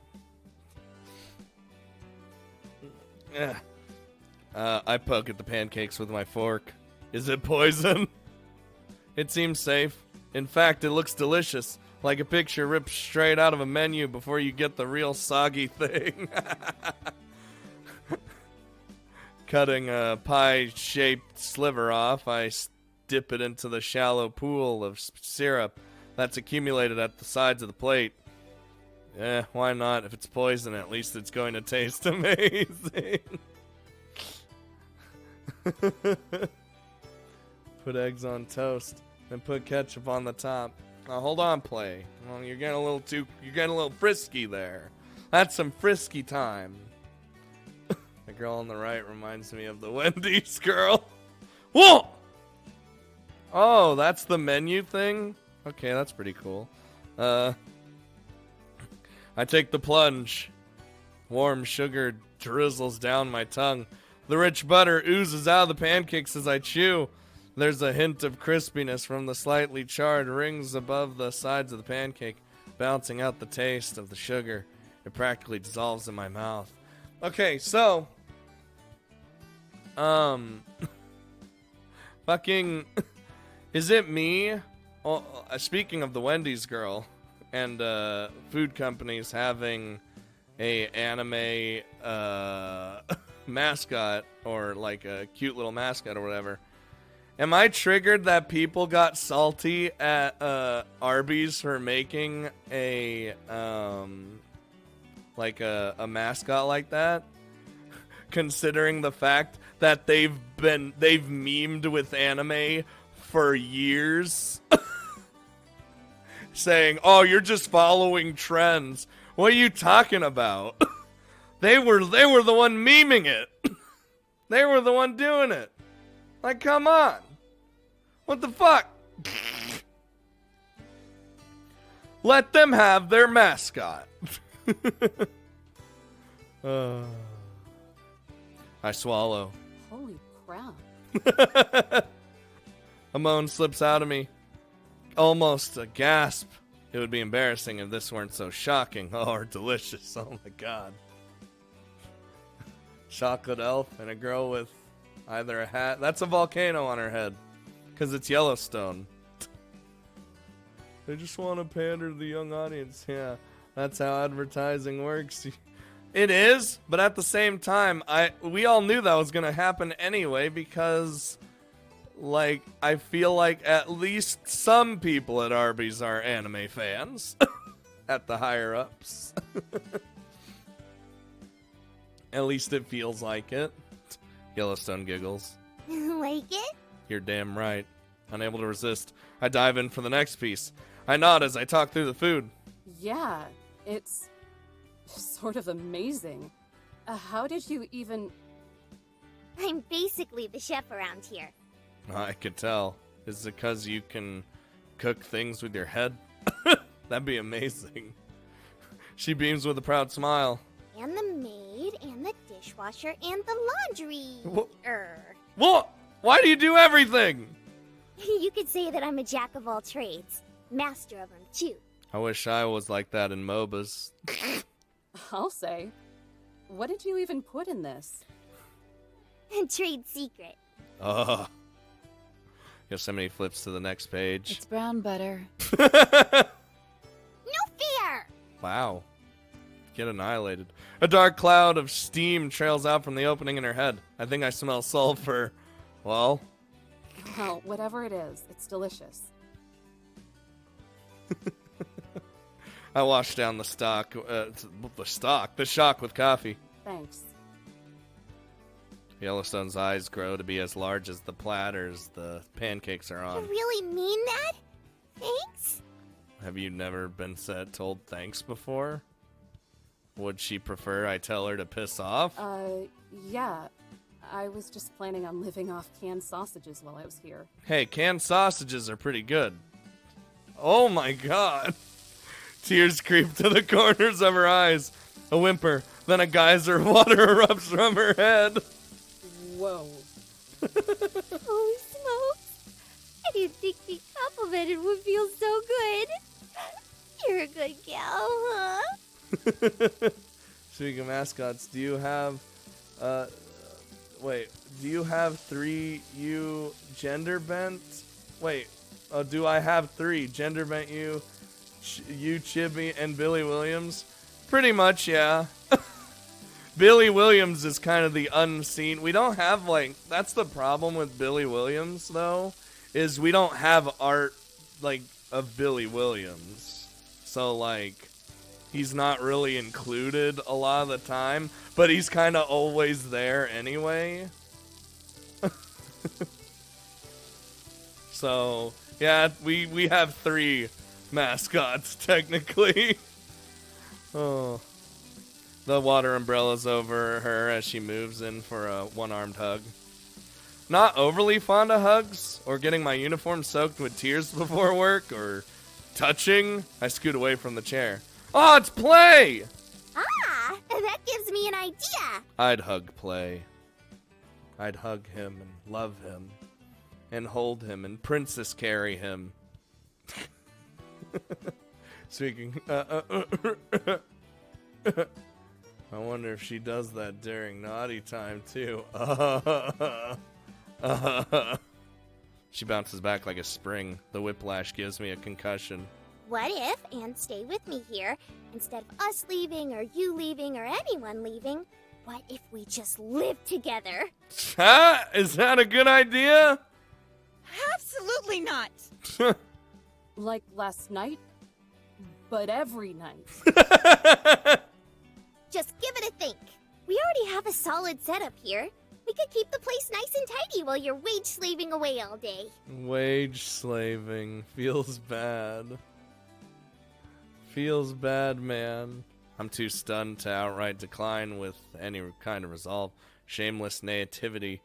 Yeah. I poke at the pancakes with my fork. Is it poison? It seems safe. In fact, it looks delicious. Like a picture ripped straight out of a menu before you get the real soggy thing. Cutting a pie-shaped sliver off, I dip it into the shallow pool of syrup that's accumulated at the sides of the plate. Why not? If it's poison, at least it's going to taste amazing. Put eggs on toast and put ketchup on the top. Now hold on, play. Well, you're getting a little frisky there. That's some frisky time. The girl on the right reminds me of the Wendy's girl. Whoa! Oh, that's the menu thing? Okay, that's pretty cool. I take the plunge. Warm sugar drizzles down my tongue. The rich butter oozes out of the pancakes as I chew. There's a hint of crispiness from the slightly charred rings above the sides of the pancake, bouncing out the taste of the sugar. It practically dissolves in my mouth. Okay, so... fucking... Is it me? Well, speaking of the Wendy's girl and food companies having a anime mascot or like a cute little mascot or whatever, am I triggered that people got salty at Arby's for making a mascot like that? Considering the fact that they've memed with anime for years. Saying, oh, you're just following trends. What are you talking about? They were the one memeing it. They were the one doing it. Like, come on. What the fuck? Let them have their mascot. I swallow. Holy crap. A moan slips out of me. Almost a gasp. It would be embarrassing if this weren't so shocking. Oh, or delicious. Oh my god. Chocolate elf and a girl with either a hat. That's a volcano on her head. Because it's Yellowstone. They just want to pander to the young audience. Yeah, that's how advertising works. It is, but at the same time, we all knew that was going to happen anyway because, like, I feel like at least some people at Arby's are anime fans. At the higher-ups. At least it feels like it. Yellowstone giggles. Like it? You're damn right. Unable to resist, I dive in for the next piece. I nod as I talk through the food. Yeah, it's sort of amazing. How did you even... I'm basically the chef around here. I could tell. Is it because you can cook things with your head? That'd be amazing. She beams with a proud smile. And the maid, and the dishwasher, and the laundry. What? Why do you do everything? You could say that I'm a jack of all trades. Master of them, too. I wish I was like that in MOBAs. I'll say. What did you even put in this? Trade secret. Yosemite flips to the next page. It's brown butter. No fear! Wow. Get annihilated. A dark cloud of steam trails out from the opening in her head. I think I smell sulfur. Well? Well, whatever it is, it's delicious. I wash down the shock with coffee. Thanks. Yellowstone's eyes grow to be as large as the platters the pancakes are on. You really mean that? Thanks? Have you never been told thanks before? Would she prefer I tell her to piss off? Yeah. I was just planning on living off canned sausages while I was here. Hey, canned sausages are pretty good. Oh my god. Tears creep to the corners of her eyes. A whimper, then a geyser of water erupts from her head. Whoa. Holy smokes. I didn't think being complimented would feel so good. You're a good gal, huh? Speaking of mascots, do you have, do you have 3U gender bent? Do I have 3 gender bent you, Chibi, and Billy Williams? Pretty much, yeah. Billy Williams is kind of the unseen. We don't have, that's the problem with Billy Williams, though, is we don't have art, of Billy Williams. So, he's not really included a lot of the time, but he's kind of always there anyway. So, yeah, we have 3 mascots, technically. Oh. The water umbrella's over her as she moves in for a one-armed hug. Not overly fond of hugs, or getting my uniform soaked with tears before work, or touching. I scoot away from the chair. Oh, it's Play! Ah, that gives me an idea. I'd hug Play. I'd hug him and love him. And hold him and princess carry him. Speaking... I wonder if she does that during naughty time, too. She bounces back like a spring. The whiplash gives me a concussion. What if, and stay with me here, instead of us leaving or you leaving or anyone leaving, what if we just live together? Huh? Is that a good idea? Absolutely not! Like last night, but every night. Just give it a think. We already have a solid setup here. We could keep the place nice and tidy while you're wage slaving away all day. Wage slaving. Feels bad. Feels bad, man. I'm too stunned to outright decline with any kind of resolve. Shameless naivety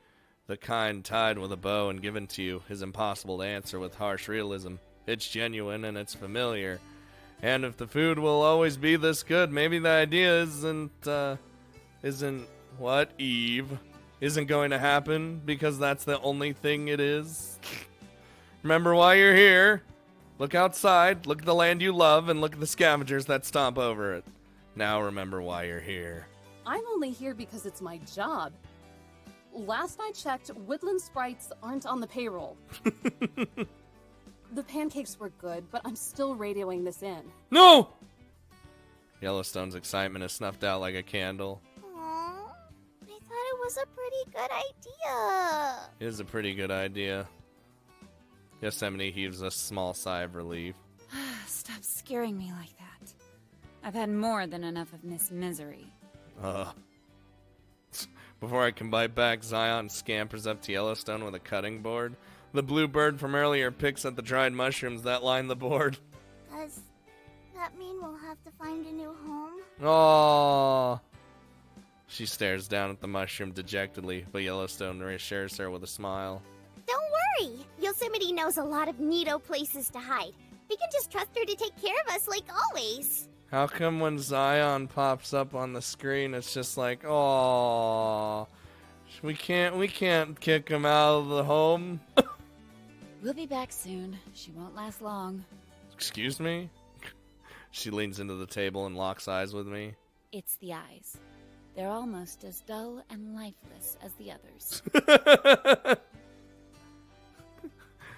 The kind tied with a bow and given to you is impossible to answer with harsh realism. It's genuine and it's familiar. And if the food will always be this good, maybe the idea isn't what, Eve? Isn't going to happen because that's the only thing it is? Remember why you're here. Look outside, look at the land you love, and look at the scavengers that stomp over it. Now remember why you're here. I'm only here because it's my job. Last I checked, woodland sprites aren't on the payroll. The pancakes were good, but I'm still radioing this in. No! Yellowstone's excitement is snuffed out like a candle. Aww, I thought it was a pretty good idea. It is a pretty good idea. Yosemite heaves a small sigh of relief. Stop scaring me like that. I've had more than enough of Miss Misery. Before I can bite back, Zion scampers up to Yellowstone with a cutting board. The blue bird from earlier picks at the dried mushrooms that line the board. Does that mean we'll have to find a new home? Aww. She stares down at the mushroom dejectedly, but Yellowstone reassures her with a smile. Don't worry! Yosemite knows a lot of neato places to hide. We can just trust her to take care of us like always. How come when Zion pops up on the screen, it's just like, aww, we can't kick him out of the home? We'll be back soon. She won't last long. Excuse me? She leans into the table and locks eyes with me. It's the eyes. They're almost as dull and lifeless as the others.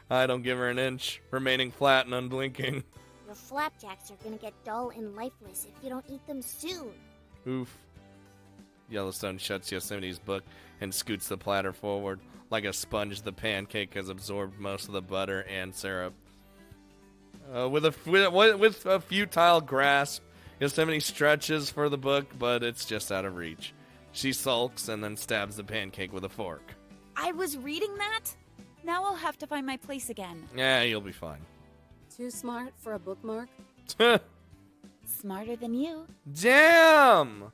I don't give her an inch, remaining flat and unblinking. Your flapjacks are gonna get dull and lifeless if you don't eat them soon. Oof. Yellowstone shuts Yosemite's book and scoots the platter forward. Like a sponge, the pancake has absorbed most of the butter and syrup. With a futile grasp, Yosemite stretches for the book, but it's just out of reach. She sulks and then stabs the pancake with a fork. I was reading that? Now I'll have to find my place again. Yeah, you'll be fine. Too smart for a bookmark? Smarter than you. Damn!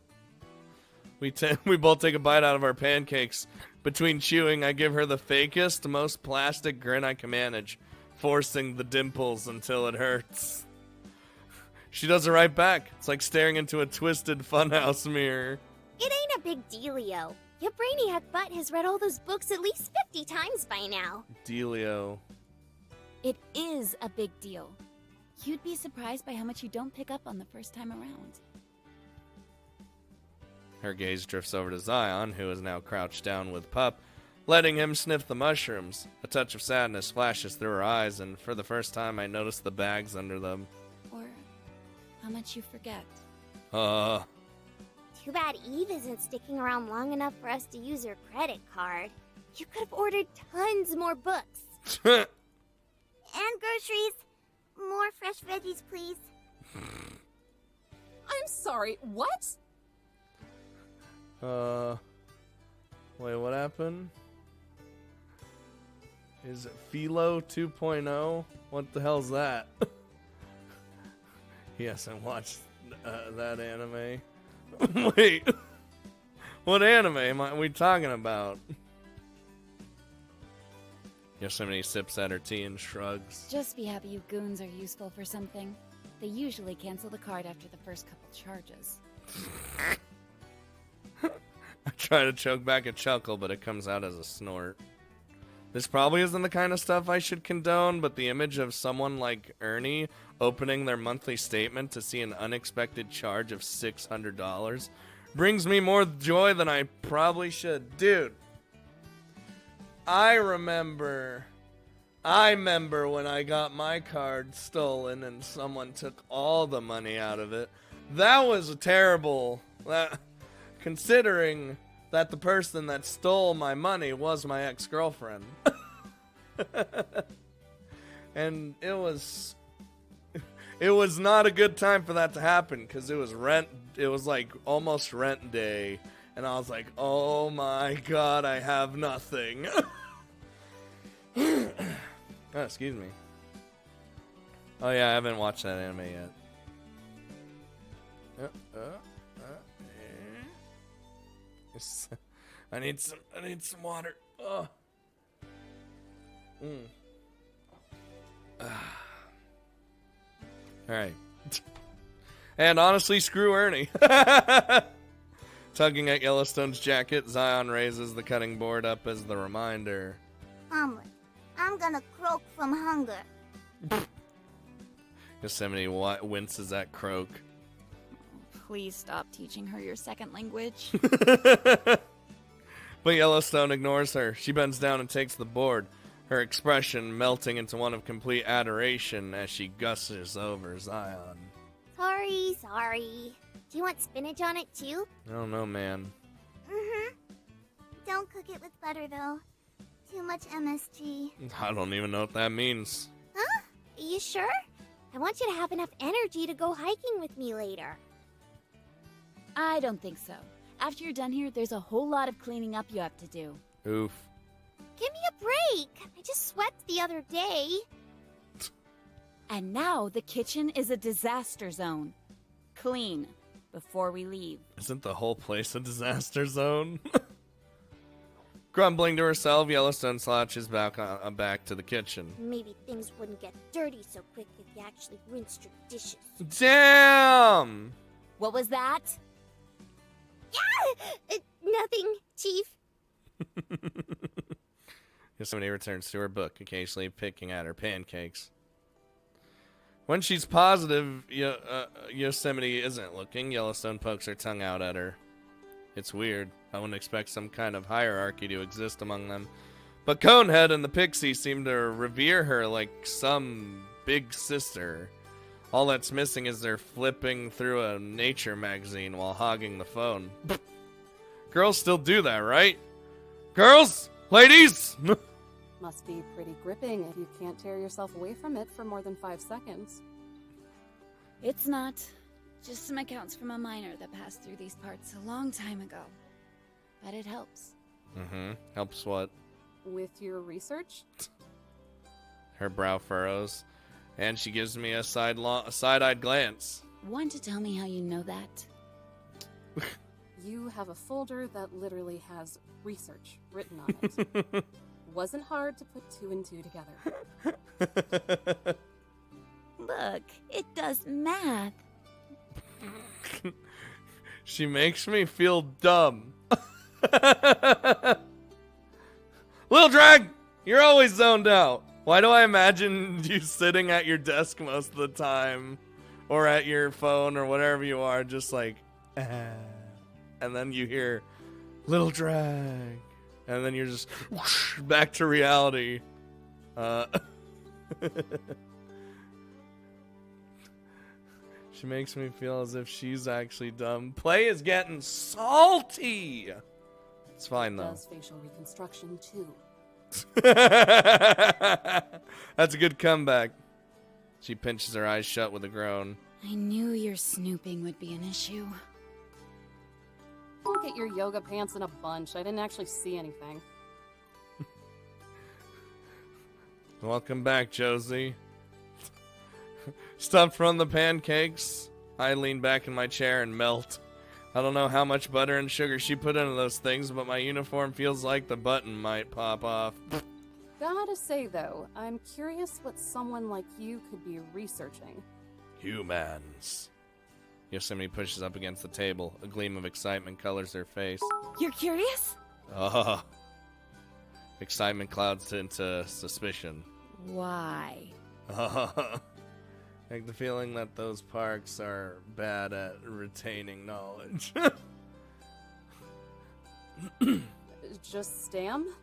We both take a bite out of our pancakes. Between chewing, I give her the fakest, most plastic grin I can manage, forcing the dimples until it hurts. She does it right back. It's like staring into a twisted funhouse mirror. It ain't a big dealio. Your brainiac butt has read all those books at least 50 times by now. Dealio. It is a big deal. You'd be surprised by how much you don't pick up on the first time around. Her gaze drifts over to Zion, who is now crouched down with Pup, letting him sniff the mushrooms. A touch of sadness flashes through her eyes, and for the first time I notice the bags under them. Or how much you forget. Too bad Eve isn't sticking around long enough for us to use her credit card. You could have ordered tons more books. And groceries. More fresh veggies, please. I'm sorry, what? Wait, what happened? Is it Philo 2.0? What the hell's that? He hasn't watched that anime. Wait, what anime are we talking about? Yosemite sips at her tea and shrugs. Just be happy you goons are useful for something. They usually cancel the card after the first couple charges. I try to choke back a chuckle, but it comes out as a snort. This probably isn't the kind of stuff I should condone, but the image of someone like Ernie opening their monthly statement to see an unexpected charge of $600 brings me more joy than I probably should. Dude, I remember when I got my card stolen and someone took all the money out of it. That was terrible. Considering that the person that stole my money was my ex-girlfriend. And it was not a good time for that to happen, because it was like almost rent day, and I was like, oh my god, I have nothing. Oh, excuse me. Oh yeah, I haven't watched that anime yet. I need some water. Alright. And honestly, screw Ernie. Tugging at Yellowstone's jacket, Zion raises the cutting board up as the reminder. Omelet. I'm gonna croak from hunger. Yosemite winces at croak. Please stop teaching her your second language. But Yellowstone ignores her. She bends down and takes the board, her expression melting into one of complete adoration as she gushes over Zion. Sorry. Do you want spinach on it too? I don't know, man. Mm-hmm. Don't cook it with butter though. Too much MSG. I don't even know what that means. Huh? Are you sure? I want you to have enough energy to go hiking with me later. I don't think so. After you're done here, there's a whole lot of cleaning up you have to do. Oof. Give me a break. I just swept the other day. And now the kitchen is a disaster zone. Clean before we leave. Isn't the whole place a disaster zone? Grumbling to herself, Yellowstone slouches back to the kitchen. Maybe things wouldn't get dirty so quick if you actually rinsed your dishes. Damn! What was that? Yeah! Nothing, Chief. Yosemite returns to her book, occasionally picking at her pancakes. When she's positive Yosemite isn't looking, Yellowstone pokes her tongue out at her. It's weird. I wouldn't expect some kind of hierarchy to exist among them. But Conehead and the Pixie seem to revere her like some big sister. All that's missing is they're flipping through a nature magazine while hogging the phone. Girls still do that, right? Girls? Ladies? Must be pretty gripping if you can't tear yourself away from it for more than 5 seconds. It's not. Just some accounts from a miner that passed through these parts a long time ago. But it helps. Mm-hmm. Helps what? With your research? Her brow furrows, and she gives me a side-eyed glance. Want to tell me how you know that? You have a folder that literally has research written on it. Wasn't hard to put 2 and 2 together. Look, it does math. She makes me feel dumb. Little Drag, you're always zoned out. Why do I imagine you sitting at your desk most of the time? Or at your phone or whatever you are, just like, and then you hear, Little Drag. And then you're just whoosh, back to reality. She makes me feel as if she's actually dumb. Play is getting salty. It's fine though. Does facial reconstruction too. That's a good comeback. She pinches her eyes shut with a groan. I knew your snooping would be an issue. Don't get your yoga pants in a bunch. I didn't actually see anything. Welcome back, Josie. Stuffed from the pancakes, I lean back in my chair and melt. I don't know how much butter and sugar she put into those things, but my uniform feels like the button might pop off. Gotta say, though, I'm curious what someone like you could be researching. Humans. Yosemite pushes up against the table. A gleam of excitement colors her face. You're curious? Oh. Excitement clouds into suspicion. Why? Like the feeling that those parks are bad at retaining knowledge. Just Stam?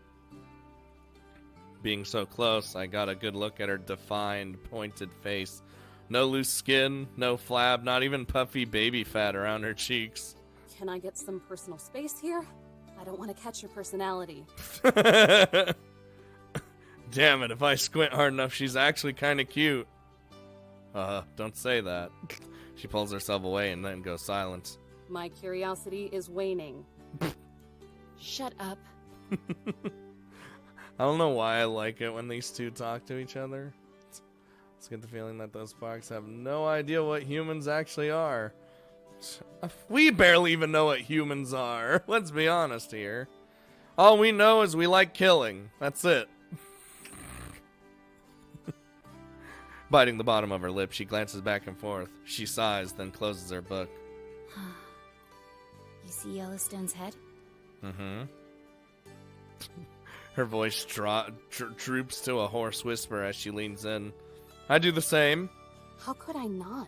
Being so close, I got a good look at her defined, pointed face. No loose skin, no flab, not even puffy baby fat around her cheeks. Can I get some personal space here? I don't want to catch your personality. Damn it, if I squint hard enough, she's actually kind of cute. Don't say that. She pulls herself away and then goes silent. My curiosity is waning. Shut up. I don't know why I like it when these two talk to each other. Let's get the feeling that those sparks have no idea what humans actually are. We barely even know what humans are. Let's be honest here. All we know is we like killing. That's it. Biting the bottom of her lip, she glances back and forth. She sighs, then closes her book. You see Yellowstone's head? Mm-hmm. Her voice droops to a hoarse whisper as she leans in. I do the same. How could I not?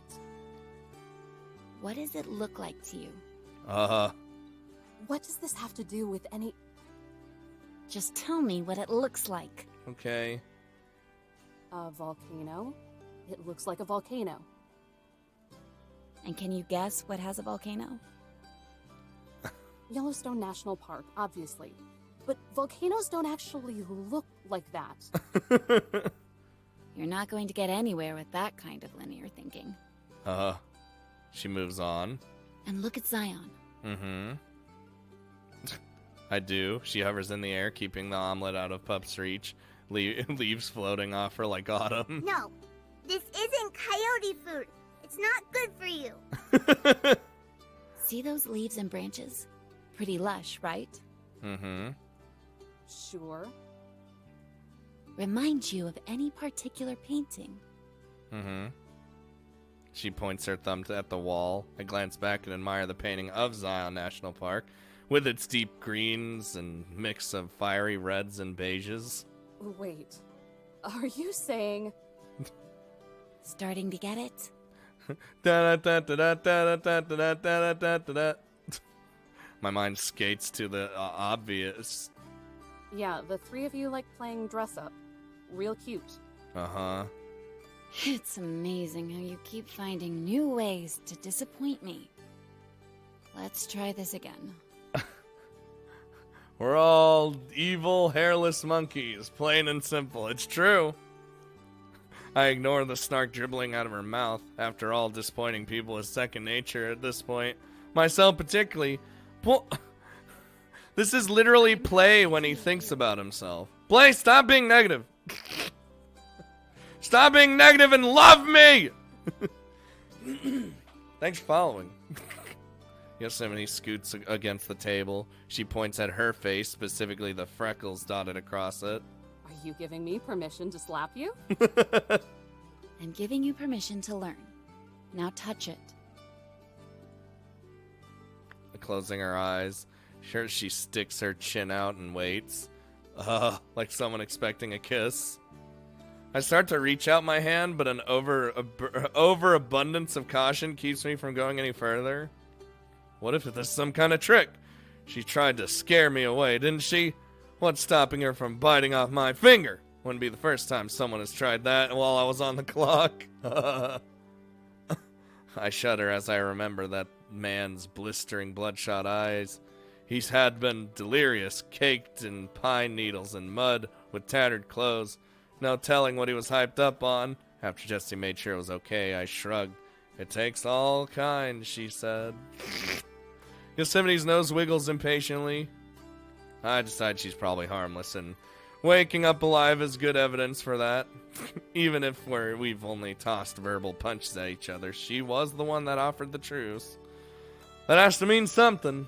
What does it look like to you? What does this have to do with any... Just tell me what it looks like. Okay. A volcano? It looks like a volcano. And can you guess what has a volcano? Yellowstone National Park, obviously. But volcanoes don't actually look like that. You're not going to get anywhere with that kind of linear thinking. She moves on. And look at Zion. Mm-hmm. I do. She hovers in the air, keeping the omelet out of Pup's reach. Leaves floating off her like autumn. No, this isn't coyote food. It's not good for you. See those leaves and branches? Pretty lush, right? Mm-hmm. Sure. Remind you of any particular painting? Mm-hmm. She points her thumb at the wall. I glance back and admire the painting of Zion National Park, with its deep greens and mix of fiery reds and beiges. Wait, are you saying... Starting to get it? My mind skates to the obvious. Yeah, the three of you like playing dress-up. Real cute. Uh-huh. It's amazing how you keep finding new ways to disappoint me. Let's try this again. We're all evil, hairless monkeys, plain and simple. It's true. I ignore the snark dribbling out of her mouth. After all, disappointing people is second nature at this point. Myself particularly. This is literally Play when he thinks about himself. Play, stop being negative. Stop being negative and love me! Thanks for following. Yosemite scoots against the table. She points at her face, specifically the freckles dotted across it. Are you giving me permission to slap you? I'm giving you permission to learn. Now touch it. Closing her eyes, sure, she sticks her chin out and waits. Like someone expecting a kiss. I start to reach out my hand, but an overabundance of caution keeps me from going any further. What if this is some kind of trick? She tried to scare me away, didn't she? What's stopping her from biting off my finger? Wouldn't be the first time someone has tried that while I was on the clock. I shudder as I remember that man's blistering bloodshot eyes. He's had been delirious, caked in pine needles and mud, with tattered clothes. No telling what he was hyped up on. After Jessie made sure it was okay, I shrugged. It takes all kinds, she said. Yosemite's nose wiggles impatiently. I decide she's probably harmless, and waking up alive is good evidence for that. Even if we've only tossed verbal punches at each other, she was the one that offered the truce. That has to mean something.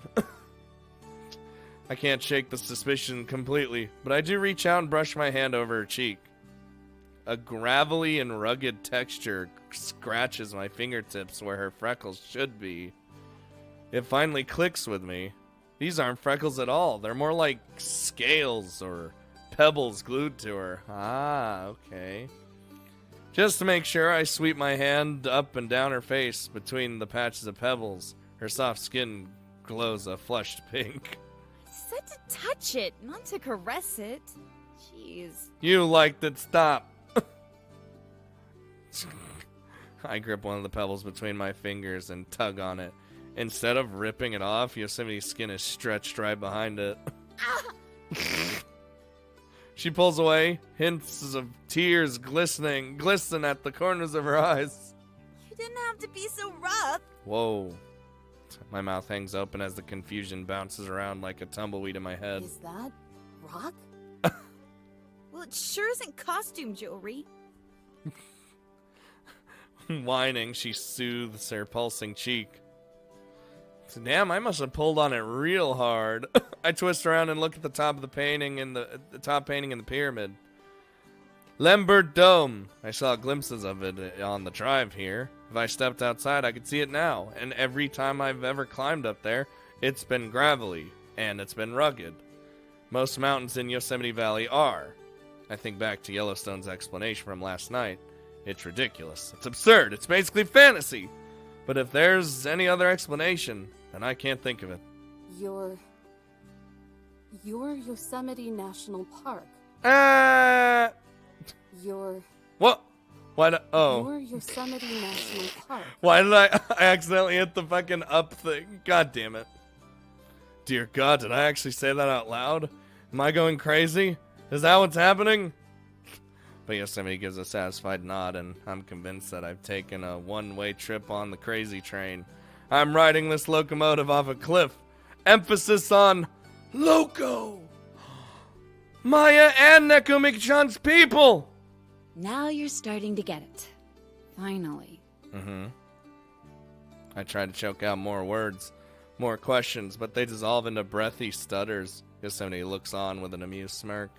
I can't shake the suspicion completely, but I do reach out and brush my hand over her cheek. A gravelly and rugged texture scratches my fingertips where her freckles should be. It finally clicks with me. These aren't freckles at all. They're more like scales or pebbles glued to her. Ah, okay. Just to make sure, I sweep my hand up and down her face between the patches of pebbles. Her soft skin glows a flushed pink. I said to touch it, not to caress it. Jeez. You liked it, stop. I grip one of the pebbles between my fingers and tug on it. Instead of ripping it off, Yosemite's skin is stretched right behind it. She pulls away, hints of tears glisten at the corners of her eyes. You didn't have to be so rough. Whoa. My mouth hangs open as the confusion bounces around like a tumbleweed in my head. Is that rock? Well, it sure isn't costume jewelry. Whining, she soothes her pulsing cheek. So, damn, I must have pulled on it real hard. I twist around and look at the top of the painting in the top painting in the pyramid. Lambert Dome. I saw glimpses of it on the drive here. If I stepped outside, I could see it now. And every time I've ever climbed up there, it's been gravelly and it's been rugged. Most mountains in Yosemite Valley are. I think back to Yellowstone's explanation from last night. It's ridiculous. It's absurd. It's basically fantasy. But if there's any other explanation, then I can't think of it. Your Yosemite National Park. Your What? Why did, oh. Your Yosemite National Park. Why did I accidentally hit the fucking up thing? God damn it. Dear God, did I actually say that out loud? Am I going crazy? Is that what's happening? But Yosemite gives a satisfied nod, and I'm convinced that I've taken a one-way trip on the crazy train. I'm riding this locomotive off a cliff. Emphasis on loco. Maya and Nekomik-chan's people. Now you're starting to get it. Finally. Mm-hmm. I try to choke out more words, more questions, but they dissolve into breathy stutters. Yosemite looks on with an amused smirk.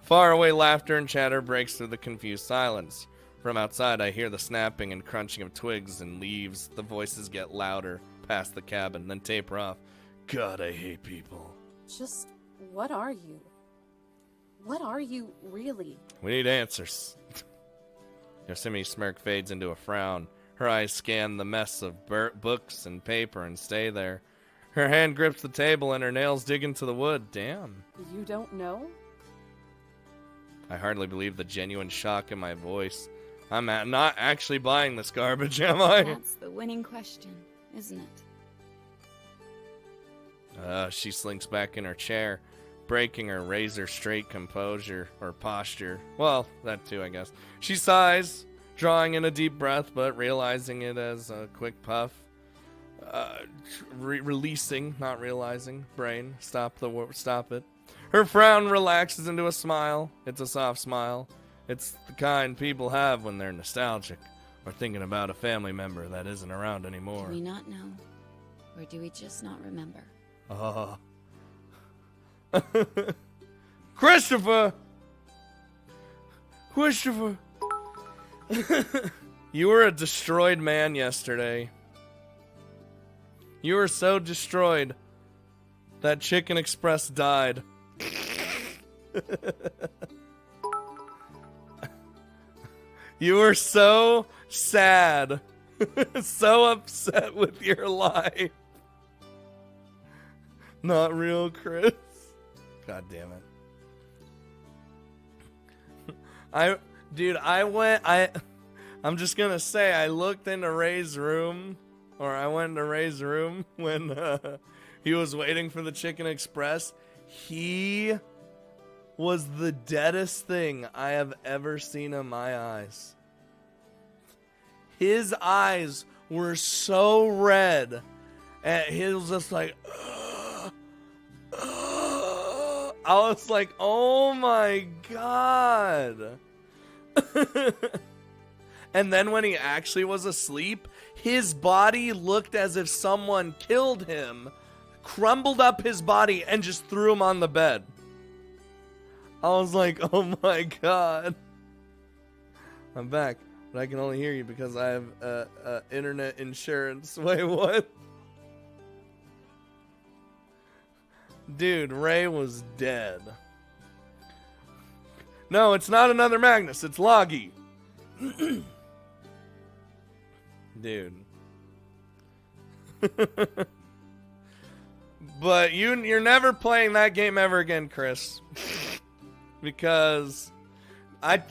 Faraway laughter and chatter breaks through the confused silence. From outside, I hear the snapping and crunching of twigs and leaves. The voices get louder past the cabin, then taper off. God, I hate people. Just what are you? What are you really? We need answers. Yosemite's smirk fades into a frown. Her eyes scan the mess of books and paper and stay there. Her hand grips the table and her nails dig into the wood. Damn. You don't know? I hardly believe the genuine shock in my voice. I'm not actually buying this garbage, am I? That's the winning question, isn't it? She slinks back in her chair, breaking her razor-straight composure, or posture. Well, that too, I guess. She sighs, drawing in a deep breath, but realizing it as a quick puff. Releasing, not realizing. Brain, stop it. Her frown relaxes into a smile. It's a soft smile. It's the kind people have when they're nostalgic, or thinking about a family member that isn't around anymore. Do we not know? Or do we just not remember? Christopher! You were a destroyed man yesterday. You were so destroyed that Chicken Express died. You were so sad. So upset with your life. Not real, Chris. God damn it. I'm just gonna say, I looked into Ray's room, or I went into Ray's room when he was waiting for the Chicken Express. He was the deadest thing I have ever seen in my eyes. His eyes were so red, and he was just like, I was like, oh my God. And then when he actually was asleep, his body looked as if someone killed him, crumbled up his body, and just threw him on the bed. I was like, oh my God. I'm back, but I can only hear you because I have internet insurance. Wait, what? Dude, Ray was dead. No, it's not another Magnus. It's Loggy. Dude. But you're never playing that game ever again, Chris. Because I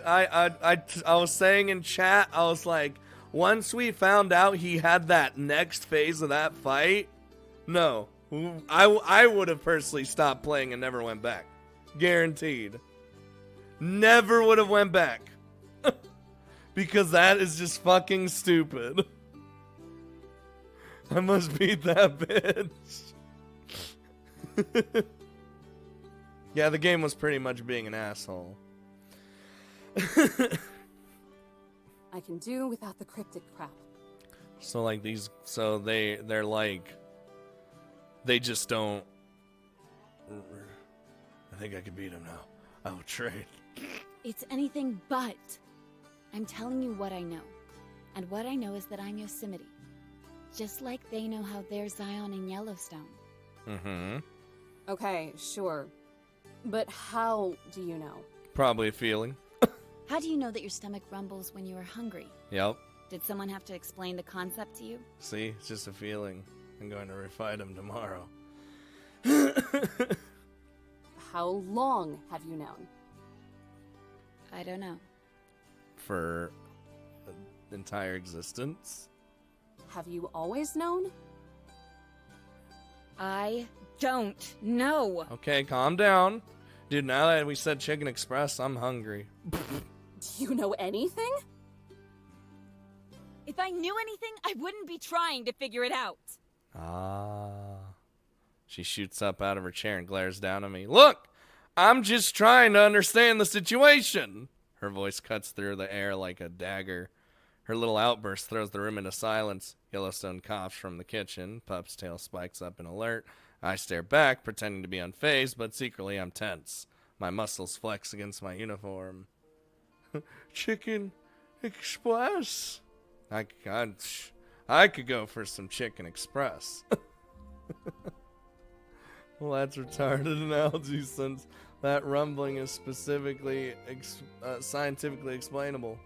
was saying in chat, I was like, once we found out he had that next phase of that fight, no. I would have personally stopped playing and never went back. Guaranteed. Never would have went back. Because that is just fucking stupid. I must beat that bitch. Yeah, the game was pretty much being an asshole. I can do without the cryptic crap. So like they're like They just don't. I think I can beat him now. I will trade. It's anything but. I'm telling you what I know. And what I know is that I'm Yosemite. Just like they know how they're Zion and Yellowstone. Mm-hmm. Okay, sure. But how do you know? Probably a feeling. How do you know that your stomach rumbles when you are hungry? Yep. Did someone have to explain the concept to you? See, it's just a feeling. I'm going to refight him tomorrow. How long have you known? I don't know. For an entire existence? Have you always known? I don't know. Okay, calm down. Dude, now that we said Chicken Express, I'm hungry. Do you know anything? If I knew anything, I wouldn't be trying to figure it out. Ah. She shoots up out of her chair and glares down at me. Look! I'm just trying to understand the situation. Her voice cuts through the air like a dagger. Her little outburst throws the room into silence. Yellowstone coughs from the kitchen. Pup's tail spikes up in alert. I stare back, pretending to be unfazed, but secretly I'm tense. My muscles flex against my uniform. Chicken Express? I could go for some Chicken Express. Well, that's retarded analogy since that rumbling is specifically scientifically explainable.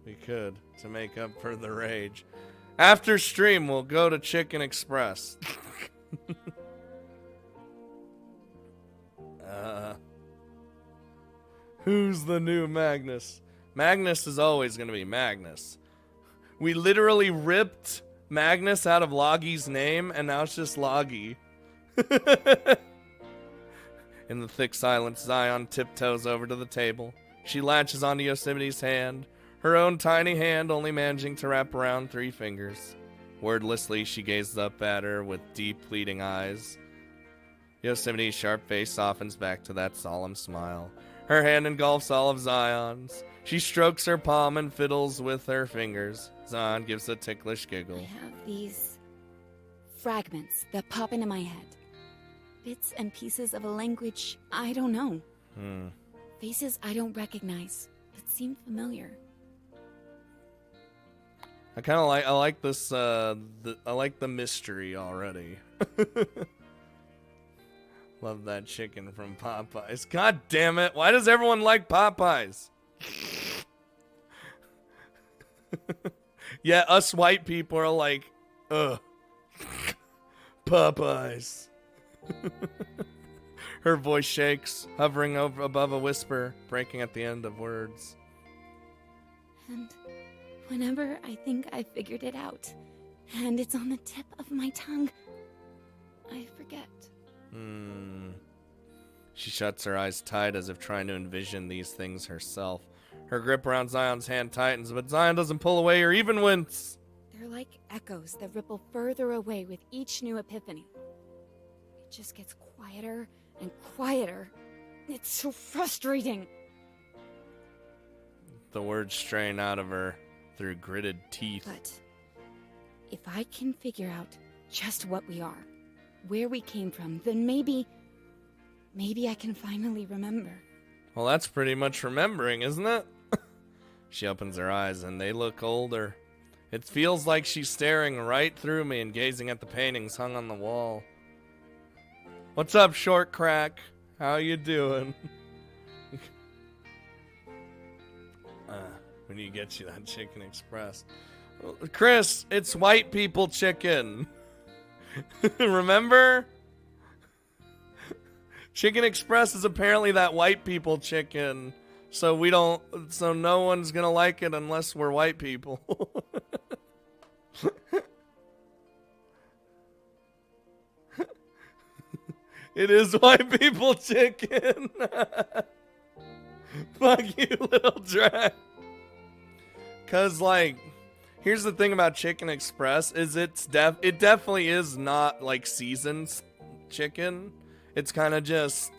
We could, to make up for the rage. After stream, we'll go to Chicken Express. Who's the new Magnus? Magnus is always going to be Magnus. We literally ripped Magnus out of Loggy's name, and now it's just Loggy. In the thick silence, Zion tiptoes over to the table. She latches onto Yosemite's hand, her own tiny hand only managing to wrap around 3 fingers. Wordlessly, she gazes up at her with deep, pleading eyes. Yosemite's sharp face softens back to that solemn smile. Her hand engulfs all of Zion's. She strokes her palm and fiddles with her fingers. Zion gives a ticklish giggle. I have these fragments that pop into my head. Bits and pieces of a language I don't know. Faces I don't recognize, but seem familiar. I like this, I like the mystery already. Love that chicken from Popeyes. God damn it, why does everyone like Popeyes? Yeah, us white people are like, ugh. Popeyes. Her voice shakes, hovering above a whisper, breaking at the end of words. And whenever I think I figured it out, and it's on the tip of my tongue, I forget. She shuts her eyes tight as if trying to envision these things herself. Her grip around Zion's hand tightens, but Zion doesn't pull away or even wince. They're like echoes that ripple further away with each new epiphany. It just gets quieter and quieter. It's so frustrating. The words strain out of her through gritted teeth. But if I can figure out just what we are, where we came from, then maybe I can finally remember. Well, that's pretty much remembering, isn't it? She opens her eyes and they look older. It feels like she's staring right through me and gazing at the paintings hung on the wall. What's up, short crack? How you doing? We need to get you that Chicken Express. Chris, it's white people chicken. Remember? Chicken Express is apparently that white people chicken. So no one's gonna like it unless we're white people. It is white people chicken. Fuck you, little drag. Cause like, here's the thing about Chicken Express is it definitely is not like seasoned chicken. It's kind of just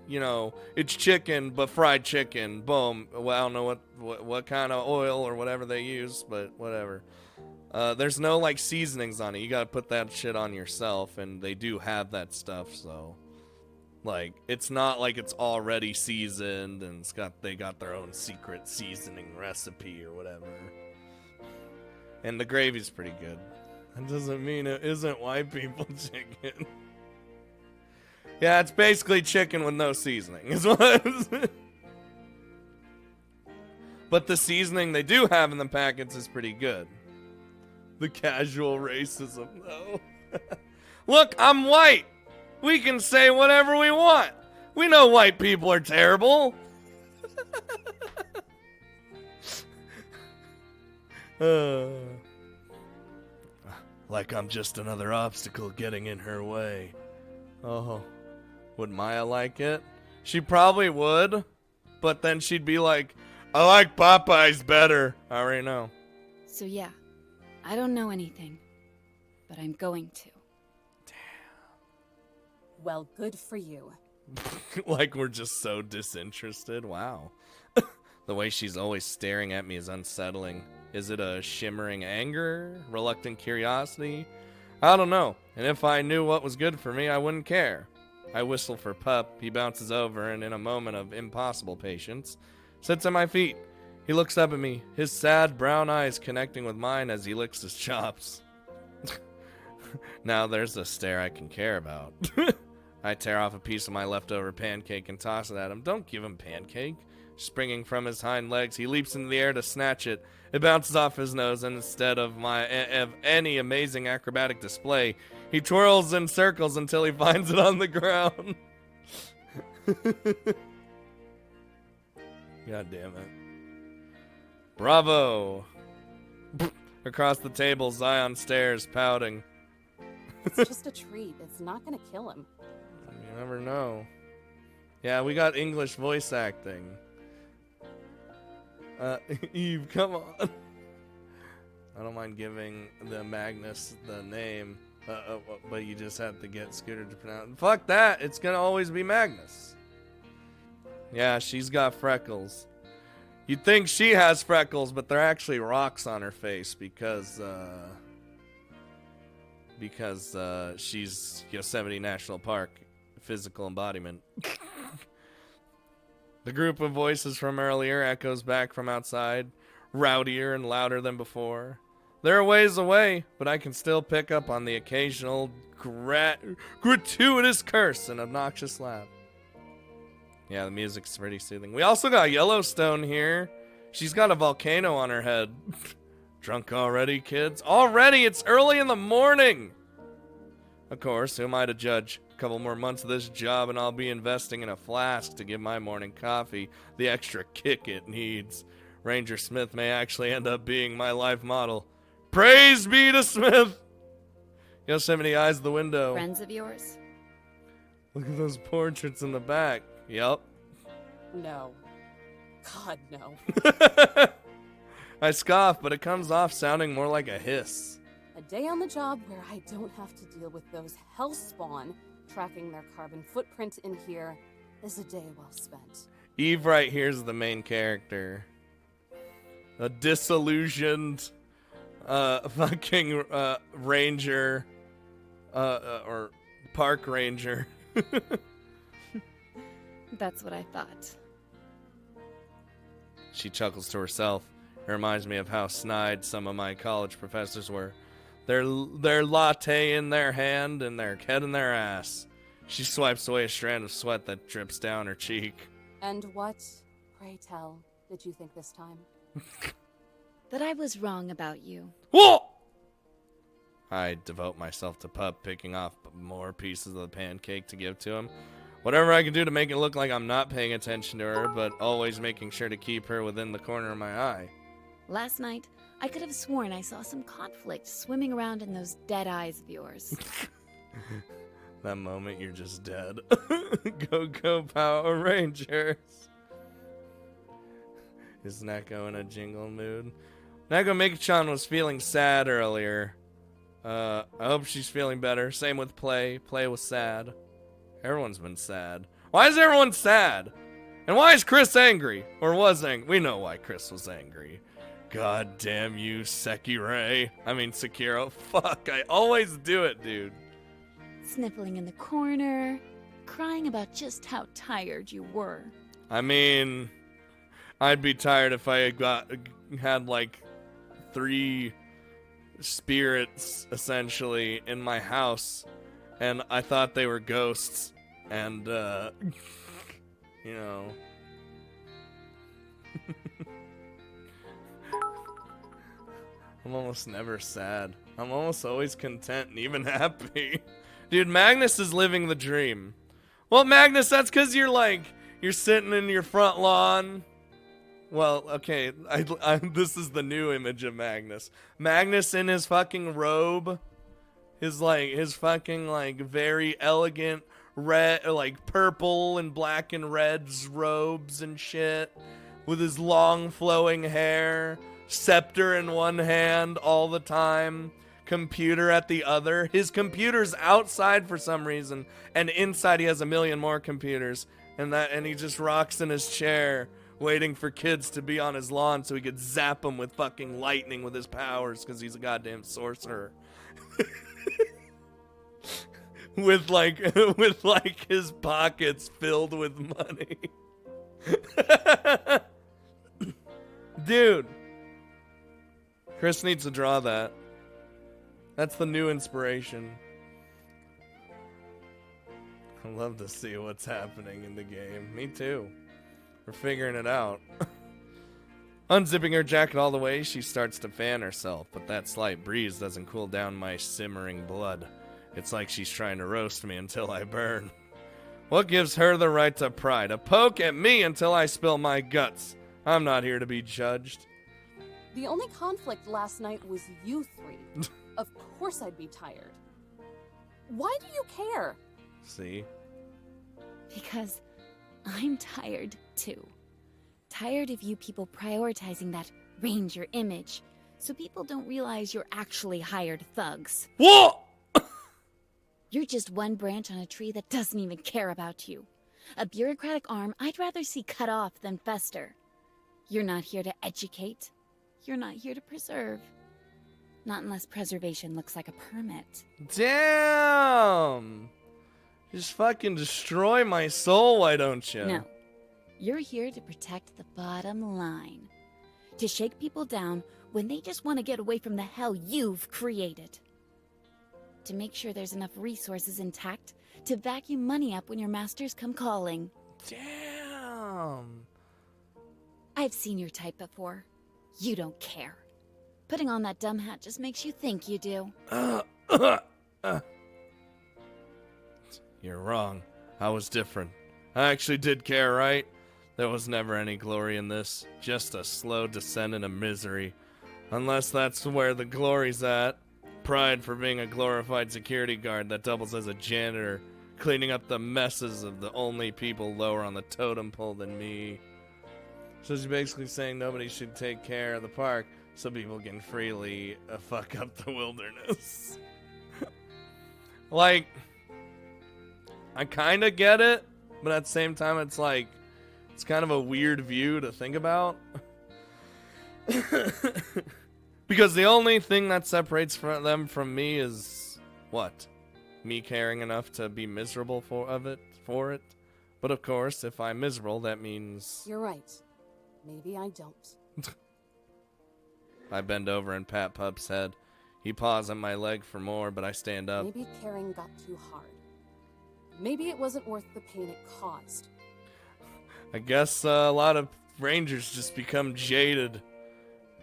you know, it's chicken, but fried chicken. Boom. Well, I don't know what kind of oil or whatever they use, but whatever. There's no, like, seasonings on it. You gotta put that shit on yourself, and they do have that stuff, so... Like, it's not like it's already seasoned, and they got their own secret seasoning recipe or whatever. And the gravy's pretty good. That doesn't mean it isn't white people chicken. Yeah, it's basically chicken with no seasoning, is what it is. But the seasoning they do have in the packets is pretty good. The casual racism, though. Look, I'm white! We can say whatever we want! We know white people are terrible! Like I'm just another obstacle getting in her way. Oh, would Maya like it? She probably would, but then she'd be like, I like Popeyes better. I already know. So yeah, I don't know anything, but I'm going to. Well, good for you. Like we're just so disinterested. Wow. The way she's always staring at me is unsettling. Is it a shimmering anger? Reluctant curiosity? I don't know. And if I knew what was good for me, I wouldn't care. I whistle for Pup. He bounces over and in a moment of impossible patience, sits at my feet. He looks up at me, his sad brown eyes connecting with mine as he licks his chops. Now there's a stare I can care about. I tear off a piece of my leftover pancake and toss it at him. Don't give him pancake. Springing from his hind legs, he leaps into the air to snatch it. It bounces off his nose, and instead of any amazing acrobatic display, he twirls in circles until he finds it on the ground. God damn it. Bravo! Across the table, Zion stares, pouting. It's just a treat. It's not gonna kill him. You never know. Yeah, we got English voice acting. Eve, come on. I don't mind giving the Magnus the name, but you just have to get Scooter to pronounce it. Fuck that! It's gonna always be Magnus. Yeah, she's got freckles. You'd think she has freckles, but they're actually rocks on her face because she's Yosemite National Park physical embodiment. The group of voices from earlier echoes back from outside, rowdier and louder than before. They're a ways away, but I can still pick up on the occasional gratuitous curse and obnoxious laugh. Yeah, the music's pretty soothing. We also got Yellowstone here. She's got a volcano on her head. Drunk already, kids? Already? It's early in the morning! Of course, who am I to judge? A couple more months of this job and I'll be investing in a flask to give my morning coffee the extra kick it needs. Ranger Smith may actually end up being my life model. Praise be to Smith! Yosemite eyes the window. Friends of yours? Look at those portraits in the back. Yup. No. God, no. I scoff, but it comes off sounding more like a hiss. A day on the job where I don't have to deal with those hellspawn tracking their carbon footprint in here is a day well spent. Eve right here's the main character. A disillusioned fucking ranger or park ranger. That's what I thought. She chuckles to herself. It reminds me of how snide some of my college professors were. Their latte in their hand and their head in their ass. She swipes away a strand of sweat that drips down her cheek. And what, pray tell, did you think this time? That I was wrong about you. Whoa! I devote myself to Pup, picking off more pieces of the pancake to give to him. Whatever I can do to make it look like I'm not paying attention to her, but always making sure to keep her within the corner of my eye. Last night, I could have sworn I saw some conflict swimming around in those dead eyes of yours. That moment, you're just dead. Go Power Rangers. Is Neko in a jingle mood? Neko Miki-chan was feeling sad earlier. I hope she's feeling better. Same with Play. Play was sad. Everyone's been sad. Why is everyone sad? And why is Chris angry? Or was angry? We know why Chris was angry. God damn you, Sekiro. Fuck, I always do it, dude. Sniffling in the corner, crying about just how tired you were. I mean, I'd be tired if I had like 3 spirits, essentially, in my house. And I thought they were ghosts. And, you know... I'm almost never sad. I'm almost always content and even happy. Dude, Magnus is living the dream. Well, Magnus, that's because you're sitting in your front lawn. Well, okay, this is the new image of Magnus. Magnus in his fucking robe. His fucking, very elegant red, purple and black and reds robes and shit. With his long flowing hair. Scepter in one hand all the time. Computer at the other. His computer's outside for some reason. And inside he has a million more computers. And he just rocks in his chair. Waiting for kids to be on his lawn so he could zap them with fucking lightning with his powers. Because he's a goddamn sorcerer. with his pockets filled with money. Dude. Chris needs to draw that. That's the new inspiration. I love to see what's happening in the game. Me too. We're figuring it out. Unzipping her jacket all the way, she starts to fan herself, but that slight breeze doesn't cool down my simmering blood. It's like she's trying to roast me until I burn. What gives her the right to pry? To poke at me until I spill my guts. I'm not here to be judged. The only conflict last night was you 3. Of course I'd be tired. Why do you care? See? Because I'm tired too. Tired of you people prioritizing that ranger image, so people don't realize you're actually hired thugs. What? You're just one branch on a tree that doesn't even care about you. A bureaucratic arm I'd rather see cut off than fester. You're not here to educate. You're not here to preserve. Not unless preservation looks like a permit. Damn! Just fucking destroy my soul, why don't you? No. You're here to protect the bottom line. To shake people down when they just want to get away from the hell you've created. To make sure there's enough resources intact to vacuum money up when your masters come calling. Damn! I've seen your type before. You don't care. Putting on that dumb hat just makes you think you do. You're wrong. I was different. I actually did care, right? There was never any glory in this. Just a slow descent into misery. Unless that's where the glory's at. Pride for being a glorified security guard that doubles as a janitor, cleaning up the messes of the only people lower on the totem pole than me. So she's basically saying nobody should take care of the park so people can freely fuck up the wilderness. Like, I kind of get it, but at the same time it's like, it's kind of a weird view to think about. Because the only thing that separates them from me is, what? Me caring enough to be miserable for it. But of course, if I'm miserable, that means... You're right. Maybe I don't. I bend over and pat Pup's head. He paws on my leg for more, but I stand up. Maybe caring got too hard. Maybe it wasn't worth the pain it caused. I guess a lot of rangers just become jaded.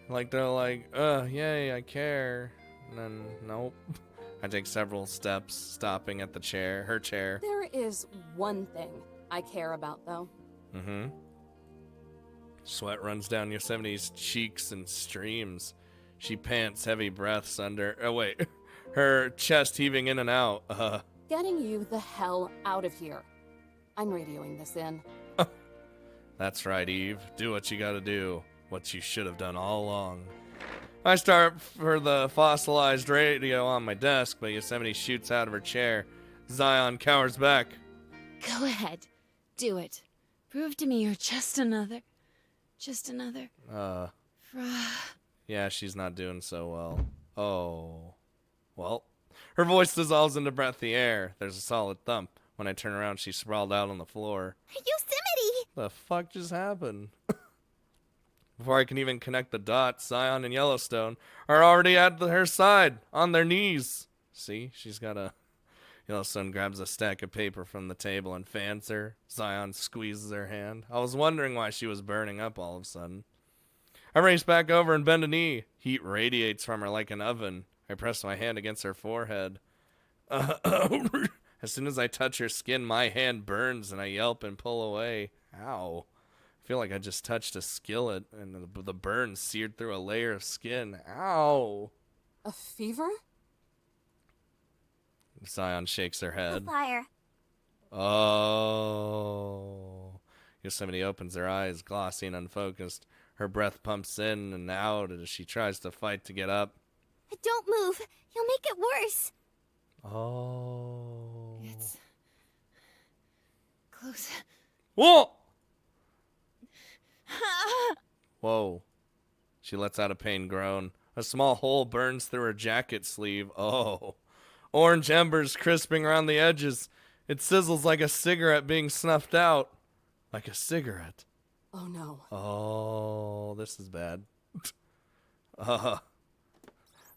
Like, they're like, yay, I care. And then, nope. I take several steps, stopping at her chair. There is one thing I care about, though. Mm-hmm. Sweat runs down Yosemite's cheeks and streams. She pants heavy breaths under... Oh, wait. Her chest heaving in and out. Getting you the hell out of here. I'm radioing this in. That's right, Eve. Do what you gotta do. What you should have done all along. I start for the fossilized radio on my desk, but Yosemite shoots out of her chair. Zion cowers back. Go ahead. Do it. Prove to me you're just another. Yeah, she's not doing so well. Oh. Well. Her voice dissolves into breathy air. There's a solid thump. When I turn around, she's sprawled out on the floor. Yosemite! The fuck just happened? Before I can even connect the dots, Zion and Yellowstone are already at her side, on their knees. See? She's got a... Yellowstone grabs a stack of paper from the table and fans her. Zion squeezes her hand. I was wondering why she was burning up all of a sudden. I race back over and bend a knee. Heat radiates from her like an oven. I press my hand against her forehead. As soon as I touch her skin, my hand burns and I yelp and pull away. Ow. I feel like I just touched a skillet and the burn seared through a layer of skin. Ow. A fever? Zion shakes her head. The fire. Oh. Yosemite opens her eyes, glossy and unfocused. Her breath pumps in and out as she tries to fight to get up. Don't move. You'll make it worse. Oh. It's close. Whoa! Whoa. She lets out a pained groan. A small hole burns through her jacket sleeve. Oh. Orange embers crisping around the edges. It sizzles like a cigarette being snuffed out. Like a cigarette. Oh no. Oh, this is bad.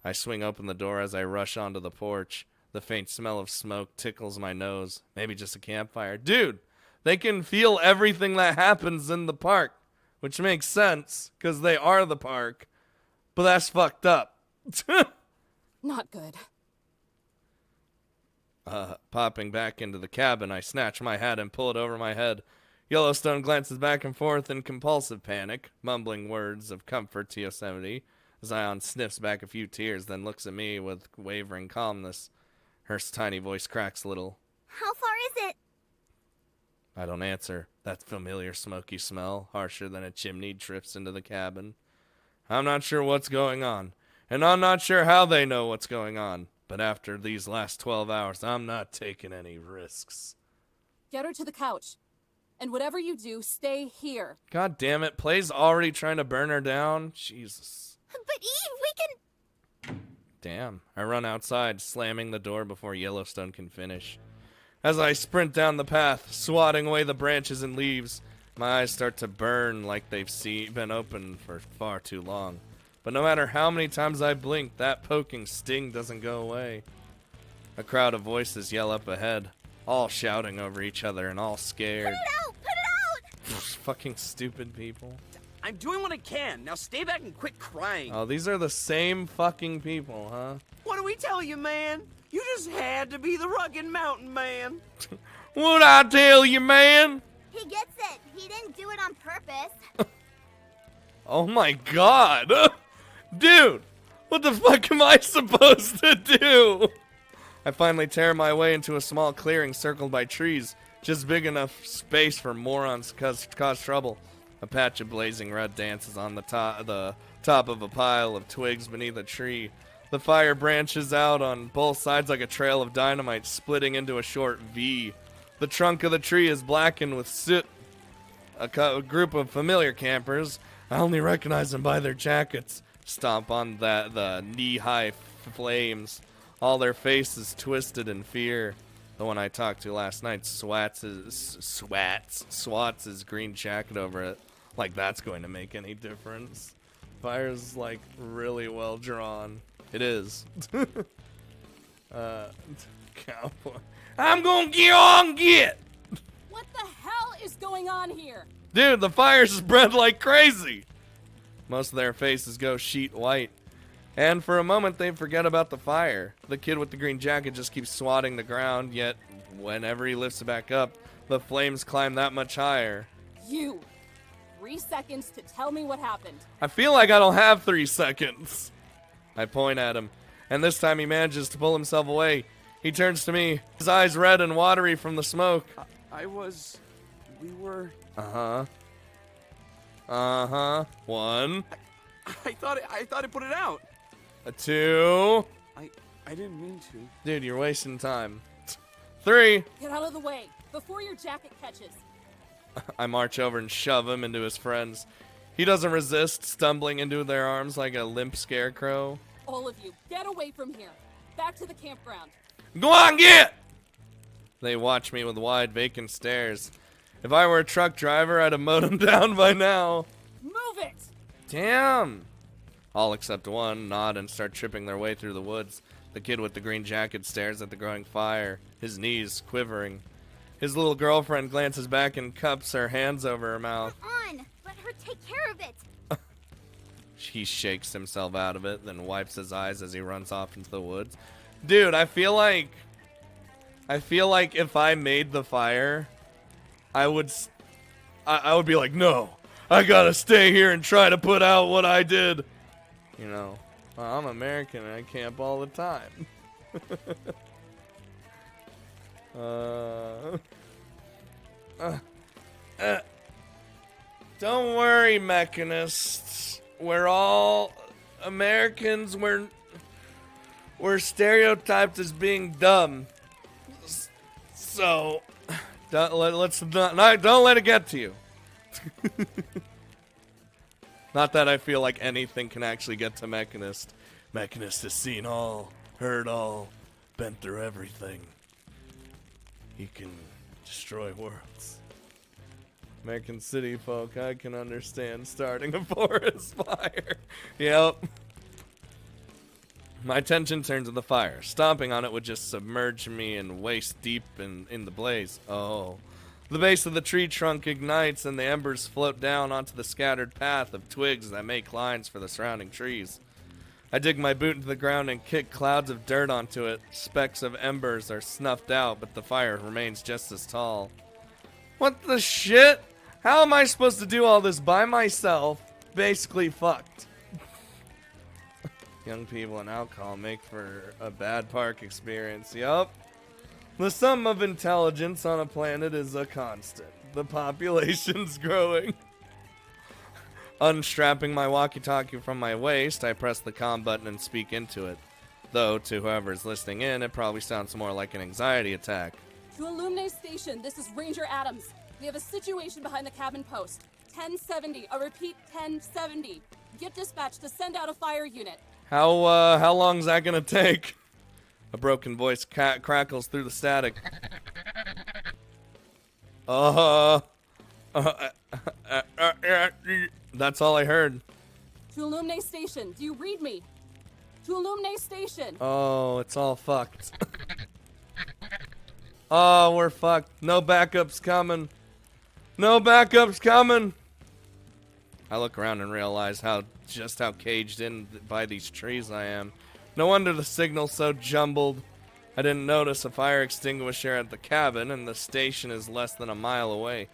I swing open the door as I rush onto the porch. The faint smell of smoke tickles my nose. Maybe just a campfire. Dude, they can feel everything that happens in the park. Which makes sense, because they are the park. But that's fucked up. Not good. Popping back into the cabin, I snatch my hat and pull it over my head. Yellowstone glances back and forth in compulsive panic, mumbling words of comfort to Yosemite. Zion sniffs back a few tears, then looks at me with wavering calmness. Her tiny voice cracks a little. How far is it? I don't answer. That familiar smoky smell, harsher than a chimney, drifts into the cabin. I'm not sure what's going on, and I'm not sure how they know what's going on. But after these last 12 hours, I'm not taking any risks. Get her to the couch. And whatever you do, stay here. God damn it, Play's already trying to burn her down. Jesus. But Eve, we can... Damn. I run outside, slamming the door before Yellowstone can finish. As I sprint down the path, swatting away the branches and leaves, my eyes start to burn like they've been open for far too long. But no matter how many times I blink, that poking sting doesn't go away. A crowd of voices yell up ahead, all shouting over each other and all scared. Put it out! Put it out! Fucking stupid people. I'm doing what I can. Now stay back and quit crying. Oh, these are the same fucking people, huh? What do we tell you, man? You just had to be the rugged mountain man. What'd I tell you, man? He gets it. He didn't do it on purpose. Oh my god. Dude, what the fuck am I supposed to do? I finally tear my way into a small clearing circled by trees, just big enough space for morons to cause trouble. A patch of blazing red dances on the top of a pile of twigs beneath a tree. The fire branches out on both sides like a trail of dynamite, splitting into a short V. The trunk of the tree is blackened with soot. A group of familiar campers, I only recognize them by their jackets, stomp on the knee-high flames, all their faces twisted in fear. The one I talked to last night swats his green jacket over it, like that's going to make any difference. Fire's like really well drawn. It is. Cowboy. I'm gonna get. What the hell is going on here? Dude, the fire's spread like crazy. Most of their faces go sheet white. And for a moment, they forget about the fire. The kid with the green jacket just keeps swatting the ground, yet whenever he lifts it back up, the flames climb that much higher. You. 3 seconds to tell me what happened. I feel like I don't have 3 seconds. I point at him, and this time he manages to pull himself away. He turns to me, his eyes red and watery from the smoke. We were... Uh-huh. 1. I thought I put it out. 2. I didn't mean to. Dude, you're wasting time. 3. Get out of the way before your jacket catches. I march over and shove him into his friends. He doesn't resist, stumbling into their arms like a limp scarecrow. All of you, get away from here. Back to the campground. Go on, get! They watch me with wide, vacant stares. If I were a truck driver, I'd have mowed him down by now. Move it! Damn! All except one nod and start tripping their way through the woods. The kid with the green jacket stares at the growing fire, his knees quivering. His little girlfriend glances back and cups her hands over her mouth. Come on, let her take care of it. He shakes himself out of it, then wipes his eyes as he runs off into the woods. Dude, I feel like if I made the fire, I would be like, no, I gotta stay here and try to put out what I did. You know, well, I'm American and I camp all the time. Don't worry, mechanists. We're all Americans. We're stereotyped as being dumb. So, don't let it get to you. Not that I feel like anything can actually get to Mechanist. Mechanist has seen all, heard all, been through everything. He can destroy worlds. American city folk, I can understand starting a forest fire. Yep. My attention turned to the fire. Stomping on it would just submerge me and waist deep in the blaze. Oh. The base of the tree trunk ignites and the embers float down onto the scattered path of twigs that make lines for the surrounding trees. I dig my boot into the ground and kick clouds of dirt onto it. Specks of embers are snuffed out, but the fire remains just as tall. What the shit? How am I supposed to do all this by myself? Basically fucked. Young people and alcohol make for a bad park experience. Yup. The sum of intelligence on a planet is a constant. The population's growing. Unstrapping my walkie-talkie from my waist, I press the comm button and speak into it. Though, to whoever's listening in, it probably sounds more like an anxiety attack. To Illuminae Station, this is Ranger Adams. We have a situation behind the cabin post. 1070. I repeat, 1070. Get dispatched to send out a fire unit. How long is that gonna take? A broken voice crackles through the static. That's all I heard. To Illuminae Station, do you read me? To Illuminae Station. Oh, it's all fucked. Oh, we're fucked. No backups coming. No backups coming. I look around and realize just how caged in by these trees I am. No wonder the signal's so jumbled. I didn't notice a fire extinguisher at the cabin, and the station is less than a mile away.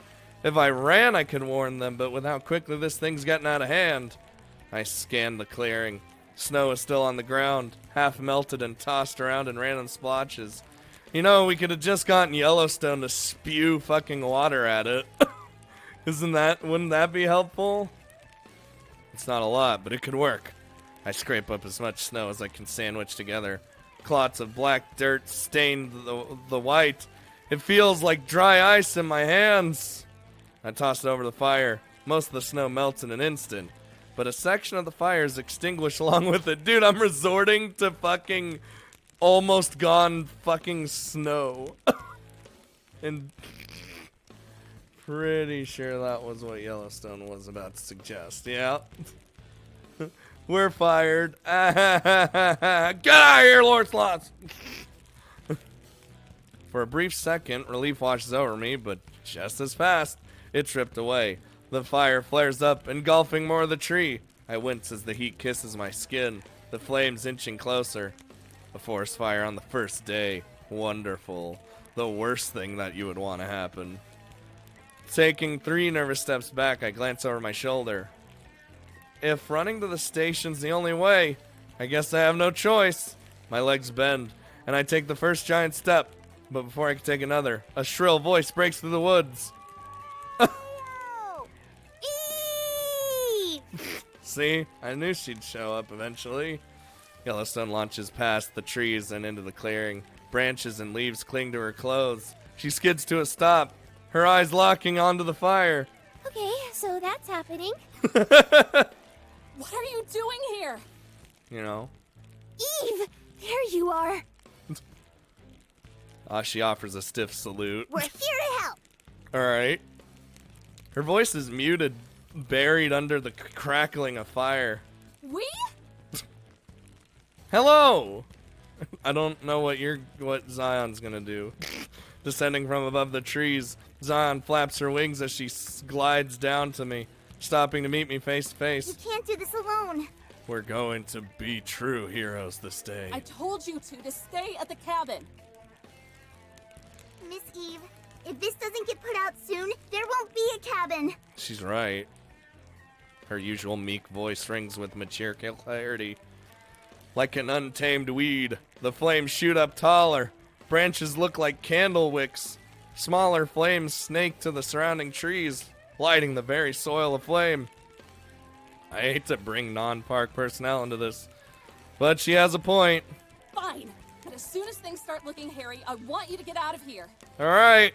If I ran, I could warn them, but with how quickly this thing's getting out of hand. I scanned the clearing. Snow is still on the ground, half melted and tossed around in random splotches. You know, we could have just gotten Yellowstone to spew fucking water at it. Wouldn't that be helpful? It's not a lot, but it could work. I scrape up as much snow as I can sandwich together. Clots of black dirt stained the white. It feels like dry ice in my hands. I toss it over the fire. Most of the snow melts in an instant, but a section of the fire is extinguished along with it. Dude, I'm resorting to fucking almost gone fucking snow. And pretty sure that was what Yellowstone was about to suggest. Yeah. We're fired. Get out of here, Lord Slots. For a brief second, relief washes over me, but just as fast, it tripped away. The fire flares up, engulfing more of the tree. I wince as the heat kisses my skin, the flames inching closer. A forest fire on the first day. Wonderful. The worst thing that you would want to happen. Taking 3 nervous steps back, I glance over my shoulder. If running to the station's the only way, I guess I have no choice. My legs bend, and I take the first giant step. But before I can take another, a shrill voice breaks through the woods. See? I knew she'd show up eventually. Yellowstone launches past the trees and into the clearing. Branches and leaves cling to her clothes. She skids to a stop. her eyes locking onto the fire. Okay, so that's happening. What are you doing here? You know. Eve, there you are. She offers a stiff salute. We're here to help. Alright. Her voice is muted, buried under the crackling of fire. We? Hello! I don't know what Zion's gonna do. Descending from above the trees, Zion flaps her wings as she glides down to me, stopping to meet me face to You face. can't do this alone. We're going to be true heroes this day. I told you to stay at the cabin. Miss Eve, if this doesn't get put out soon, there won't be a cabin. She's right. Her usual meek voice rings with mature clarity. Like an untamed weed, the flames shoot up taller. Branches look like candle wicks. Smaller flames snake to the surrounding trees, lighting the very soil aflame. I hate to bring non-park personnel into this, but she has a point. Fine. But as soon as things start looking hairy, I want you to get out of here. All right.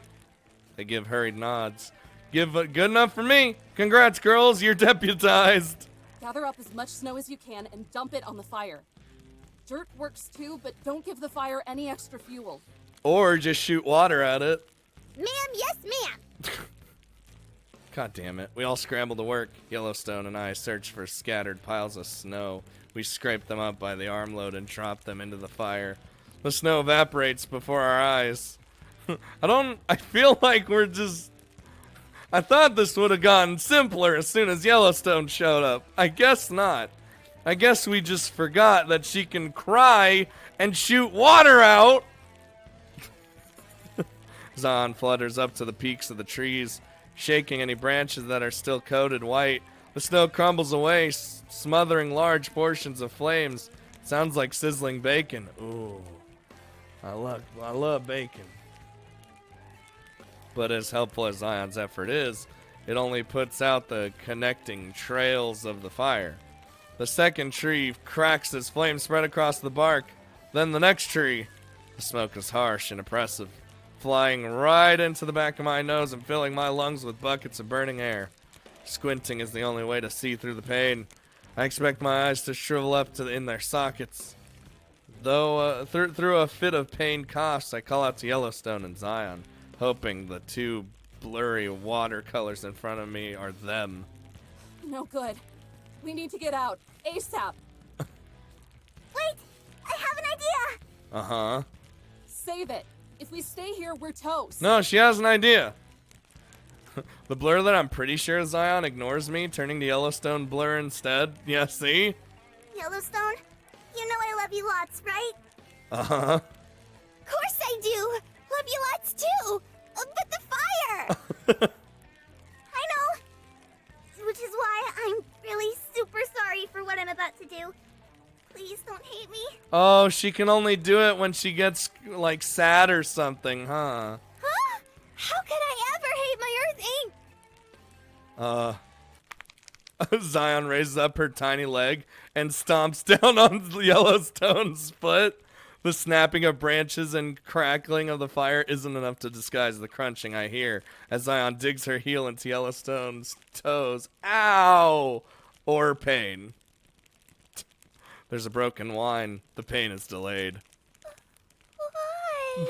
They give hurried nods. Good enough for me. Congrats, girls. You're deputized. Gather up as much snow as you can and dump it on the fire. Dirt works too, but don't give the fire any extra fuel. Or just shoot water at it. Ma'am, yes, ma'am. God damn it. We all scramble to work. Yellowstone and I search for scattered piles of snow. We scrape them up by the armload and drop them into the fire. The snow evaporates before our eyes. I feel like I thought this would have gotten simpler as soon as Yellowstone showed up. I guess not. I guess we just forgot that she can cry and shoot water out. Zahn flutters up to the peaks of the trees, shaking any branches that are still coated white. The snow crumbles away, smothering large portions of flames. Sounds like sizzling bacon. Ooh, I love bacon. But as helpful as Zion's effort is, it only puts out the connecting trails of the fire. The second tree cracks as flames spread across the bark. Then the next tree. The smoke is harsh and oppressive, flying right into the back of my nose and filling my lungs with buckets of burning air. Squinting is the only way to see through the pain. I expect my eyes to shrivel up in their sockets. Though through a fit of pained coughs, I call out to Yellowstone and Zion, hoping the two blurry watercolors in front of me are them. No good. We need to get out. ASAP. Wait, I have an idea. Uh-huh. Save it. If we stay here, we're toast. No, she has an idea. The blur that I'm pretty sure Zion ignores me, turning to Yellowstone blur instead. Yeah, see? Yellowstone, you know I love you lots, right? Uh-huh. Of course I do. Love you lots too. But the fire. I know. Which is why I'm really super sorry for what I'm about to do. Please don't hate me. Oh, she can only do it when she gets, like, sad or something, huh? Huh? How could I ever hate my Earth ink? Zion raises up her tiny leg and stomps down on Yellowstone's foot. The snapping of branches and crackling of the fire isn't enough to disguise the crunching I hear as Zion digs her heel into Yellowstone's toes. Ow! Or pain. There's a broken whine. The pain is delayed. Why?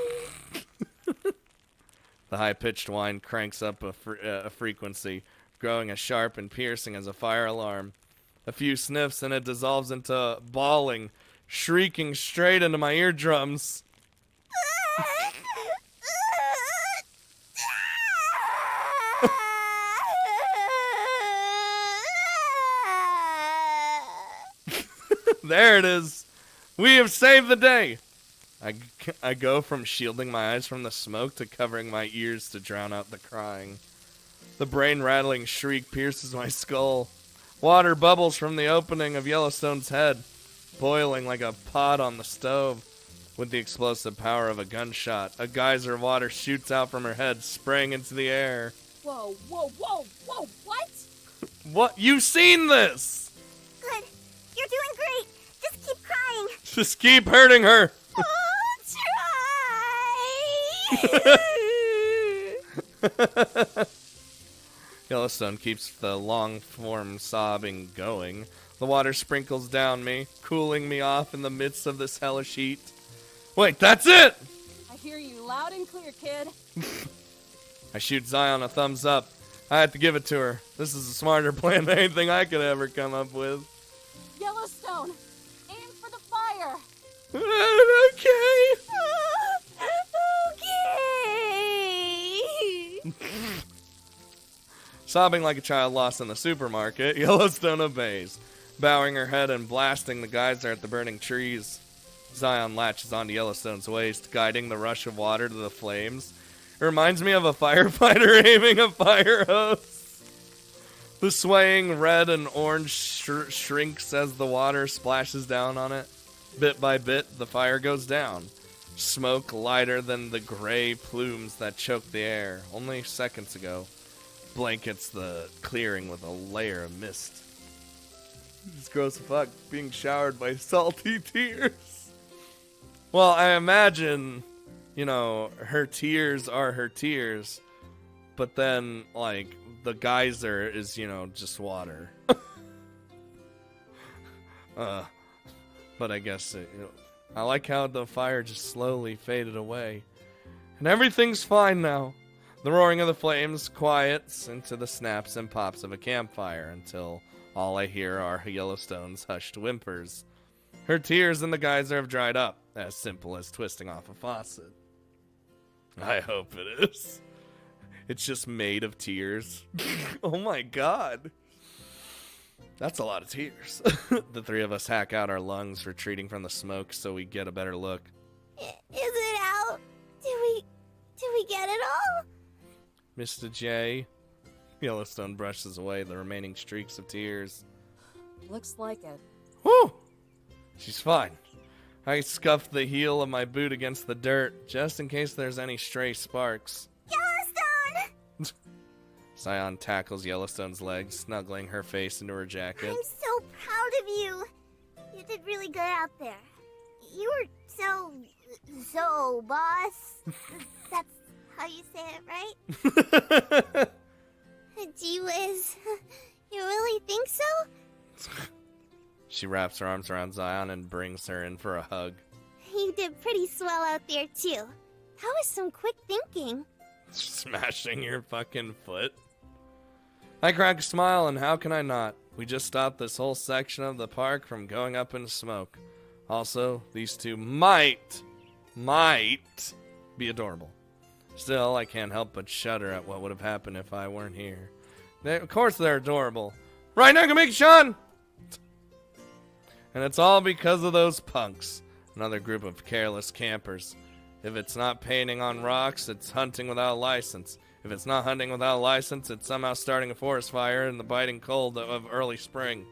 The high-pitched whine cranks up a frequency, growing as sharp and piercing as a fire alarm. A few sniffs and it dissolves into bawling, shrieking straight into my eardrums. There it is. We have saved the day. I go from shielding my eyes from the smoke to covering my ears to drown out the crying. The brain-rattling shriek pierces my skull. Water bubbles from the opening of Yellowstone's head, boiling like a pot on the stove. With the explosive power of a gunshot, a geyser of water shoots out from her head, spraying into the air. Whoa, whoa, whoa, whoa, what? What? You've seen this! Good. You're doing great. Just keep crying. Just keep hurting her. I'll Yellowstone keeps the long-form sobbing going. The water sprinkles down me, cooling me off in the midst of this hellish heat. Wait, that's it! I hear you loud and clear, kid. I shoot Zion a thumbs up. I have to give it to her. This is a smarter plan than anything I could ever come up with. Yellowstone, aim for the fire. Okay. Okay. Sobbing like a child lost in the supermarket, Yellowstone obeys, bowing her head and blasting the geyser at the burning trees. Zion latches onto Yellowstone's waist, guiding the rush of water to the flames. It reminds me of a firefighter aiming a fire hose. The swaying red and orange shrinks as the water splashes down on it. Bit by bit, the fire goes down. Smoke lighter than the gray plumes that choked the air only seconds ago blankets the clearing with a layer of mist. It's gross as fuck, being showered by salty tears. Well, I imagine, you know, her tears are her tears, but then, like, the geyser is, you know, just water. But I guess, you know, I like how the fire just slowly faded away. And everything's fine now. The roaring of the flames quiets into the snaps and pops of a campfire until all I hear are Yellowstone's hushed whimpers. Her tears in the geyser have dried up, as simple as twisting off a faucet. I hope it is. It's just made of tears. Oh my god. That's a lot of tears. The three of us hack out our lungs, retreating from the smoke so we get a better look. Is it out? Did we get it all? Mr. J. Yellowstone brushes away the remaining streaks of tears. Looks like it. Whew! She's fine. I scuffed the heel of my boot against the dirt, just in case there's any stray sparks. Yellowstone! Zion tackles Yellowstone's legs, snuggling her face into her jacket. I'm so proud of you. You did really good out there. You were so, boss. That's how you say it, right? Gee whiz. You really think so? She wraps her arms around Zion and brings her in for a hug. You did pretty swell out there, too. That was some quick thinking. Smashing your fucking foot. I crack a smile, and how can I not? We just stopped this whole section of the park from going up in smoke. Also, these two might be adorable. Still, I can't help but shudder at what would have happened if I weren't here. Of course they're adorable. Right now, Sean! And it's all because of those punks. Another group of careless campers. If it's not painting on rocks, it's hunting without a license. If it's not hunting without a license, it's somehow starting a forest fire in the biting cold of early spring.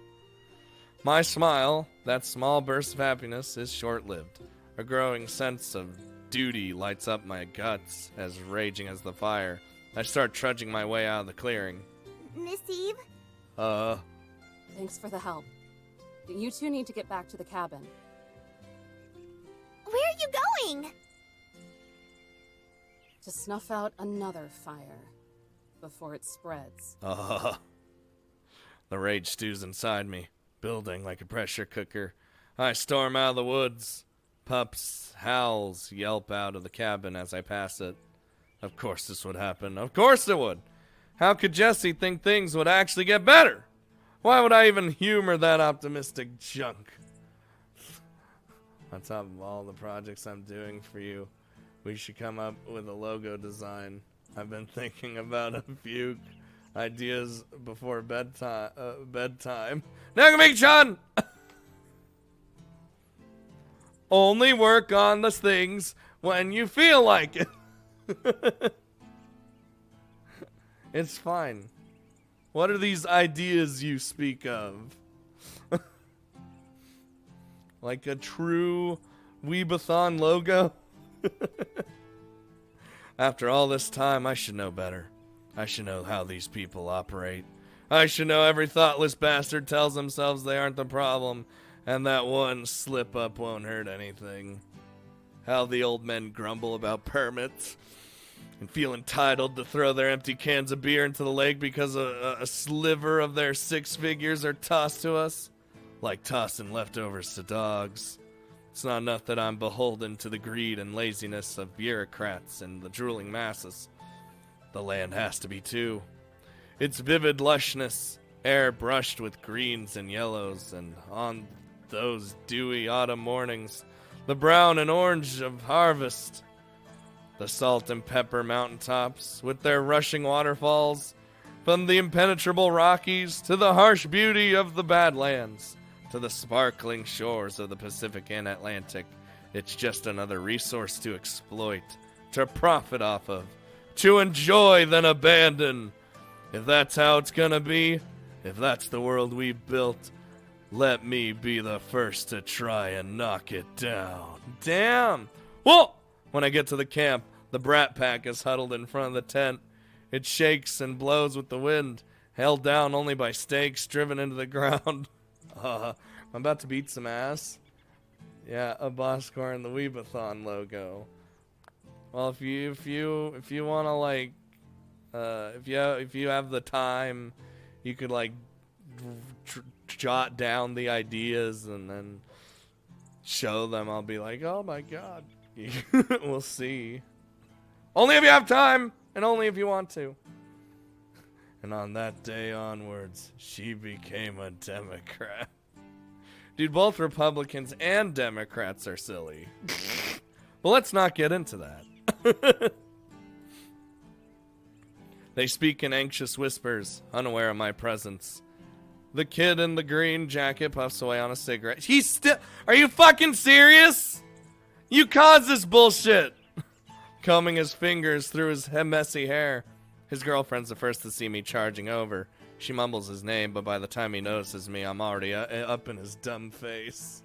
My smile, that small burst of happiness, is short-lived. A growing sense of duty lights up my guts, as raging as the fire. I start trudging my way out of the clearing. Miss Eve? Thanks for the help. You two need to get back to the cabin. Where are you going? To snuff out another fire before it spreads. The rage stews inside me, building like a pressure cooker. I storm out of the woods. Pups, howls, yelp out of the cabin as I pass it. Of course this would happen. Of course it would. How could Jesse think things would actually get better? Why would I even humor that optimistic junk? On top of all the projects I'm doing for you, we should come up with a logo design. I've been thinking about a few ideas before bedtime. Now make Sean! Only work on the things when you feel like it. It's fine. What are these ideas you speak of? Like a true Weebathon logo? After all this time, I should know better. I should know how these people operate. I should know every thoughtless bastard tells themselves they aren't the problem, and that one slip-up won't hurt anything. How the old men grumble about permits. and feel entitled to throw their empty cans of beer into the lake because a sliver of their 6 figures are tossed to us, like tossing leftovers to dogs. It's not enough that I'm beholden to the greed and laziness of bureaucrats and the drooling masses. The land has to be too. Its vivid lushness, air brushed with greens and yellows, and on those dewy autumn mornings, the brown and orange of harvest. The salt and pepper mountaintops, with their rushing waterfalls, from the impenetrable Rockies to the harsh beauty of the Badlands, to the sparkling shores of the Pacific and Atlantic. It's just another resource to exploit, to profit off of, to enjoy then abandon. If that's how it's gonna be, if that's the world we've built, let me be the first to try and knock it down. Damn! Whoa! When I get to the camp, the Brat Pack is huddled in front of the tent. It shakes and blows with the wind, held down only by stakes driven into the ground. I'm about to beat some ass. Yeah, a Bosskwar and the Weebathon logo. Well, if you want to like, if you have the time, you could like jot down the ideas and then show them. I'll be like, oh my god. We'll see. Only if you have time, and only if you want to. And on that day onwards, she became a Democrat. Dude, both Republicans and Democrats are silly. Well, let's not get into that. They speak in anxious whispers, unaware of my presence. The kid in the green jacket puffs away on a cigarette. He's still... Are you fucking serious? You caused this bullshit! Combing his fingers through his messy hair. His girlfriend's the first to see me charging over. She mumbles his name, but by the time he notices me, I'm already up in his dumb face.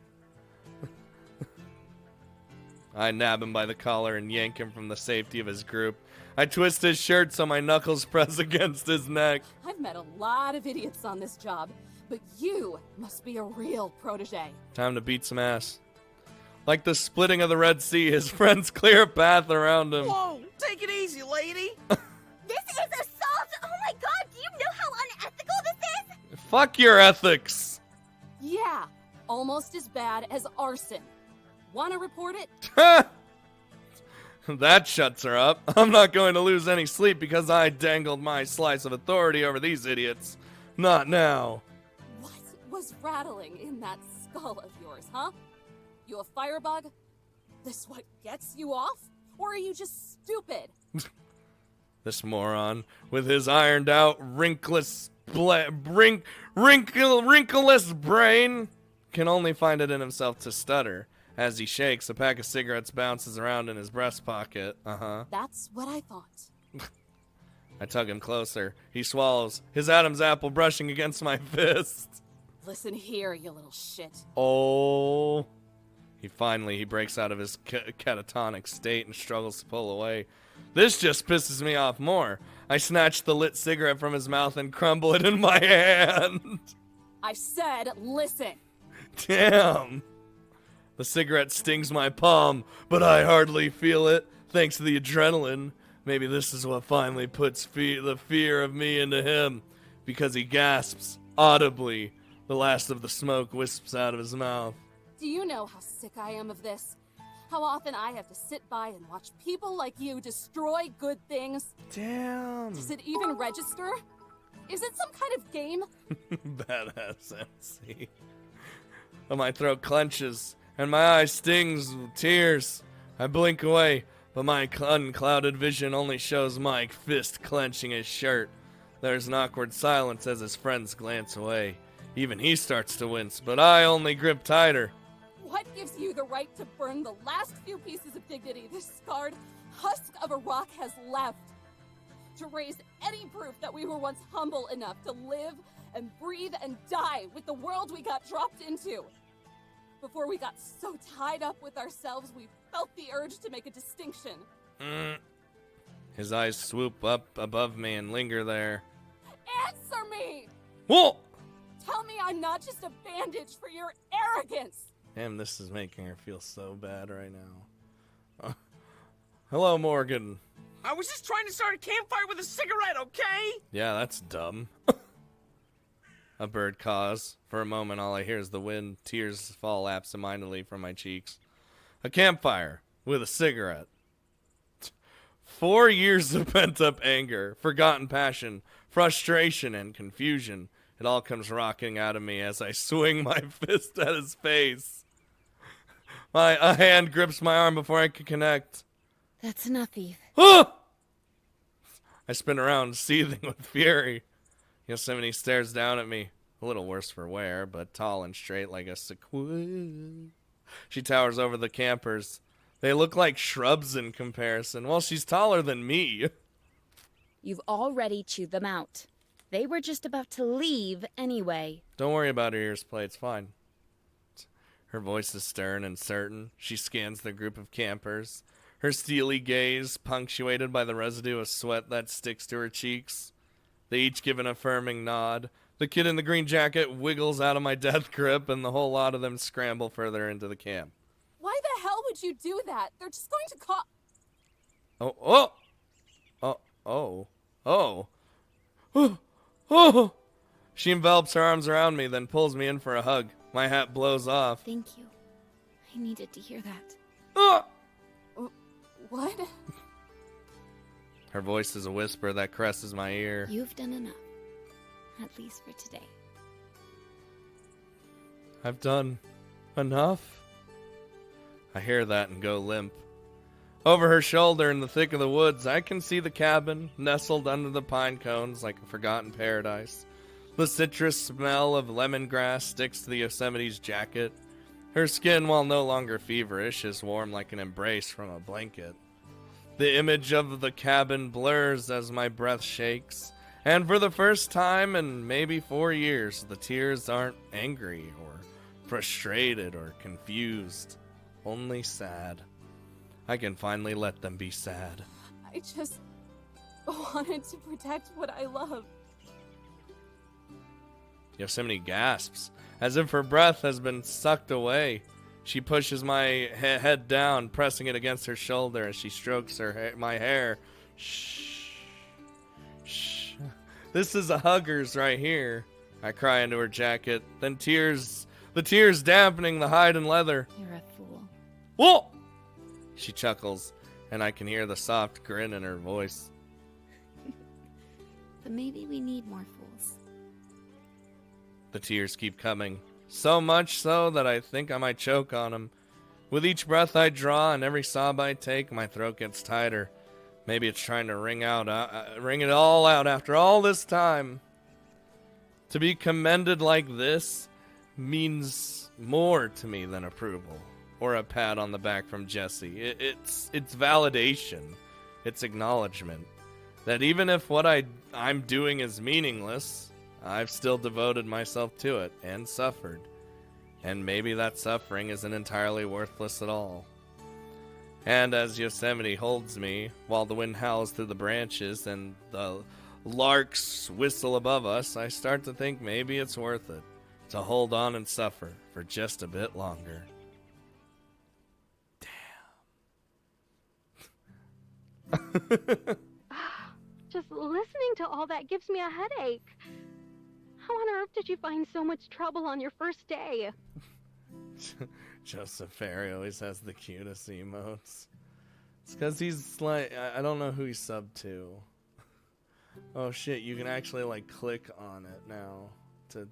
I nab him by the collar and yank him from the safety of his group. I twist his shirt so my knuckles press against his neck. I've met a lot of idiots on this job, but you must be a real protege. Time to beat some ass. Like the splitting of the Red Sea, his friends clear a path around him. Whoa, take it easy, lady. This is assault! Oh my god, do you know how unethical this is? Fuck your ethics. Yeah, almost as bad as arson. Wanna report it? That shuts her up. I'm not going to lose any sleep because I dangled my slice of authority over these idiots. Not now. What was rattling in that skull of yours, huh? You a firebug? This what gets you off? Or are you just stupid? This moron, with his ironed out, wrinkless brain, can only find it in himself to stutter. As he shakes, a pack of cigarettes bounces around in his breast pocket. That's what I thought. I tug him closer. He swallows, his Adam's apple brushing against my fist. Listen here, you little shit. Oh. He breaks out of his catatonic state and struggles to pull away. This just pisses me off more. I snatch the lit cigarette from his mouth and crumble it in my hand. I said, listen. Damn. The cigarette stings my palm, but I hardly feel it, thanks to the adrenaline. Maybe this is what finally puts the fear of me into him, because he gasps, audibly. The last of the smoke wisps out of his mouth. Do you know how sick I am of this? How often I have to sit by and watch people like you destroy good things? Damn. Does it even register? Is it some kind of game? Badass MC. My throat clenches, and my eye stings with tears. I blink away, but my unclouded vision only shows Mike fist clenching his shirt. There's an awkward silence as his friends glance away. Even he starts to wince, but I only grip tighter. What gives you the right to burn the last few pieces of dignity this scarred husk of a rock has left? To raise any proof that we were once humble enough to live and breathe and die with the world we got dropped into? Before we got so tied up with ourselves, we felt the urge to make a distinction. His eyes swoop up above me and linger there. Answer me! Whoa! Tell me I'm not just a bandage for your arrogance! Damn, this is making her feel so bad right now. Hello, Morgan. I was just trying to start a campfire with a cigarette, okay? Yeah, that's dumb. A bird caws. For a moment, all I hear is the wind. Tears fall absentmindedly from my cheeks. A campfire with a cigarette. 4 years of pent-up anger, forgotten passion, frustration, and confusion. It all comes rocking out of me as I swing my fist at his face. A hand grips my arm before I can connect. That's enough, Eve. Ah! I spin around, seething with fury. Yosemite stares down at me, a little worse for wear, but tall and straight like a sequoia. She towers over the campers. They look like shrubs in comparison. Well, she's taller than me. You've already chewed them out. They were just about to leave anyway. Don't worry about her ears, Play. It's fine. Her voice is stern and certain. She scans the group of campers, her steely gaze punctuated by the residue of sweat that sticks to her cheeks. They each give an affirming nod. The kid in the green jacket wiggles out of my death grip, and the whole lot of them scramble further into the camp. Why the hell would you do that? They're just going to call... Oh. She envelops her arms around me, then pulls me in for a hug. My hat blows off. Thank you. I needed to hear that. What? Her voice is a whisper that caresses my ear. You've done enough. At least for today. I've done enough? I hear that and go limp. Over her shoulder in the thick of the woods, I can see the cabin, nestled under the pine cones like a forgotten paradise. The citrus smell of lemongrass sticks to the Yosemite's jacket. Her skin, while no longer feverish, is warm like an embrace from a blanket. The image of the cabin blurs as my breath shakes, and for the first time in maybe 4 years, the tears aren't angry or frustrated or confused, only sad. I can finally let them be sad. I just wanted to protect what I love. Yosemite gasps, as if her breath has been sucked away. She pushes my head down, pressing it against her shoulder as she strokes my hair. Shh. Shh. This is a hugger's right here. I cry into her jacket, then the tears dampening the hide and leather. You're a fool. Whoa! She chuckles, and I can hear the soft grin in her voice. But maybe we need more fools. The tears keep coming, so much so that I think I might choke on them. With each breath I draw and every sob I take, my throat gets tighter. Maybe it's trying to wring it all out after all this time. To be commended like this means more to me than approval or a pat on the back from Jesse. It's validation. It's acknowledgement that even if what I'm doing is meaningless, I've still devoted myself to it and suffered. And maybe that suffering isn't entirely worthless at all. And as Yosemite holds me, while the wind howls through the branches and the larks whistle above us, I start to think maybe it's worth it to hold on and suffer for just a bit longer. Just listening to all that gives me a headache. How on earth did you find so much trouble on your first day? Joseph Ferry always has the cutest emotes. It's because he's like, I don't know who he's subbed to. Oh shit, you can actually like click on it now. To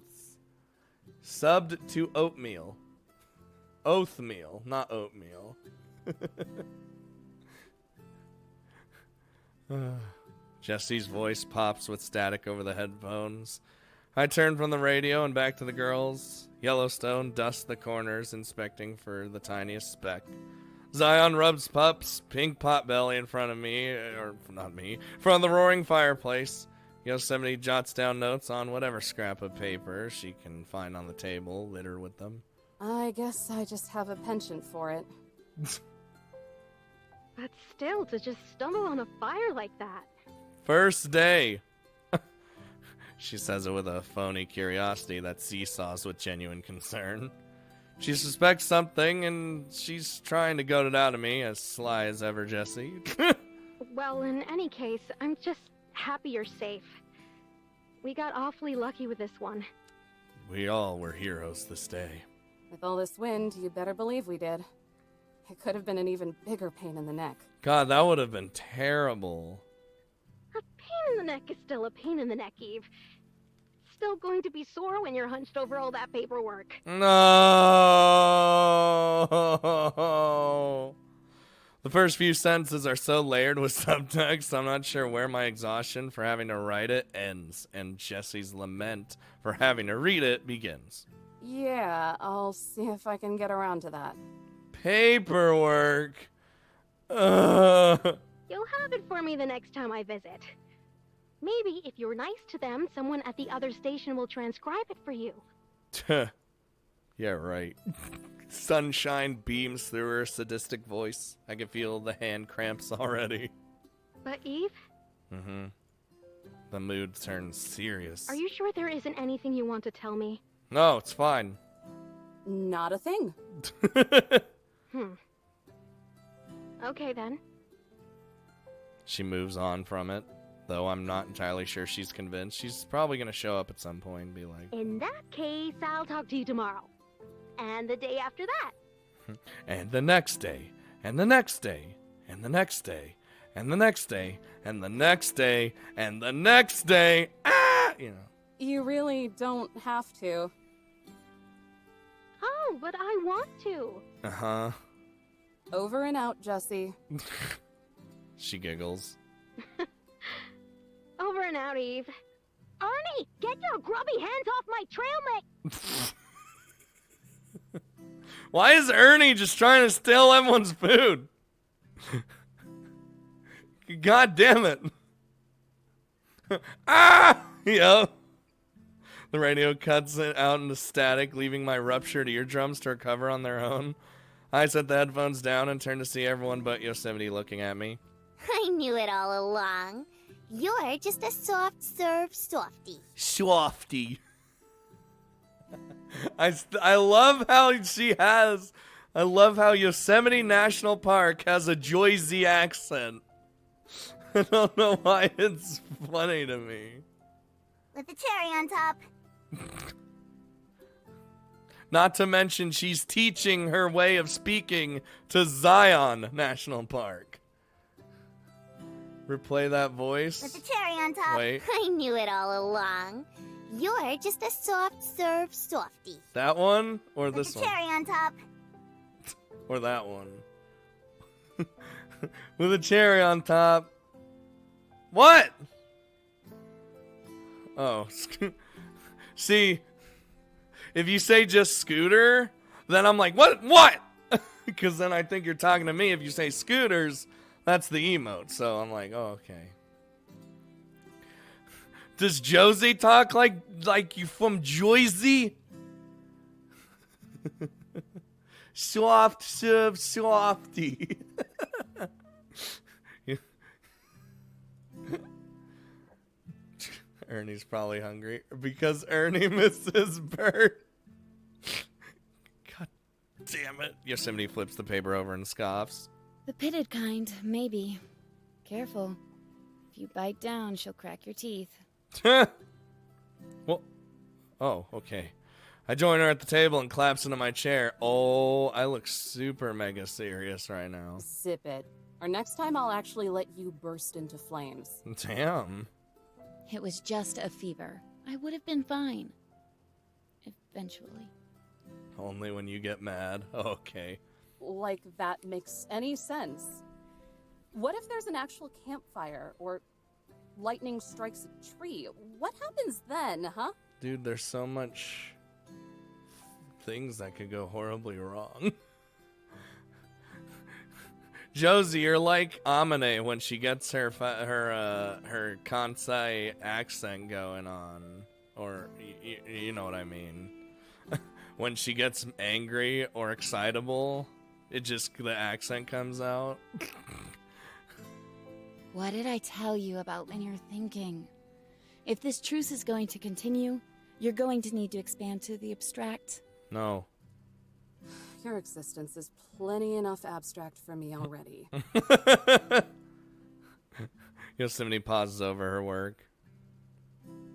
subbed to oatmeal. Oathmeal, not oatmeal. Jesse's voice pops with static over the headphones. I turn from the radio and back to the girls. Yellowstone dusts the corners, inspecting for the tiniest speck. Zion rubs Pup's pink potbelly in front of me, or not me, in front of the roaring fireplace. Yosemite jots down notes on whatever scrap of paper she can find on the table, littered with them. I guess I just have a penchant for it. But still, to just stumble on a fire like that. First day. She says it with a phony curiosity that seesaws with genuine concern. She suspects something, and she's trying to goad it out of me, as sly as ever, Jesse. Well, in any case, I'm just happy you're safe. We got awfully lucky with this one. We all were heroes this day. With all this wind, you better believe we did. It could have been an even bigger pain in the neck. God, that would have been terrible. A pain in the neck is still a pain in the neck, Eve. Still going to be sore when you're hunched over all that paperwork. No! The first few sentences are so layered with subtext, I'm not sure where my exhaustion for having to write it ends, and Jesse's lament for having to read it begins. Yeah, I'll see if I can get around to that. Paperwork. You'll have it for me the next time I visit. Maybe if you're nice to them, someone at the other station will transcribe it for you. Yeah, right. Sunshine beams through her sadistic voice. I can feel the hand cramps already. But Eve? Mm-hmm. The mood turns serious. Are you sure there isn't anything you want to tell me? No, it's fine. Not a thing. Okay, then. She moves on from it, though I'm not entirely sure she's convinced. She's probably going to show up at some point and be like... In that case, I'll talk to you tomorrow. And the day after that. And the next day. And the next day. And the next day. And the next day. And the next day. And the next day. Ah! You know. You really don't have to. Oh, but I want to. Uh-huh. Over and out, Jesse. She giggles. Over and out, Eve. Ernie, get your grubby hands off my trail mix! Why is Ernie just trying to steal everyone's food? God damn it. Ah! Yep. The radio cuts it out into static, leaving my ruptured eardrums to recover on their own. I set the headphones down and turned to see everyone but Yosemite looking at me. I knew it all along. You're just a soft-serve softie. Softy. I love how I love how Yosemite National Park has a Jersey accent. I don't know why it's funny to me. With the cherry on top. Not to mention she's teaching her way of speaking to Zion National Park. Replay that voice. With the cherry on top. Wait. I knew it all along. You're just a soft-serve softie. That one or With this the one? cherry on top. Or that one. With a cherry on top. What? Oh. See, if you say just Scooter, then I'm like, what? What? Because then I think you're talking to me. If you say Scooters, that's the emote. So I'm like, oh, okay. Does Josie talk like you from Jersey? Soft serve softy. Ernie's probably hungry because Ernie misses Bert. God damn it. Yosemite flips the paper over and scoffs. The pitted kind, maybe. Careful. If you bite down, she'll crack your teeth. Well, oh, okay. I join her at the table and claps into my chair. Oh, I look super mega serious right now. Zip it. Or next time I'll actually let you burst into flames. Damn. It was just a fever. I would have been fine. Eventually. Only when you get mad. Okay. Like that makes any sense. What if there's an actual campfire or lightning strikes a tree? What happens then, huh? Dude, there's so much things that could go horribly wrong. Josie, you're like Amane when she gets her Kansai accent going on, or you know what I mean. When she gets angry or excitable, the accent comes out. What did I tell you about when you're thinking? If this truce is going to continue, you're going to need to expand to the abstract. No. Your existence is plenty enough abstract for me already. Yosemite pauses over her work.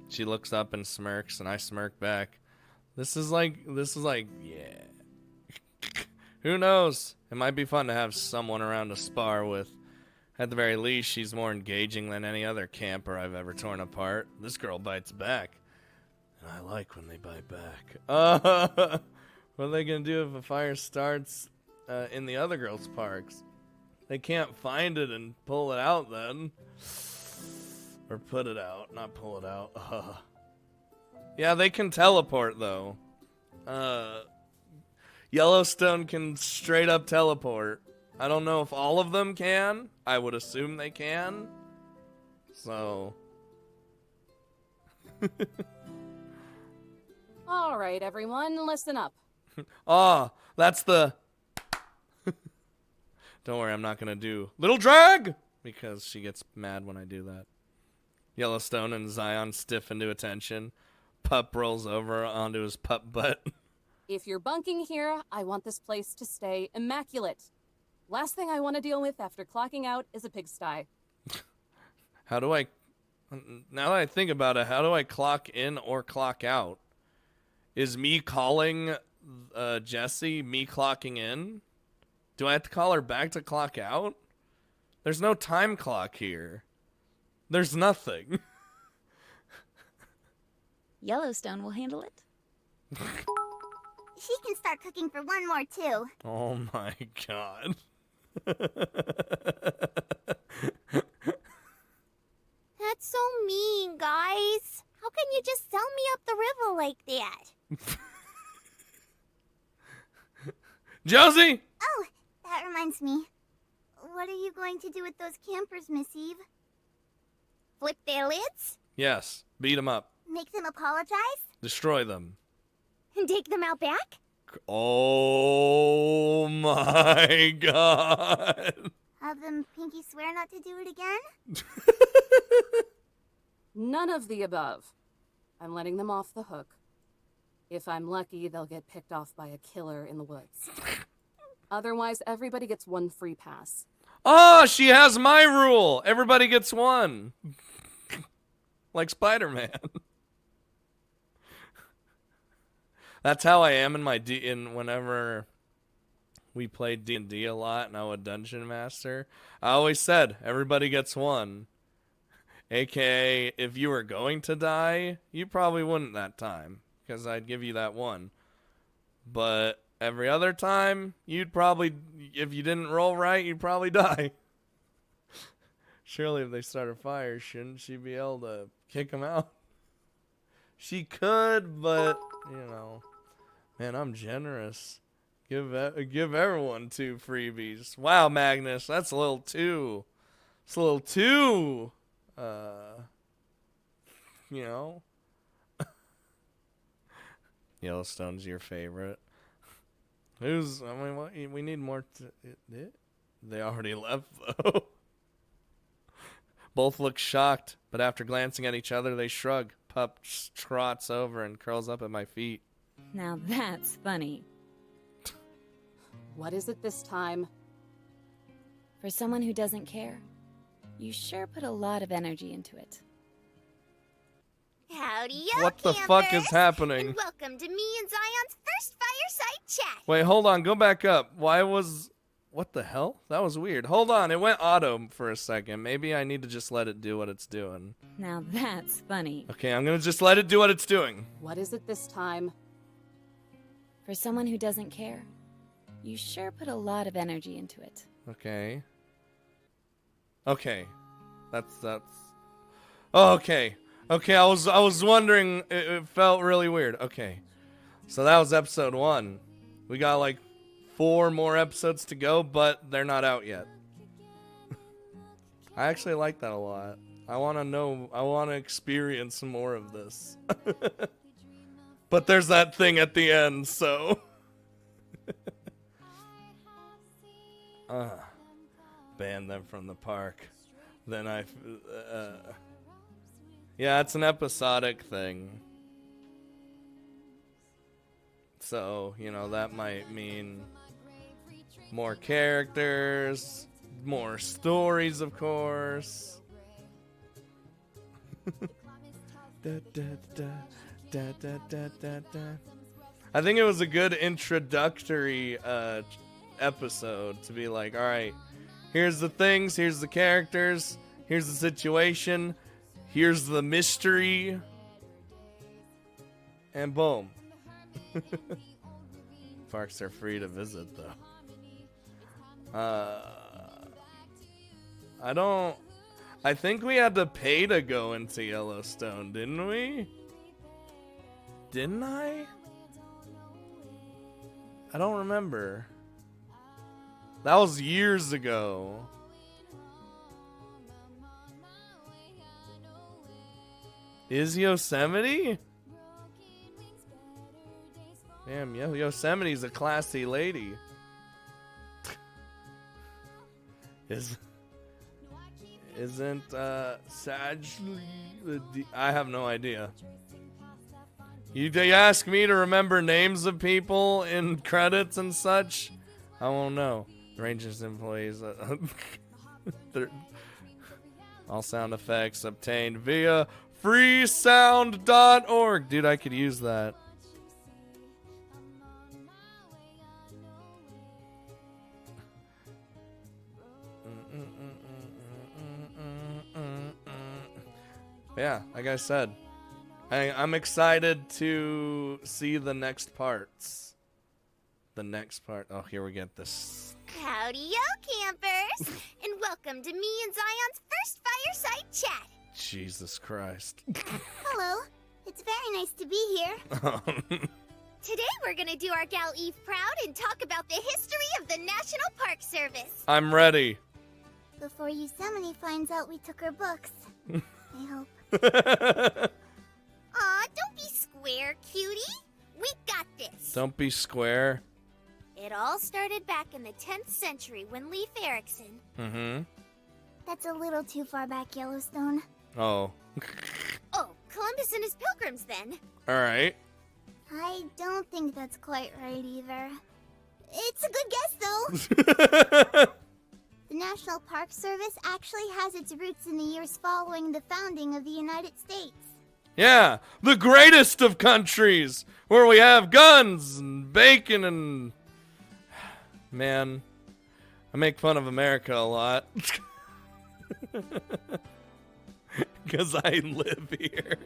She looks up and smirks, and I smirk back. This is like, yeah. Who knows? It might be fun to have someone around to spar with. At the very least, she's more engaging than any other camper I've ever torn apart. This girl bites back. And I like when they bite back. What are they going to do if a fire starts in the other girls' parks? They can't find it and pull it out then. Or put it out, not pull it out. Yeah, they can teleport, though. Yellowstone can straight up teleport. I don't know if all of them can. I would assume they can. So. All right, everyone, listen up. That's the... Don't worry, I'm not going to do Little Drag! Because she gets mad when I do that. Yellowstone and Zion stiff into attention. Pup rolls over onto his pup butt. If you're bunking here, I want this place to stay immaculate. Last thing I want to deal with after clocking out is a pigsty. How do I... Now that I think about it, how do I clock in or clock out? Is me calling Jessie me clocking in? Do I have to call her back to clock out? There's no time clock here. There's nothing. Yellowstone will handle it. She can start cooking for one more, too. Oh my god. That's so mean, guys. How can you just sell me up the river like that? Josie! Oh, that reminds me. What are you going to do with those campers, Miss Eve? Flip their lids? Yes, beat them up. Make them apologize? Destroy them. And take them out back? Oh my god. Have them pinky swear not to do it again? None of the above. I'm letting them off the hook. If I'm lucky, they'll get picked off by a killer in the woods. Otherwise, everybody gets one free pass. Oh, she has my rule. Everybody gets one. Like Spider-Man. That's how I am in my whenever we played D&D a lot and I would Dungeon Master. I always said, everybody gets one. AKA, if you were going to die, you probably wouldn't that time. Because I'd give you that one. But every other time, you'd probably, if you didn't roll right, you'd probably die. Surely if they start a fire, shouldn't she be able to kick them out? She could, but, you know. Man, I'm generous. Give everyone 2 freebies. Wow, Magnus, that's a little too. It's a little too, you know. Yellowstone's your favorite. I mean, what? We need more. They already left, though. Both look shocked, but after glancing at each other, they shrug. Pup trots over and curls up at my feet. Now that's funny. What is it this time? For someone who doesn't care, you sure put a lot of energy into it. Howdy, What the fuck is happening? And welcome to me and Zion's first fireside chat. Wait, hold on. Go back up. What the hell? That was weird. Hold on. It went auto for a second. Maybe I need to just let it do what it's doing. Now that's funny. Okay, I'm going to just let it do what it's doing. What is it this time? For someone who doesn't care, you sure put a lot of energy into it. Okay. That's oh, okay. I was wondering, it felt really weird. Okay. So that was episode 1. We got like 4 more episodes to go, but they're not out yet. I actually like that a lot. I want to experience more of this. But there's that thing at the end, so. Ban them from the park. Then yeah, it's an episodic thing. So, you know, that might mean more characters, more stories, of course. I think it was a good introductory episode to be like, all right, here's the things, here's the characters, here's the situation, here's the mystery, and boom. Parks are free to visit, though. I think we had to pay to go into Yellowstone, didn't we? Didn't I? I don't remember. That was years ago. Is Yosemite? Damn, Yosemite's a classy lady. Isn't Sag? I have no idea. You ask me to remember names of people in credits and such, I won't know. Rangers employees. All sound effects obtained via freesound.org. Dude, I could use that. Yeah, like I said, I'm excited to see the next parts. The next part. Oh, here we get this. Howdy, yo, campers! And welcome to me and Zion's first fireside chat. Jesus Christ. Hello. It's very nice to be here. Today we're gonna do our gal Eve proud and talk about the history of the National Park Service. I'm ready. Before Yosemite finds out we took her books. I hope. Aw, don't be square, cutie. We got this. Don't be square. It all started back in the 10th century when Leif Erikson... Mm-hmm. That's a little too far back, Yellowstone. Oh. Oh, Columbus and his pilgrims, then. Alright. I don't think that's quite right, either. It's a good guess, though. The National Park Service actually has its roots in the years following the founding of the United States. Yeah, the greatest of countries, where we have guns and bacon and... Man, I make fun of America a lot. Because I live here.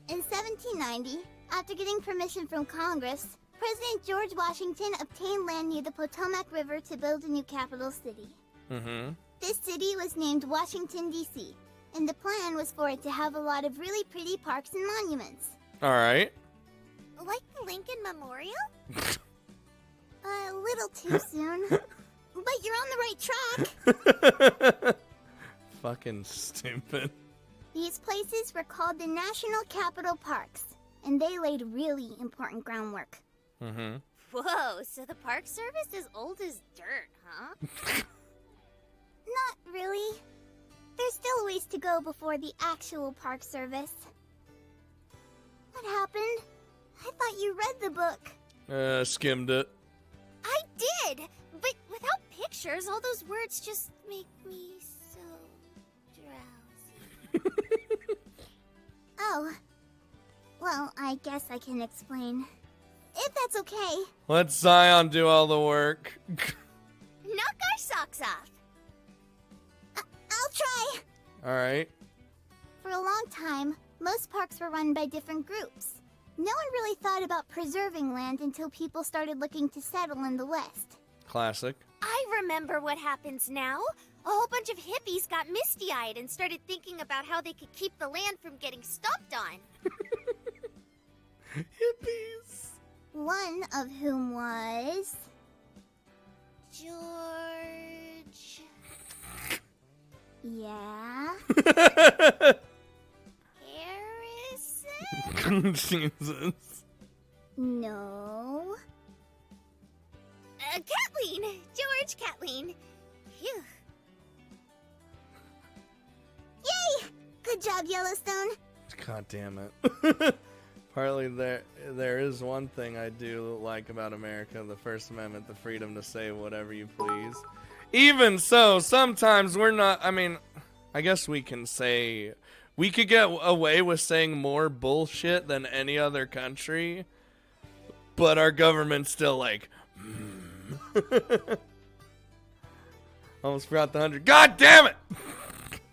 In 1790, after getting permission from Congress, President George Washington obtained land near the Potomac River to build a new capital city. Mm-hmm. This city was named Washington, D.C., and the plan was for it to have a lot of really pretty parks and monuments. Alright. Like the Lincoln Memorial? A little too soon. But you're on the right track. Fucking stupid. These places were called the National Capital Parks, and they laid really important groundwork. Mm-hmm. Whoa, so the Park Service is old as dirt, huh? Not really. There's still a ways to go before the actual Park Service. What happened? I thought you read the book. Skimmed it. I did, but without pictures, all those words just make me so drowsy. Oh, well, I guess I can explain. If that's okay. Let Zion do all the work. Knock our socks off. I'll try. Alright. For a long time, most parks were run by different groups. No one really thought about preserving land until people started looking to settle in the West. Classic. I remember what happens now. A whole bunch of hippies got misty-eyed and started thinking about how they could keep the land from getting stomped on. Hippies. One of whom was... George... Yeah? Harrison? Jesus. No. Kathleen! George Kathleen. Phew. Yay! Good job, Yellowstone. God damn it. Partly there is one thing I do like about America, the First Amendment, the freedom to say whatever you please. Even so, sometimes we're not, I mean, I guess we can say we could get away with saying more bullshit than any other country, but our government's still like, Almost forgot the 100. God damn it!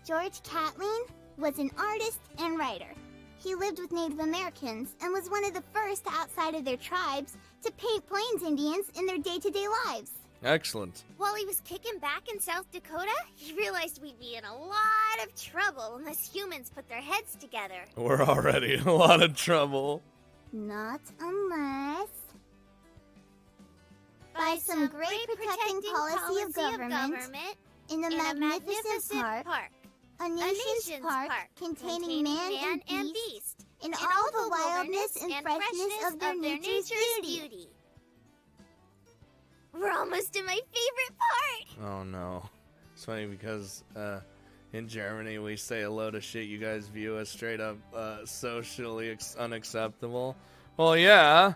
George Catlin was an artist and writer. He lived with Native Americans and was one of the first outside of their tribes to paint Plains Indians in their day-to-day lives. Excellent. While he was kicking back in South Dakota, he realized we'd be in a lot of trouble unless humans put their heads together. We're already in a lot of trouble. Not unless... by some great protecting policy of government in a magnificent park, a nation's park containing man and beast, in all the wildness and freshness of their nature's beauty. We're almost to my favorite part! Oh no. It's funny because in Germany we say a load of shit you guys view as straight up socially unacceptable. Well, yeah,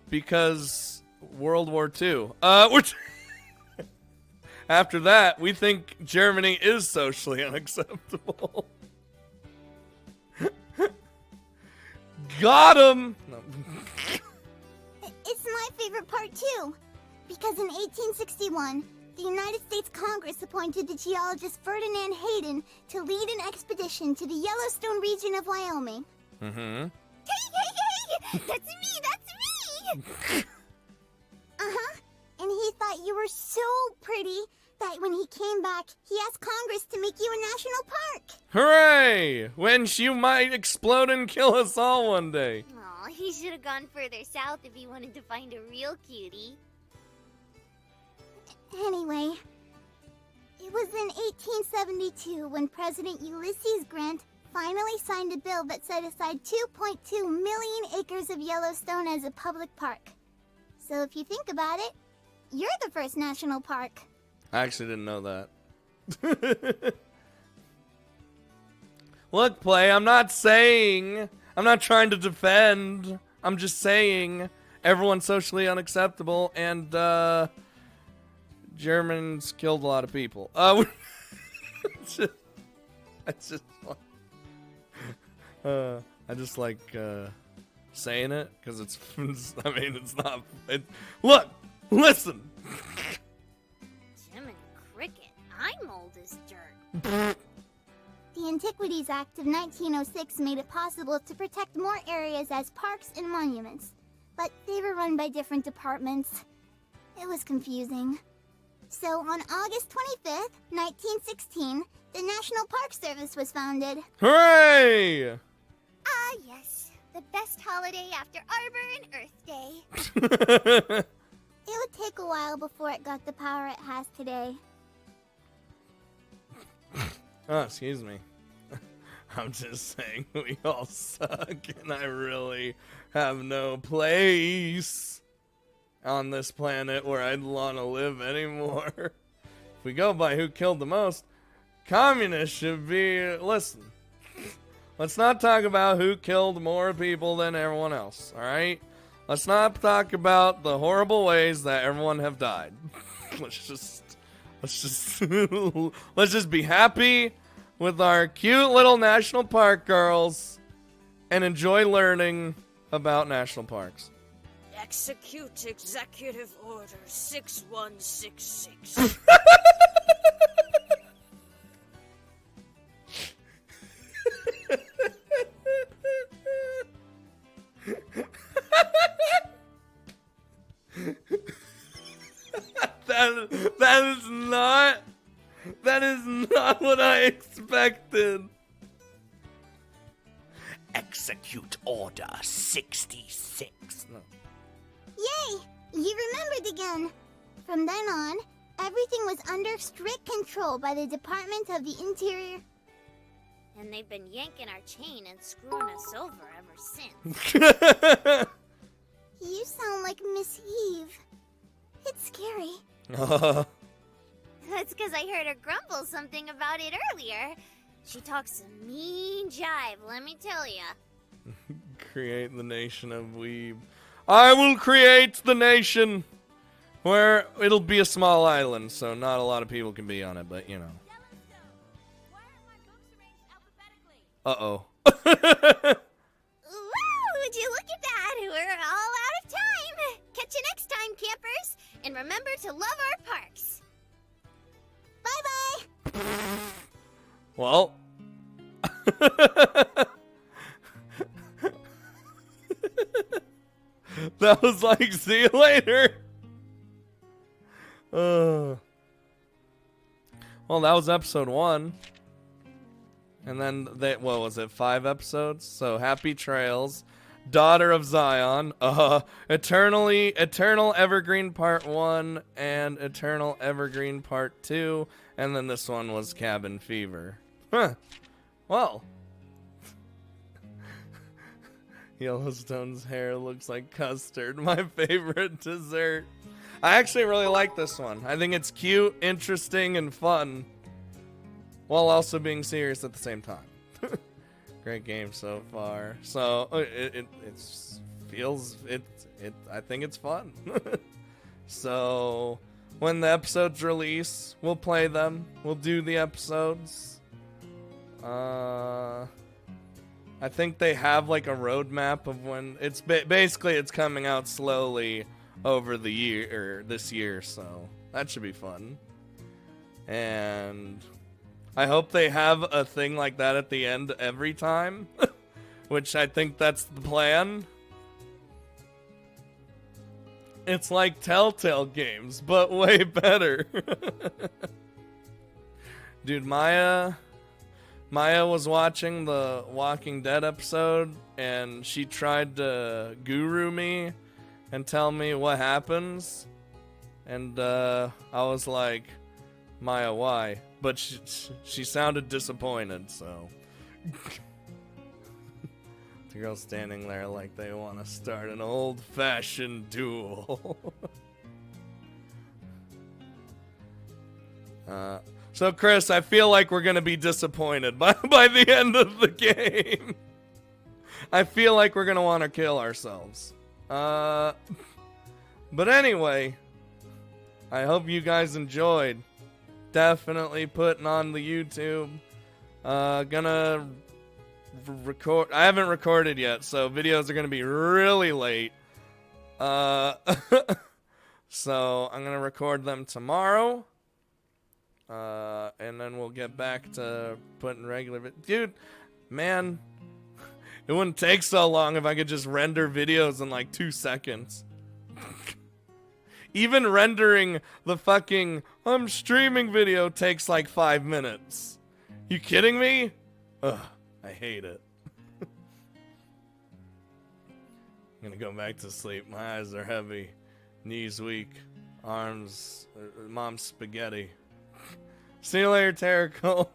because World War II. After that, we think Germany is socially unacceptable. Got him! No. It's my favorite part too, because in 1861, the United States Congress appointed the geologist Ferdinand Hayden to lead an expedition to the Yellowstone region of Wyoming. Mm-hmm. Hey! That's me! That's me! Uh-huh. And he thought you were so pretty that when he came back, he asked Congress to make you a national park. Hooray! Whence you might explode and kill us all one day. Aw, he should have gone further south if he wanted to find a real cutie. Anyway, it was in 1872 when President Ulysses Grant finally signed a bill that set aside 2.2 million acres of Yellowstone as a public park. So if you think about it, you're the first national park. I actually didn't know that. Look, Play, I'm not trying to defend. I'm just saying everyone's socially unacceptable and, Germans killed a lot of people. I just like saying it because it's. I mean, it's not. Look, listen. Jim and Cricket, I'm old as dirt. The Antiquities Act of 1906 made it possible to protect more areas as parks and monuments, but they were run by different departments. It was confusing. So on August 25th, 1916, the National Park Service was founded. Hooray! Ah, yes. The best holiday after Arbor and Earth Day. It would take a while before it got the power it has today. Oh, excuse me. I'm just saying we all suck and I really have no place on this planet where I'd want to live anymore. If we go by who killed the most, communists should be... Listen, let's not talk about who killed more people than everyone else, alright? Let's not talk about the horrible ways that everyone have died. Let's just be happy with our cute little national park girls and enjoy learning about national parks. Execute Executive Order 6166. That is not what I expected. Execute Order 66. No. Yay! You remembered again. From then on, everything was under strict control by the Department of the Interior. And they've been yanking our chain and screwing us over ever since. You sound like Miss Eve. It's scary. That's because I heard her grumble something about it earlier. She talks some mean jive, let me tell ya. Create the nation of Weeb. I will create the nation where it'll be a small island, so not a lot of people can be on it, but you know. Uh-oh. Woo! Would you look at that? We're all out of time. Catch you next time, campers. And remember to love our parks. Bye-bye. Well. That was like, see you later. Well, that was episode 1. And then, what was it, 5 episodes? So, Happy Trails, Daughter of Zion, Eternal Evergreen Part 1, and Eternal Evergreen Part 2, and then this one was Cabin Fever. Huh. Well. Yellowstone's hair looks like custard, my favorite dessert. I actually really like this one. I think it's cute, interesting, and fun, while also being serious at the same time. Great game so far. So it I think it's fun. So when the episodes release, we'll play them. We'll do the episodes. I think they have like a roadmap of when it's basically it's coming out slowly over the year or this year, so that should be fun. And I hope they have a thing like that at the end every time, which I think that's the plan. It's like Telltale games, but way better. Dude, Maya was watching the Walking Dead episode, and she tried to guru me and tell me what happens. And I was like, Maya, why? But she sounded disappointed, so. The girl's standing there like they want to start an old-fashioned duel. So, Chris, I feel like we're going to be disappointed by the end of the game. I feel like we're going to want to kill ourselves. But anyway, I hope you guys enjoyed. Definitely putting on the YouTube. Gonna record. I haven't recorded yet, so videos are gonna be really late. So I'm gonna record them tomorrow. And then we'll get back to putting regular dude, man, it wouldn't take so long if I could just render videos in like 2 seconds. Even rendering the fucking I'm streaming video takes like 5 minutes. You kidding me? Ugh, I hate it. I'm gonna go back to sleep. My eyes are heavy, knees weak, arms, mom's spaghetti. See you later, Terrical.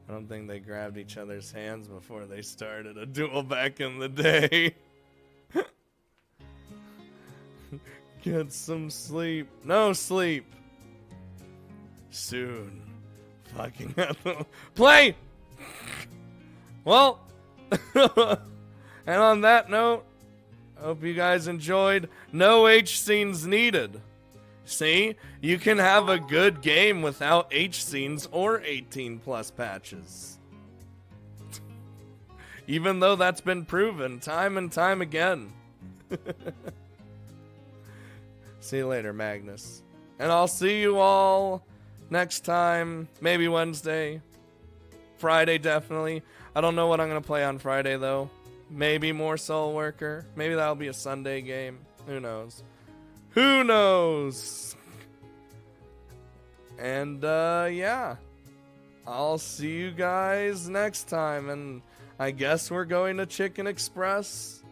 I don't think they grabbed each other's hands before they started a duel back in the day. Get some sleep. No sleep. Soon. Fucking play! Well, and on that note, I hope you guys enjoyed. No H scenes needed. See, you can have a good game without H scenes or 18 plus patches. Even though that's been proven time and time again. See you later, Magnus. And I'll see you all next time. Maybe Wednesday. Friday, definitely. I don't know what I'm going to play on Friday, though. Maybe more Soul Worker. Maybe that'll be a Sunday game. Who knows? Who knows? And, yeah. I'll see you guys next time. And I guess we're going to Chicken Express.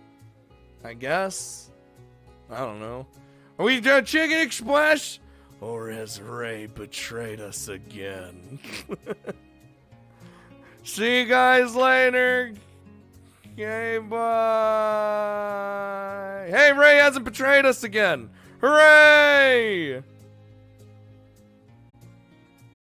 I guess. I don't know. Are we done Chicken Express? Or has Ray betrayed us again? See you guys later. Okay, bye. Hey, Ray hasn't betrayed us again. Hooray!